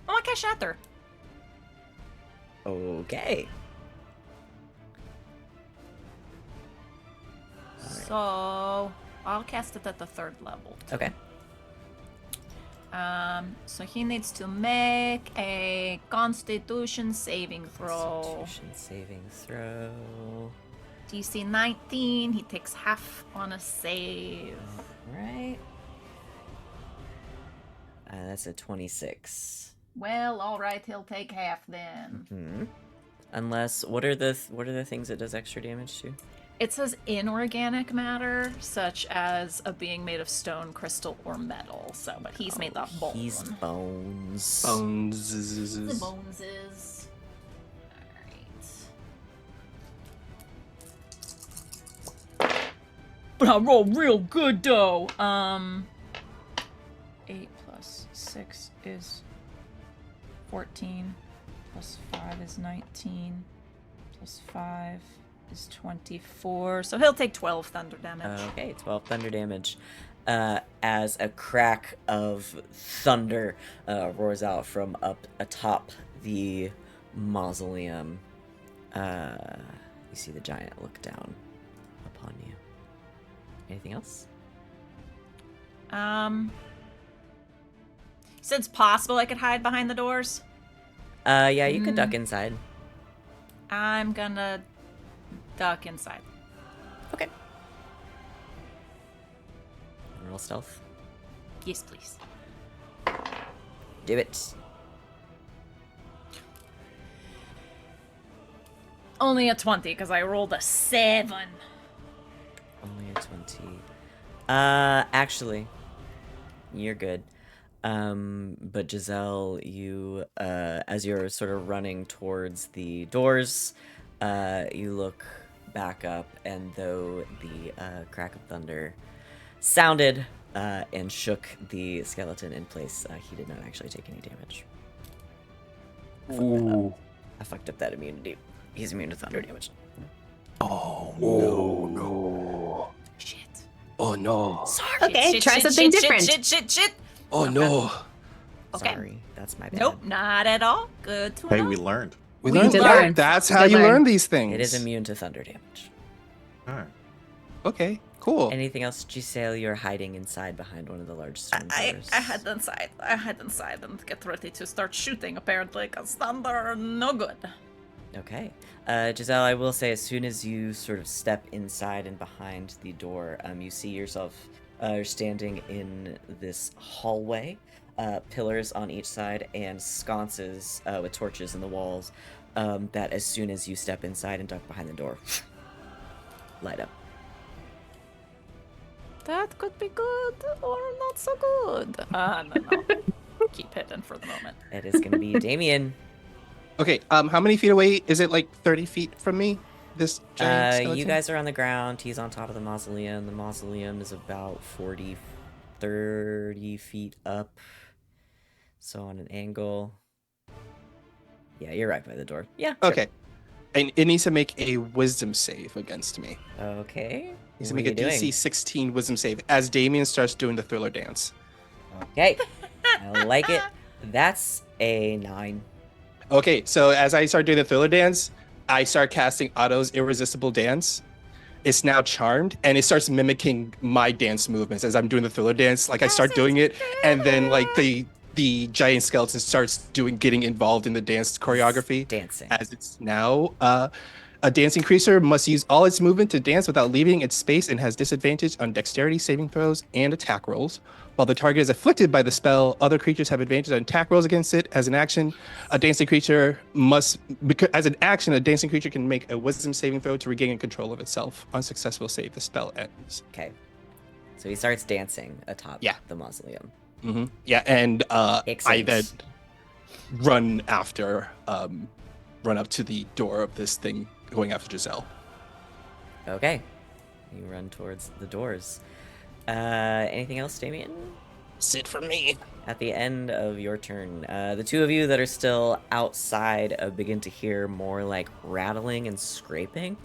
want to cast Shatter. Okay. So I'll cast it at the 3rd level. Okay. So he needs to make a Constitution saving throw. Constitution saving throw. DC 19. He takes half on a save. Right. That's a 26. Well, all right, he'll take half then. Hmm. Unless, what are the things it does extra damage to? It says inorganic matter, such as a being made of stone, crystal, or metal. So, but he's made of bone. He's bones. The Bones. bones is. Alright. But I roll real good though. 8 plus 6 is 14. Plus 5 is 19. Plus 5 is 24. So he'll take 12 thunder damage. Okay, 12 thunder damage. As a crack of thunder roars out from up atop the mausoleum. You see the giant look down upon you. Anything else? You said it's possible I could hide behind the doors. Yeah, you could duck inside. I'm gonna duck inside. Okay. Roll stealth. Yes, please. Do it. Only a 20 because I rolled a 7. Only a 20. Actually, you're good. But Giselle, you, as you're sort of running towards the doors, you look back up, and though the crack of thunder sounded and shook the skeleton in place, he did not actually take any damage. Ooh. I fucked up that immunity. He's immune to thunder damage. Oh, no. Shit. Oh, no. Sorry. Okay, try something different. Shit. Oh, no. Okay. Sorry, that's my bad. Nope, not at all. Good to Hey, know. we learned. We We learned did that. learn. That's We how did you learn. learn these things. It is immune to thunder damage. All right. Okay, cool. Anything else, Giselle? You're hiding inside behind one of the large stone I doors. hid inside. I hid inside and get ready to start shooting, apparently, because thunder, no good. Okay. Giselle, I will say, as soon as you sort of step inside and behind the door, you see yourself standing in this hallway, pillars on each side, and sconces with torches in the walls, that as soon as you step inside and duck behind the door, light up. That could be good or not so good. No. Keep hidden for the moment. It is going to be Damian. Okay, how many feet away? Is it like 30 feet from me? This giant skeleton? You guys are on the ground. He's on top of the mausoleum. The mausoleum is about 30 feet up. So on an angle. Yeah, you're right by the door. Yeah. Sure. Okay. And it needs to make a wisdom save against me. Okay. It needs to What make are a you DC doing? 16 wisdom save as Damian starts doing the thriller dance. Okay. I like it. That's a 9. Okay, so as I start doing the thriller dance, I start casting Otto's irresistible dance. It's now charmed, and it starts mimicking my dance movements as I'm doing the thriller dance. Like I start doing it, and then like the giant skeleton starts getting involved in the dance choreography. Dancing. As it's now a dancing creature must use all its movement to dance without leaving its space and has disadvantage on dexterity saving throws and attack rolls. While the target is afflicted by the spell, other creatures have advantage on attack rolls against it. As an action, a dancing creature can make a wisdom saving throw to regain control of itself. Unsuccessful save, the spell ends. Okay. So he starts dancing atop Yeah. the mausoleum. Mm-hmm. Yeah, and I Excellent. then run up to the door of this thing going after Giselle. Okay. You run towards the doors. Anything else, Damian? That's it for me. At the end of your turn, the two of you that are still outside begin to hear more like rattling and scraping.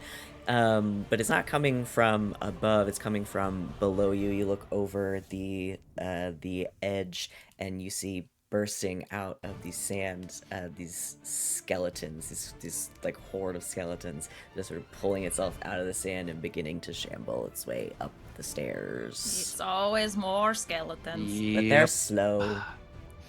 But it's not coming from above, it's coming from below you. You look over the edge and you see bursting out of the sand these skeletons, these like horde of skeletons, just sort of pulling itself out of the sand and beginning to shamble its way up the stairs. It's always more skeletons. But they're slow.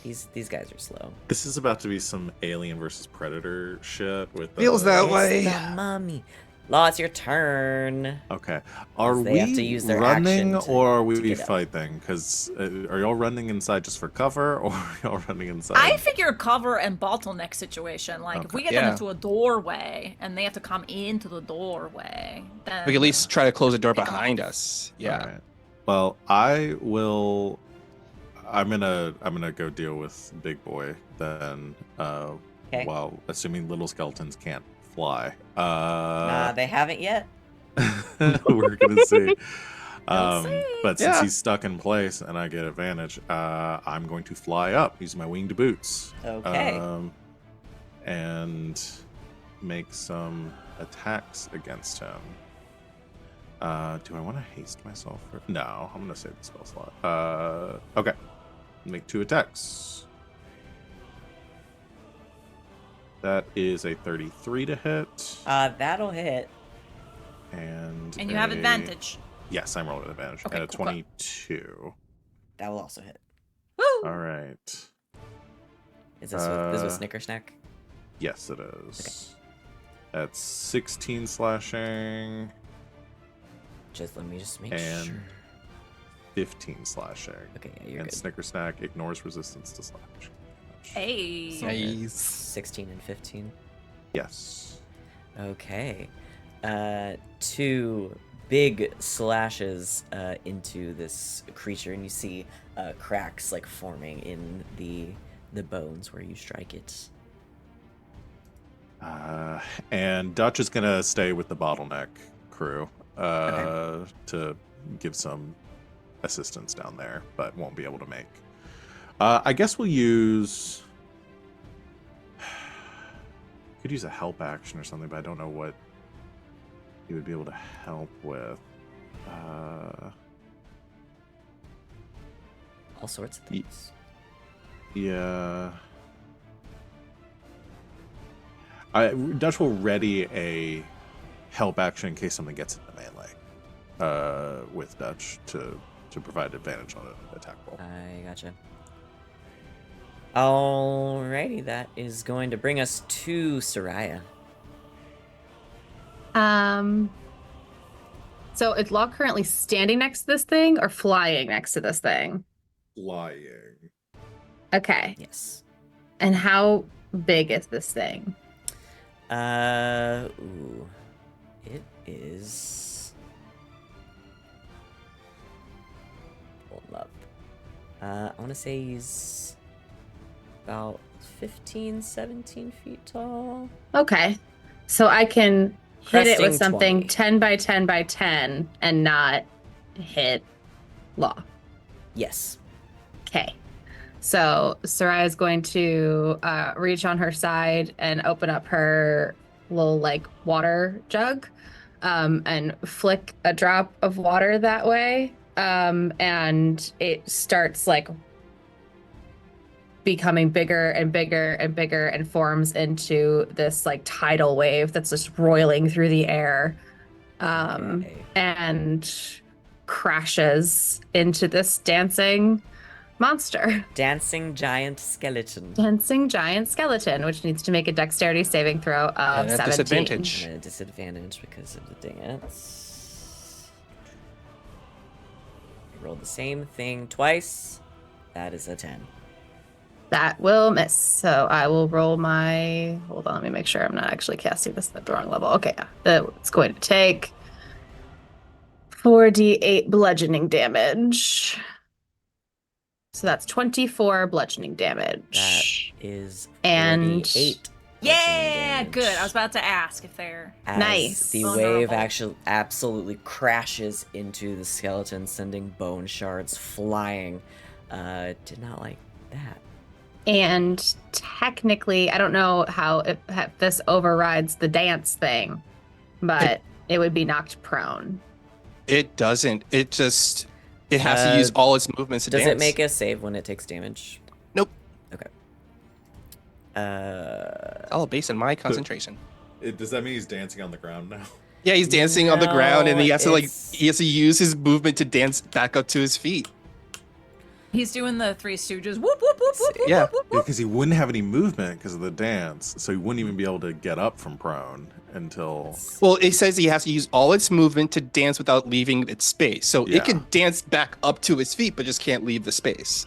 These guys are slow. This is about to be some Alien versus Predator shit with Feels that It's way. the mummy. Law, it's your turn. Okay. Are They have to we use their running action or are to we get up. fighting? Because are y'all running inside just for cover or are y'all running inside? I figure cover and bottleneck situation. Like, if we get them Yeah. into a doorway and they have to come into the doorway, then We can at least try to close the door Pick 'em behind off. us. Yeah. Alright. Well, I will. I'm gonna go deal with Big Boy then. Okay. While assuming little skeletons can't fly. Nah, they haven't yet. We're gonna see. We'll see. But since Yeah. he's stuck in place and I get advantage, I'm going to fly up using my winged boots. Okay. And make some attacks against him. Do I want to haste myself? No, I'm gonna save the spell slot. Okay. Make 2 attacks. That is a 33 to hit. That'll hit. And And you have a- advantage. Yes, I'm rolling advantage. Okay, And a cool. 22. That will also hit. Woo! All right. Is this with Snicker Snack? Yes, it is. That's 16 slashing Let me make and sure. 15 slashing. Okay, yeah, you're And good. Snicker Snack ignores resistance to slash. Hey. Nice. 16 and 15. Yes. Okay. 2 big slashes into this creature, and you see cracks like forming in the bones where you strike it. And Dutch is gonna stay with the bottleneck crew to give some assistance down there, but won't be able to make. I guess we'll use. Could use a help action or something, but I don't know what he would be able to help with. All sorts of things. Yeah. Dutch will ready a help action in case something gets in the melee with Dutch to provide advantage on an attack roll. I gotcha. Alrighty, that is going to bring us to Sereia. So is Law currently standing next to this thing or flying next to this thing? Flying. Okay. Yes. And how big is this thing? It is. Hold up. I want to say he's about 15, 17 feet tall. Okay. So I can hit it with Cresting something 20. 10 by 10 by 10 and not hit Law. Yes. Okay. So Sereia is going to reach on her side and open up her little like water jug and flick a drop of water that way. And it starts like becoming bigger and bigger and bigger and forms into this like tidal wave that's just roiling through the air Okay. and crashes into this dancing monster. Dancing giant skeleton. Dancing giant skeleton, which needs to make a dexterity saving throw of And a 17. disadvantage. And a disadvantage because of the dingus. I rolled the same thing twice. That is a 10. That will miss. So I will roll my. Hold on, let me make sure I'm not actually casting this at the wrong level. Okay, it's going to take 4d8 bludgeoning damage. So that's 24 bludgeoning That damage. is And- 48. Yeah, bludgeoning good. I damage. was about to ask if they're As Nice. the Vulnerable. wave actually absolutely crashes into the skeleton, sending bone shards flying. did not like that. And technically, I don't know how if this overrides the dance thing, but it would be knocked prone. It doesn't. It has to use all its movements to Does dance. it make a save when it takes damage? Nope. Okay. All based on my concentration. Does that mean he's dancing on the ground now? Yeah, he's dancing on the ground, and he has to it's- he has to use his movement to dance back up to his feet. He's doing the Three Stooges. Whoop, whoop, whoop, whoop, whoop, Yeah. whoop, whoop, whoop. Because he wouldn't have any movement because of the dance, so he wouldn't even be able to get up from prone until. Well, it says he has to use all its movement to dance without leaving its space. So Yeah. it can dance back up to his feet, but just can't leave the space.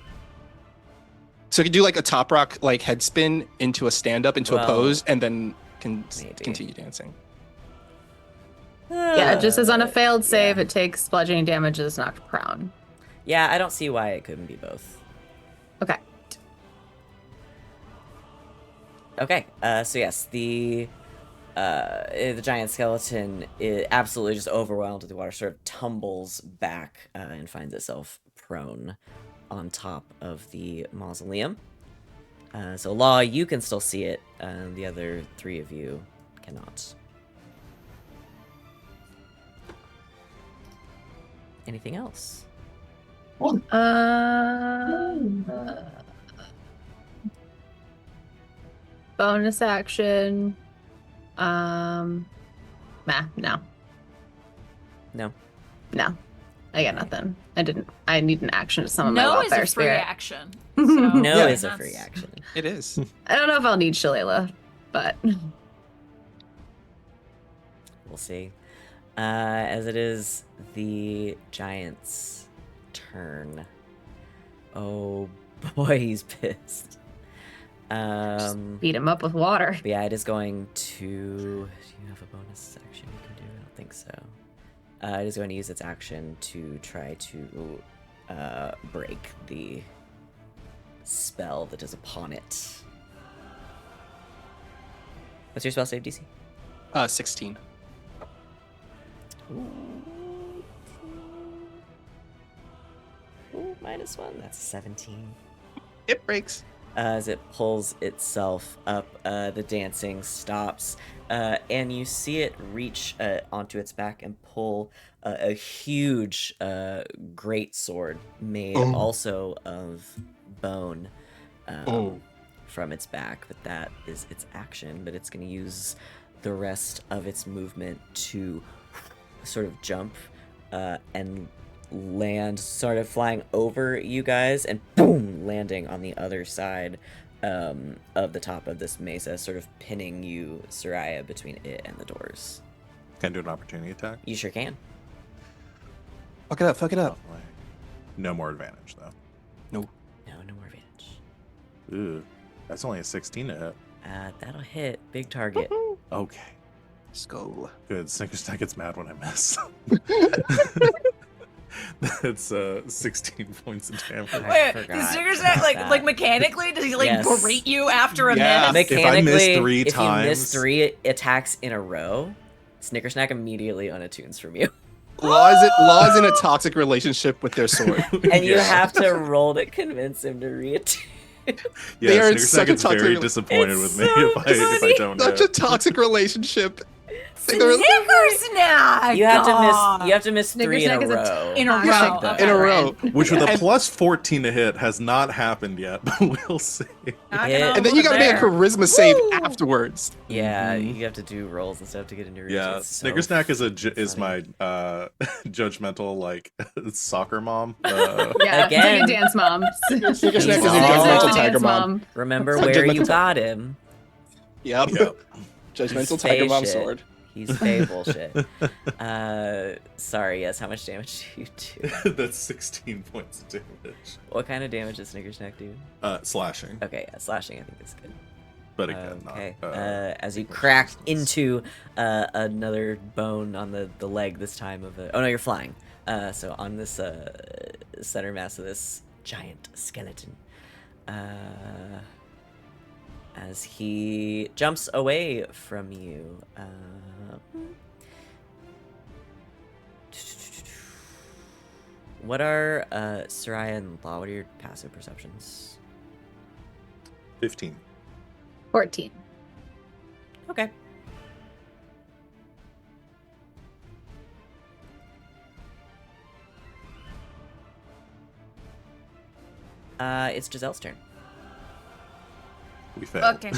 So it can do like a top rock like head spin into a stand up into Well, a pose, and then can maybe. continue dancing. Yeah, just as on a failed save, yeah. it takes bludgeoning damage and is knocked prone. Yeah, I don't see why it couldn't be both. Okay. Okay, so yes, the giant skeleton is absolutely just overwhelmed with the water, sort of tumbles back and finds itself prone on top of the mausoleum. So Law, you can still see it. The other three of you cannot. Anything else? Bonus action. No. No. No. I got nothing. I need an action to summon my No is welfare a free spirit. action. No No Yeah. is a that's- free action. It is. I don't know if I'll need Shalala, but We'll see. As it is the giant's turn. Oh boy, he's pissed. beat him up with water. But yeah, it is going to. Do you have a bonus action you can do? I don't think so. It is going to use its action to try to break the spell that is upon it. What's your spell save DC? 16. Ooh, -1. That's 17. It breaks. As it pulls itself up, the dancing stops, and you see it reach onto its back and pull a huge great sword made Oh. also of bone Oh. from its back. But that is its action. But it's going to use the rest of its movement to sort of jump and land, sort of flying over you guys, and boom, landing on the other side of the top of this mesa, sort of pinning you, Sereia, between it and the doors. Can I do an opportunity attack? You sure can. Fuck it up. Fuck it up. No more advantage though. No more advantage. Ooh, that's only a 16 to hit. That'll hit. Big target. Okay, Let's go. good. Snickersnack gets mad when I miss. That's 16 points of damage. I Wait, forgot does Snickersnack about that. like mechanically? Does he like Yes. berate you after a Yeah. minute? If I miss Mechanically, three if you miss times- 3 attacks in a row, Snickersnack immediately unattunes from you. Law is in a toxic relationship with their sword. And you Yeah. have to roll to convince him to reattune. Yeah, They are in Snickersnack such a is very toxic- disappointed It's with me so if I funny. don't Such hit. a toxic relationship. Snickersnack! You have to God. miss. You have to miss 3 in a Snickersnack is a row. In a row. Yeah, Okay. in a row. Which with a And- plus 14 to hit has not happened yet, but we'll see. Knocking Yeah. on And then you gotta make a there. charisma save Woo! afterwards. Yeah, Mhm. you have to do rolls and stuff to get into. Yeah, It's so Snickersnack is funny. my judgmental like soccer mom. Yeah, Again. it's like a dance mom. Snickersnack is your It's judgmental a tiger dance mom. Remember It's a where judgmental you type. got him. Yep. Yep. Judgmental He's tiger fey mom shit. sword. He's fey bullshit. Sorry. Yes. How much damage do you do? That's 16 points of damage. What kind of damage does Snickersnack do? Slashing, Okay, yeah, slashing. I think is good. but again, Okay. not. As you crack into another bone on the leg, this time of a. Oh no, you're flying. So on this center mass of this giant skeleton. As he jumps away from you. What are Sereia and Law? What are your passive perceptions? 15. 14. Okay. It's Giselle's turn. We failed. Okay.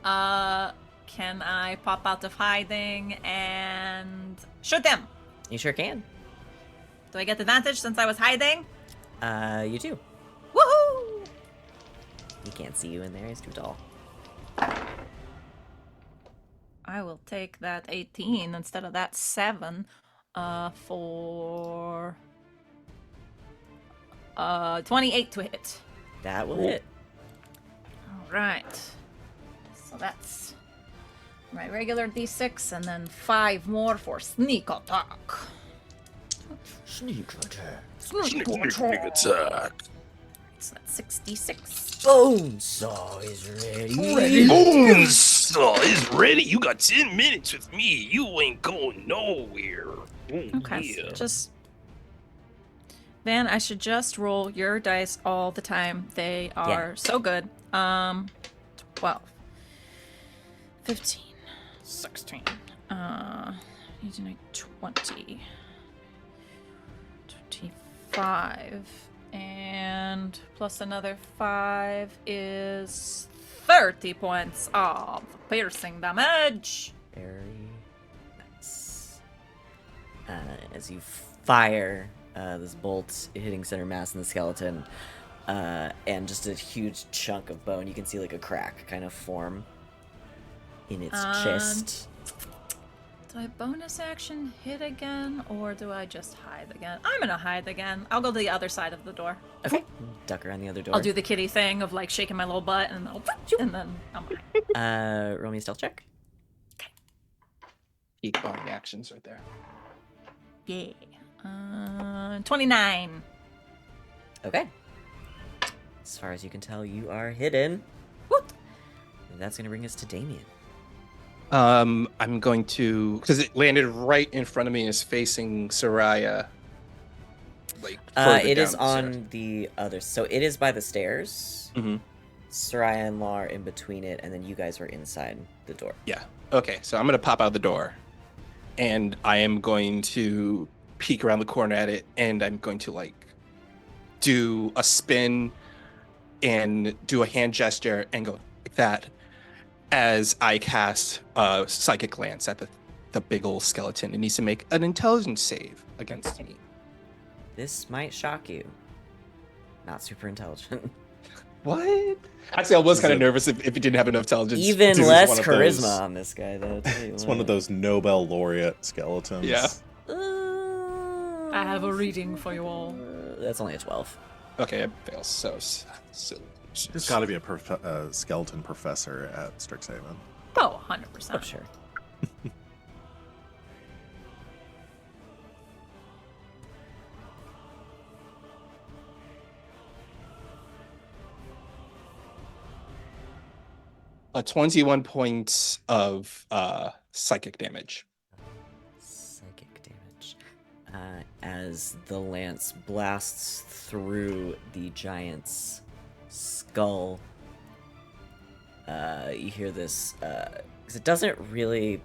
Can I pop out of hiding and shoot them? You sure can. Do I get advantage since I was hiding? You do. Woohoo! He can't see you in there. He's too tall. I will take that 18 instead of that 7 for 28 to hit. That will hit. All right. So that's my regular d6 and then 5 more for sneak attack. Sneak attack. Sneak attack. So that's 66. Bonesaw is ready. Bonesaw is ready. You got 10 minutes with me. You ain't going nowhere. Okay, Yeah. just Van, I should just roll your dice all the time. They are so good. 12, 15, 16, 18, 20, 25, and plus another 5 is 30 points of piercing damage. Very nice. As you fire this bolt hitting center mass in the skeleton, and just a huge chunk of bone, you can see like a crack kind of form in its chest. Do I bonus action hit again, or do I just hide again? I'm gonna hide again. I'll go to the other side of the door. Okay. Duck around the other door. I'll do the kitty thing of like shaking my little butt, and and then I'm hide. Roll me a stealth check. Peak body actions right there. Yeah. 29. Okay. As far as you can tell, you are hidden. Whoop. And that's going to bring us to Damian. I'm going to, because it landed right in front of me, is facing Sereia. Like It is on the other. So it is by the stairs. Mm-hmm. Sereia and Law are in between it, and then you guys were inside the door. Yeah. Okay, so I'm gonna pop out the door, and I am going to peek around the corner at it, and I'm going to like do a spin and do a hand gesture and go like that as I cast a psychic glance at the big old skeleton. It needs to make an intelligence save against me. This might shock you. Not super intelligent. What? Actually, I was kind of nervous if it didn't have enough intelligence. Even This is less one of charisma those- on this guy, though. It's one of those Nobel laureate skeletons. Yeah. I have a reading for you all. That's only a 12. Okay, it fails. So There's got to be a skeleton professor at Strixhaven. Oh, 100%. Oh, sure. a 21 points of psychic damage. Psychic damage. As the lance blasts through the giant's skull, you hear this, because it doesn't really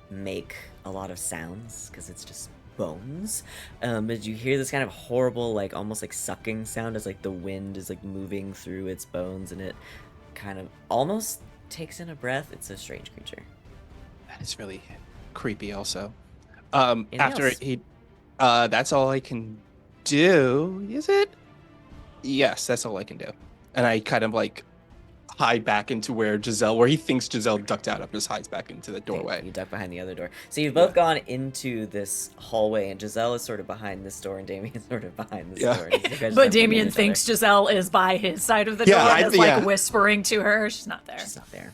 make a lot of sounds, because it's just bones. But you hear this kind of horrible, like, almost like sucking sound as, like, the wind is, like, moving through its bones, and it kind of almost takes in a breath. It's a strange creature. That is really creepy also. Anything After else? he that's all I can do, is it? Yes, that's all I can do. And I kind of like hide back into where he thinks Giselle ducked out of, just hides back into the doorway. You duck behind the other door. So you've both gone into this hallway, and Giselle is sort of behind this door, and Damian is sort of behind this Yeah. door. And you guys just But have to Damian meet each thinks other. Giselle is by his side of the Yeah, door I- and is like yeah. whispering to her. She's not there. She's not there.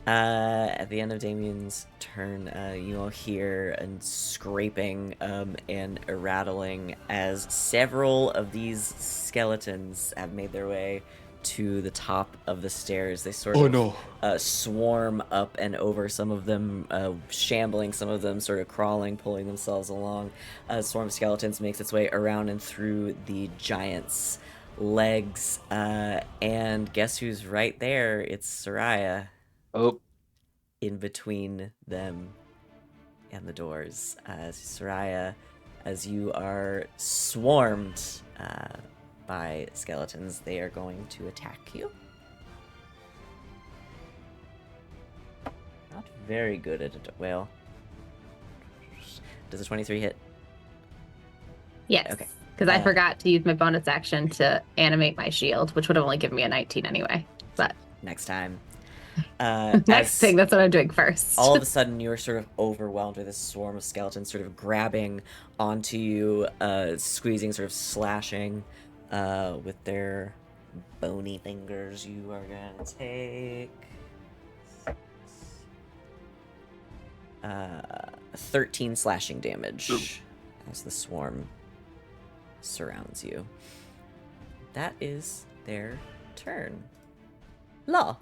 At the end of Damian's turn, you all hear a scraping and a rattling as several of these skeletons have made their way to the top of the stairs. They sort of no. swarm up and over, some of them shambling, some of them sort of crawling, pulling themselves along. A swarm of skeletons makes its way around and through the giant's legs. And guess who's right there? It's Sereia Oh, in between them and the doors. Sereia, as you are swarmed by skeletons, they are going to attack you. Not very good at it. Well, does a 23 hit? Yes. Okay. Because I forgot to use my bonus action to animate my shield, which would have only given me a 19 anyway. But Next time. next thing, that's what I'm doing first. All of a sudden, you're sort of overwhelmed with this swarm of skeletons sort of grabbing onto you, squeezing, sort of slashing with their bony fingers. You are going to take 13 slashing damage as the swarm surrounds you. That is their turn. Law.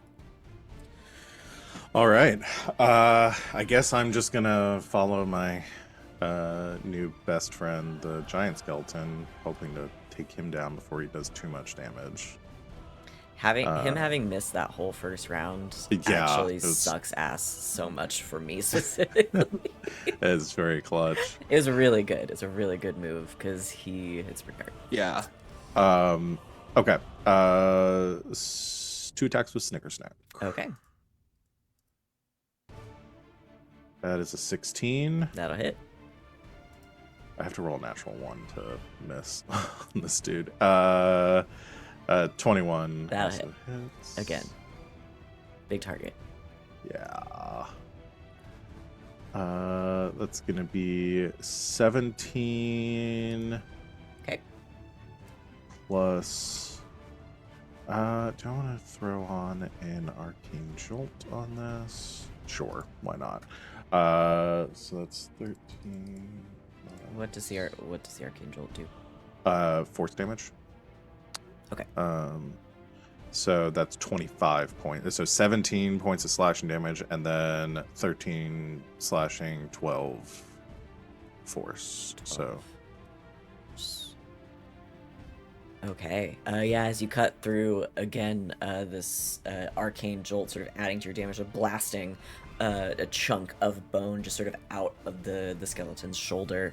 All right. I guess I'm just gonna follow my new best friend, the giant skeleton, hoping to take him down before he does too much damage. Having missed that whole first round Yeah, actually it was- sucks ass so much for me specifically. It's very clutch. It was really good. It's a really good move because he hits prepared. yeah. Okay. 2 attacks with Snicker Snack. Okay, That is a 16. that'll hit. I have to roll a natural 1 to miss on this dude. 21. That'll also hit. hits. Again. Big target. Yeah. That's gonna be 17 Okay. plus. Do I want to throw on an arcane jolt on this? Sure, why not? So that's 13. What does the arcane jolt do? Force damage. Okay. So that's 25 points. So 17 points of slashing damage, and then 13 slashing, 12 force. So Okay. Yeah, as you cut through again, this arcane jolt sort of adding to your damage, of blasting a chunk of bone just sort of out of the skeleton's shoulder.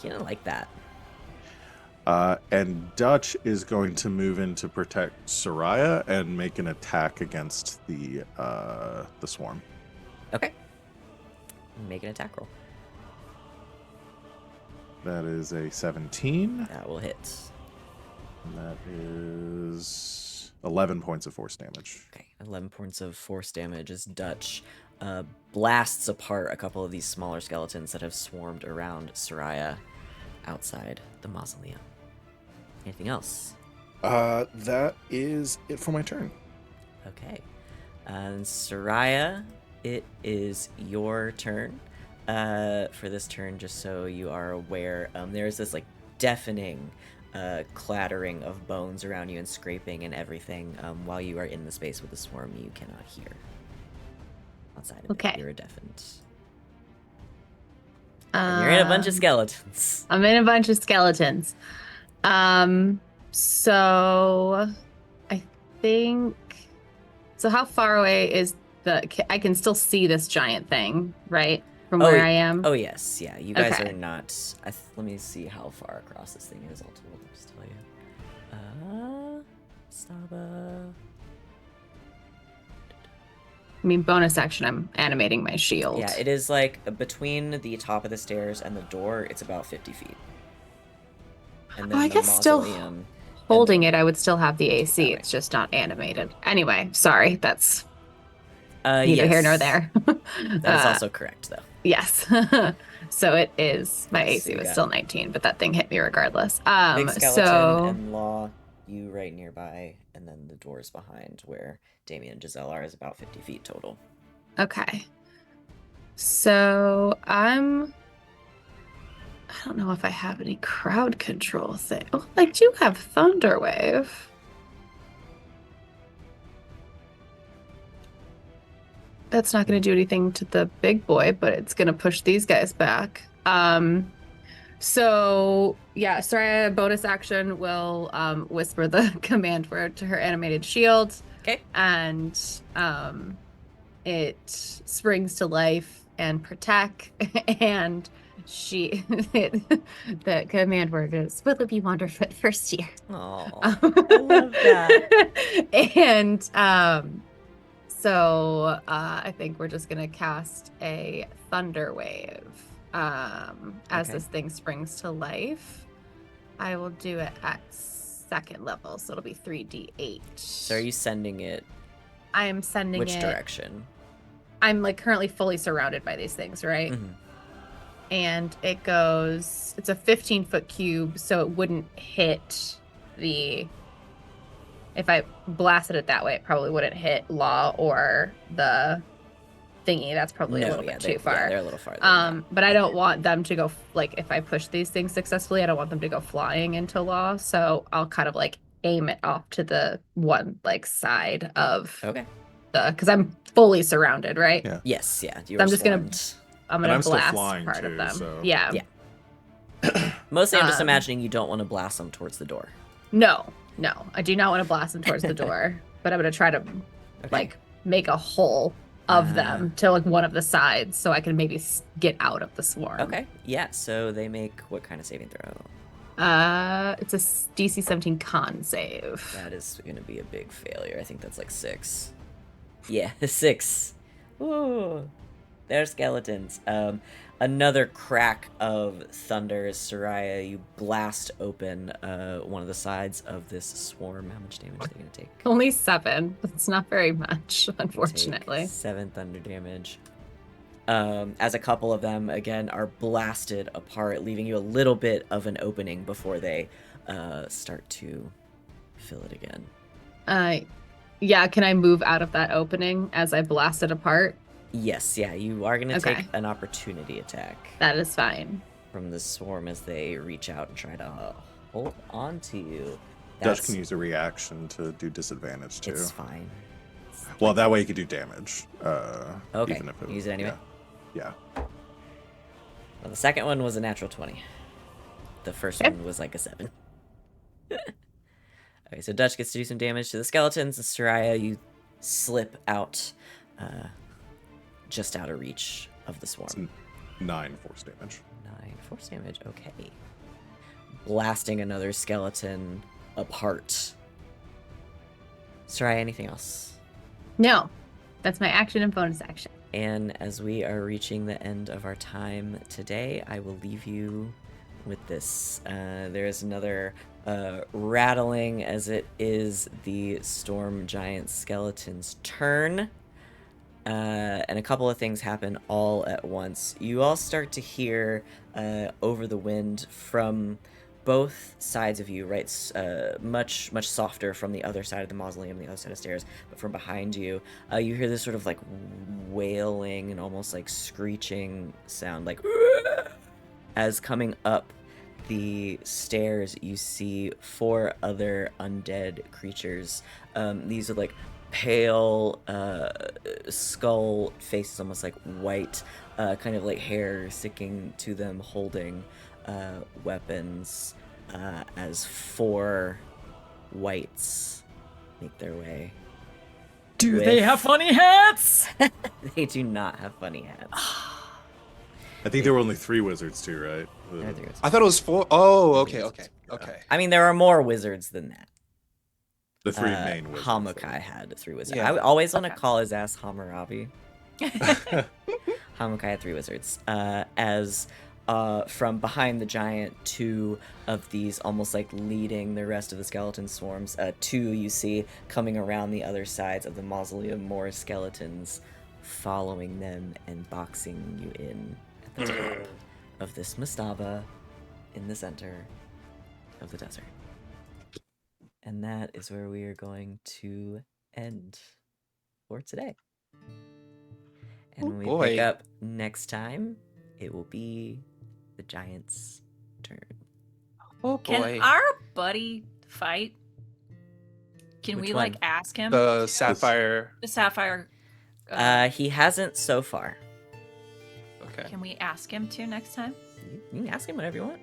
He didn't like that. and Dutch is going to move in to protect Sereia and make an attack against the swarm. Okay. Make an attack roll. That is a 17. That will hit. And that is 11 points of force damage. Okay, 11 points of force damage as Dutch blasts apart a couple of these smaller skeletons that have swarmed around Sereia outside the mausoleum. Anything else? That is it for my turn. Okay. And Sereia, it is your turn. For this turn, just so you are aware, there's this like deafening clattering of bones around you and scraping and everything. While you are in the space with the swarm, you cannot hear. Outside of Okay. it, you're deafened. And you're in a bunch of skeletons. I'm in a bunch of skeletons. So I think. So how far away is I can still see this giant thing, right? From where I am? Oh yes, yeah. You guys Okay. are not. Let me see how far across this thing is. I'll just tell you. Saba. I mean, bonus action, I'm animating my shield. Yeah, it is like between the top of the stairs and the door. It's about 50 feet. And I the guess still mausoleum- Holding it, I would still have the AC. that way. It's just not animated. Anyway, sorry. That's neither yes. here nor there. That is also correct, though. Yes. So it is. My So AC you was got- still 19, but that thing hit me regardless. Big skeleton So and Law, you right nearby, and then the doors behind where Damian and Giselle are is about 50 feet total. okay. So I don't know if I have any crowd control thing. Oh, I do have Thunderwave. That's not going to do anything to the big boy, but it's going to push these guys back. So yeah, Sereia bonus action will whisper the command word to her animated shield. Okay. And it springs to life and protect, and the command word is "Will it be Wanderfoot first year?" Oh, I love that. And so I think we're just gonna cast a thunder wave as Okay. this thing springs to life. I will do it at second level, so it'll be 3d8. So are you sending it? I am sending Which it. direction? I'm like currently fully surrounded by these things, right? Mhm. And it goes. It's a 15-foot cube, so it wouldn't hit the. If I blasted it that way, it probably wouldn't hit Law or the thingy. That's probably a little bit too far. Yeah, they're a little farther. than But I don't want them to go like if I push these things successfully, I don't want them to go flying into Law. So I'll kind of like aim it off to the one like side of that. Okay. because I'm fully surrounded, right? Yeah. Yes. Yeah. You I'm are just gonna- swarmed. I'm And gonna I'm still blast flying part too, of them. so- Yeah. Yeah. Mostly, I'm just Um, imagining you don't want to blast them towards the door. No, I do not want to blast them towards the door, but I'm gonna try to Okay. like make a hole of Ah. them to like one of the sides, so I can maybe get out of the swarm. Okay. Yeah. So they make what kind of saving throw? It's a DC 17 con save. That is going to be a big failure. I think that's like 6. Yeah, 6. Ooh. They're skeletons. Another crack of thunder, Sereia. You blast open one of the sides of this swarm. How much damage are they going to take? Only 7. It's not very much, Take unfortunately. 7 thunder damage. As a couple of them, again, are blasted apart, leaving you a little bit of an opening before they start to fill it again. Yeah, can I move out of that opening as I blast it apart? Yes, yeah, you are going to Okay. take an opportunity attack That is fine. from the swarm as they reach out and try to hold on to you. Dutch can use a reaction to do disadvantage too. It's fine. Well, that way you could do damage. Okay, Even if use it anyway? Yeah. Well, the second one was a natural 20. The first Okay. one was like a 7. Okay, so Dutch gets to do some damage to the skeletons. And Sereia, you slip out just out of reach of the swarm. It's 9 force damage. 9 force damage, okay. Blasting another skeleton apart. Sereia, anything else? No, that's my action and bonus action. And as we are reaching the end of our time today, I will leave you with this. There is another rattling as it is the storm giant skeleton's turn. And a couple of things happen all at once. You all start to hear over the wind from both sides of you, right? Much softer from the other side of the mausoleum, the other side of stairs, but from behind you, you hear this sort of like wailing and almost like screeching sound, like as coming up the stairs, you see 4 other undead creatures. These are like pale skull faces, almost like white, kind of like hair sticking to them, holding weapons, as 4 whites make their way. Do With- they have funny hats? They do not have funny hats. I think there were only 3 wizards too, right? I think it's- I thought it was 4. Oh, okay. I mean, there are more wizards than that. The 3 main wizards. Hamukai had 3 wizards. Yeah. I always want to call his ass Hammurabi. Hamukai had 3 wizards. As from behind the giant, 2 of these almost like leading the rest of the skeleton swarms. 2 you see coming around the other sides of the mausoleum, more skeletons following them and boxing you in at the top of this mastaba in the center of the desert. And that is where we are going to end for today. And when we pick boy. up next time, it will be the giant's turn. Oh Can boy. our buddy fight? Can Which we one? like ask him? The sapphire. The sapphire. He hasn't so far. Okay. Can we ask him to next time? You can ask him whatever you want.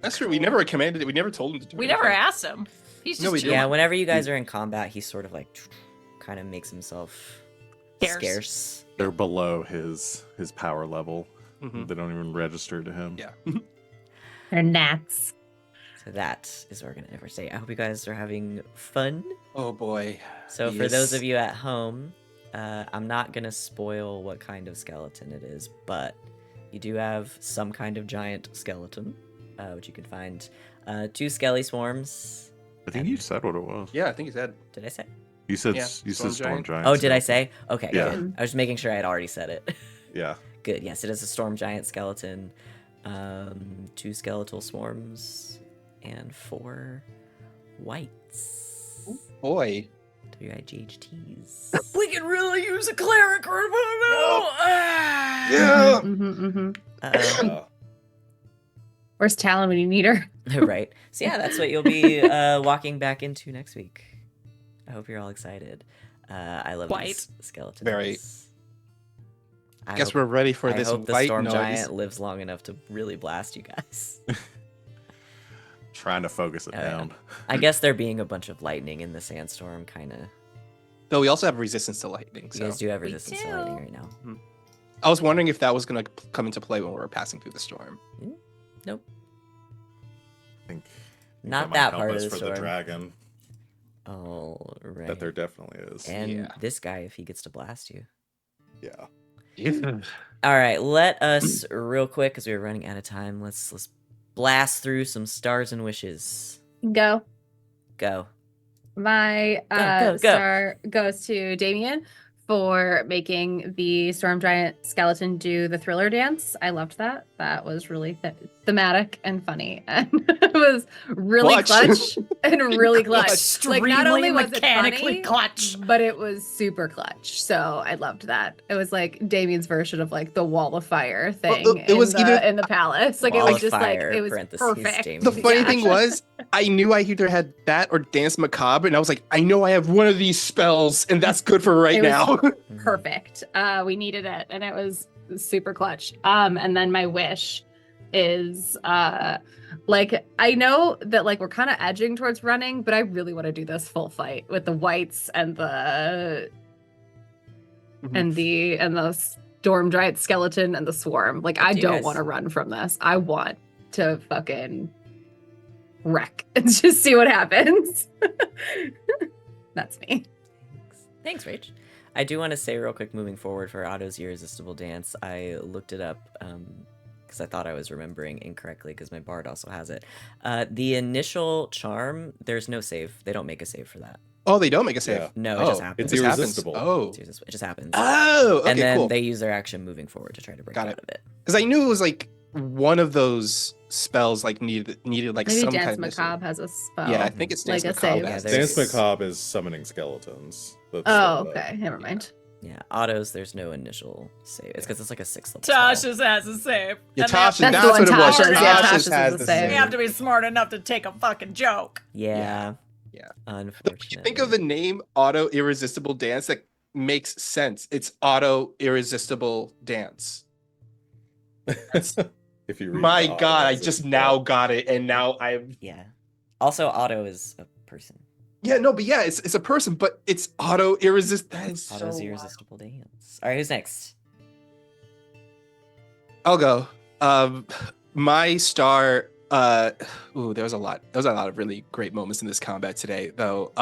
That's true. We never commanded it. We never told him to do We anything. never asked him. He's just No, we chilling. Yeah, whenever you guys are in combat, he sort of like kind of makes himself scarce. They're below his power level. Mhm. They don't even register to him. Yeah. They're gnats. So that is what we're gonna never say. I hope you guys are having fun. Oh boy. So for those Yes. of you at home, I'm not gonna spoil what kind of skeleton it is, but you do have some kind of giant skeleton, which you can find 2 skelly swarms. I think you said what it was. Yeah, I think he said. Did I say? You said Yeah, you storm said storm giant. giant. Oh, did I skeleton. say? Okay, Yeah. good. I was just making sure I had already said it. Yeah. Good. Yes, it is a storm giant skeleton. 2 skeletal swarms and 4 whites. Boy. WIGHTs. We can really use a cleric right now. Yeah. Uh-oh. Where's Talon when you need her? Right. So yeah, that's what you'll be walking back into next week. I hope you're all excited. I love White. these skeletons. Very. I Guess hope, we're ready for I this hope the white storm noise. giant lives long enough to really blast you guys. Trying to focus it Oh, yeah. down. I guess there being a bunch of lightning in the sandstorm kind of. Though we also have resistance to lightning. You So guys do have We resistance to do. lightning right now. I was wondering if that was gonna come into play when we were passing through the storm. Nope. I think Not might that help part of us the for storm. the dragon. All right. That there definitely is. And Yeah. this guy, if he gets to blast you. Yeah. All right, let us real quick because we're running out of time. Let's blast through some stars and wishes. Go. Go. My Go. star goes to Damian for making the storm giant skeleton do the thriller dance. I loved that. That was really thematic and funny, and it was really Clutch. clutch and really clutch. Like not only Extremely was it mechanically funny, clutch. but it was super clutch. So I loved that. It was like Damian's version of like the wall of fire thing. it was in the, either- in the palace. Like it Wall was of just like fire, it was parentheses, perfect. Damian. The funny Yeah. thing was, I knew I either had that or Dance Macabre, and I was like, I know I have one of these spells, and that's good for right It was- now. Perfect. We needed it, and it was super clutch. And then my wish is like I know that like we're kind of edging towards running, but I really want to do this full fight with the whites and the storm giant skeleton and the swarm. Like I do you don't guys- want to run from this. I want to fucking wreck and just see what happens. That's me. Thanks, Rach. I do want to say real quick, moving forward for Otto's Irresistible Dance, I looked it up because I thought I was remembering incorrectly because my bard also has it. The initial charm, there's no save. They don't make a save for that. Oh, they don't make a save. Yeah. No, it just Oh, happens. It's It just irresistible. happens. Oh. It just happens. Oh, okay, and then cool. they use their action moving forward to try to break Got out it. of it. Because I knew it was like one of those spells like needed like Maybe some Dance kind of Macabre has a spell. Yeah, I think it's Dance Like a Macabre. save. Yeah, has there's- Dance Macabre is summoning skeletons. That's Oh, what, okay. Never mind. Yeah, Otto's, there's no initial save. It's because it's like a 6th level. spell. Tasha's has a save. Yeah, And they have Tasha, to- That's that's the what one it was. Tasha's- yeah, Tasha's Tasha's has is the the same. We have to be smart enough to take a fucking joke. Yeah. Yeah. Unfortunately. Think of the name Auto Irresistible Dance that makes sense. It's Auto Irresistible Dance. if you read My the God, I autos, just it's now got it, and now I'm. Yeah. Also, Otto is a person. Yeah, no, but yeah, it's a person, but it's Auto Irresistible. That is Otto's so Irresistible Dance. All right, who's next? I'll go. My star. Ooh, there was a lot. There was a lot of really great moments in this combat today, though.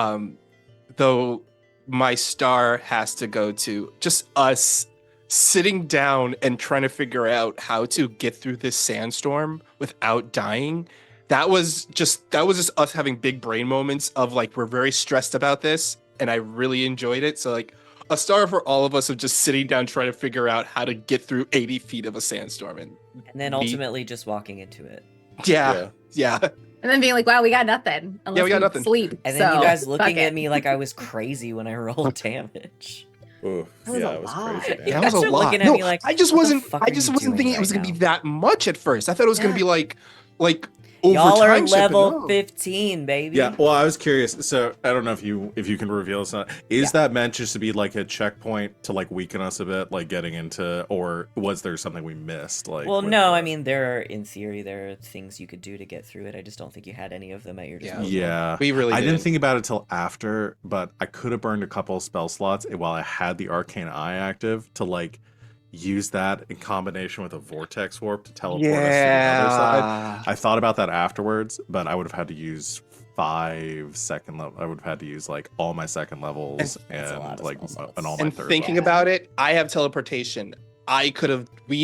Though my star has to go to just us sitting down and trying to figure out how to get through this sandstorm without dying. That was just us having big brain moments of like we're very stressed about this, and I really enjoyed it. So like a star for all of us of just sitting down trying to figure out how to get through 80 feet of a sandstorm, and And then Me- ultimately just walking into it. yeah. And then being like, wow, we got nothing. Unless we got nothing. Sleep. And then So, you guys fuck looking it. at me like I was crazy when I rolled damage. Ooh, That was yeah, a it was lot. crazy. You That guys was a are lot. looking at No, me like, I just "What the wasn't. fuck I are just you wasn't doing thinking it right was gonna now?" be that much at first. I thought it was gonna Yeah. be like Y'all are Overtime shipping, level oh. 15, baby. Yeah, well, I was curious. So I don't know if you can reveal this. Is that meant just to be like a checkpoint to like weaken us a bit, like getting into, or was there something we missed? Like, Well, with no, the- I mean, in theory, there are things you could do to get through it. I just don't think you had any of them at your Yeah. disposal. Yeah, We really I didn't didn't. think about it till after, but I could have burned a couple of spell slots while I had the Arcane Eye active to like use that in combination with a Vortex Warp to teleport us to the other side. Yeah. I thought about that afterwards, but I would have had to use 5 second level. I would have had to use like all my second levels That's a lot and of like spell slots. and all my And third thinking level. about it, I have teleportation. We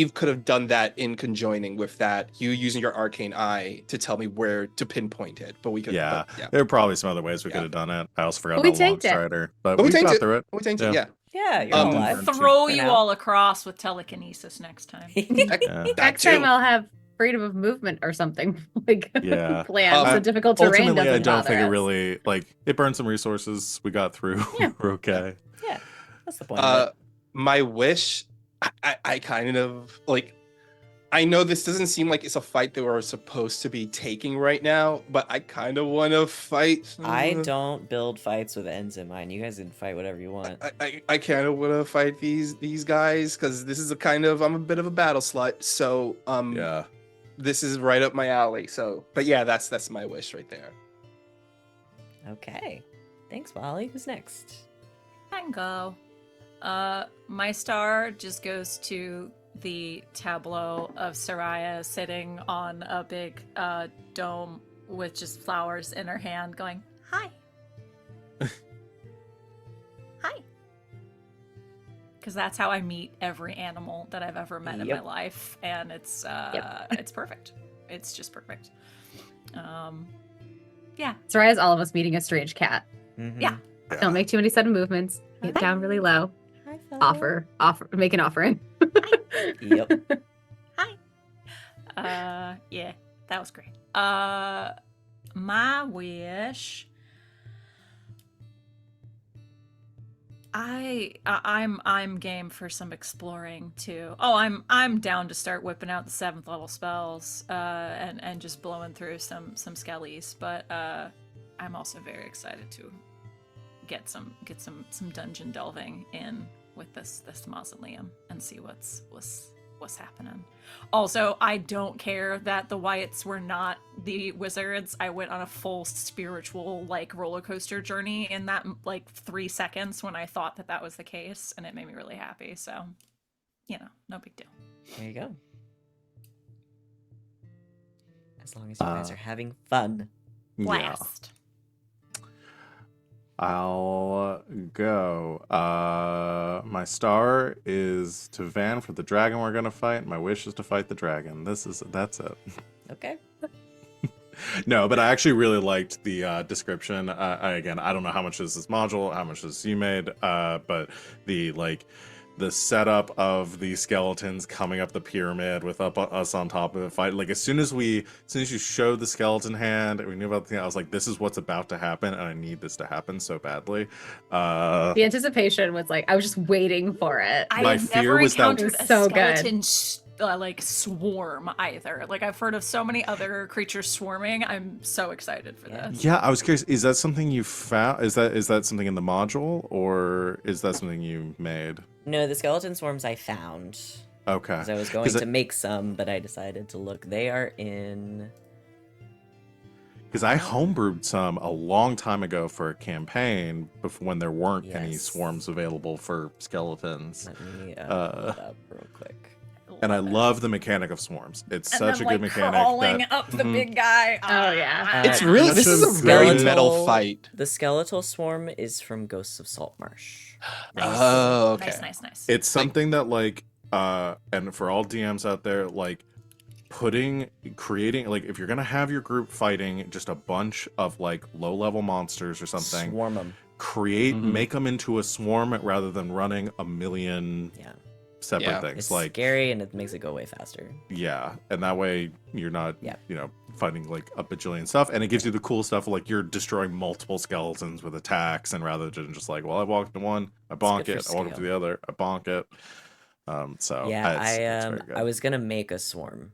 could have done that in conjoining with that. You using your arcane eye to tell me where to pinpoint it, but we could. Yeah, but, yeah. there are probably some other ways we Yeah. could have done it. I also forgot But we about Long tanked it. Strider, but But we we got tanked it. through it. We tanked Yeah. it. Yeah. Yeah, you're Um, alive. Throw for you now. all across with telekinesis next time. That, Yeah. that Next too. time I'll have freedom of movement or something like Yeah. planned. So difficult terrain Ultimately, doesn't I don't bother think it us. really like it burned some resources. We got through. Yeah. We're okay. Yeah, that's the point of it. My wish, I kind of like. I know this doesn't seem like it's a fight that we're supposed to be taking right now, but I kind of want to fight. I don't build fights with ends in mind. You guys can fight whatever you want. I kind of want to fight these guys because this is I'm a bit of a battle slut, so Yeah. this is right up my alley. So, but yeah, that's my wish right there. Okay. Thanks, Wally. Who's next? Tango. My star just goes to the tableau of Sereia sitting on a big dome with just flowers in her hand going, hi. Hi. Because that's how I meet every animal that I've ever met in my Yep. life. And it's it's perfect. It's just perfect. Yeah. Soraya's all of us meeting a strange cat. Mhm. Yeah. Don't make too many sudden movements. Get down really low. Hi, fellow. Offer, make an offering. Yep. Yeah, that was great. My wish. I'm game for some exploring too. Oh, I'm down to start whipping out the 7th level spells, and just blowing through some skellies. But I'm also very excited to get some dungeon delving in with this mausoleum and see what's happening. Also, I don't care that the Wyatts were not the wizards. I went on a full spiritual like roller coaster journey in that like 3 seconds when I thought that was the case, and it made me really happy. So, no big deal. There you go. As long as you guys are having fun. Yeah. Blast. I'll go. My star is to Van for the dragon we're gonna fight. My wish is to fight the dragon. That's it. Okay. No, but I actually really liked the description. Again, I don't know how much is this module, how much is you made, but the setup of the skeletons coming up the pyramid with us on top of it fight. Like as soon as you showed the skeleton hand and we knew about the thing, I was like, this is what's about to happen, and I need this to happen so badly. The anticipation was like, I was just waiting for it. I My have fear never was that- encountered It a was so good. skeleton like swarm either. Like I've heard of so many other creatures swarming. I'm so excited for Yeah. this. Yeah, I was curious. Is that something you found? Is that something in the module, or is that something you made? No, the skeleton swarms I found. Okay. Because I was going to make some, but I decided to look. They are in... Because I homebrewed some a long time ago for a campaign before when there weren't any Yes. swarms available for skeletons. Let me pull it up real quick. And I Love it. love the mechanic of swarms. It's And such then, a good like, mechanic. crawling That, up the Mhm. big guy. Oh, yeah. It's really That's this is a a very skeletal- metal fight. The skeletal swarm is from Ghosts of Saltmarsh. Nice. Oh, okay. Nice. it's something that and for all DMs out there, creating if you're gonna have your group fighting just a bunch of low-level monsters or something, Swarm them. make them into a swarm rather than running a million Yeah. separate Yeah. things. It's scary and it makes it go way faster. Yeah, and that way you're not, Yeah. fighting a bajillion stuff, and it gives you the cool stuff you're destroying multiple skeletons with attacks, and rather than just I walked into one, I bonk good it, for I walk up to scale. the other, I bonk it. So Yeah, it's very good. I was gonna make a swarm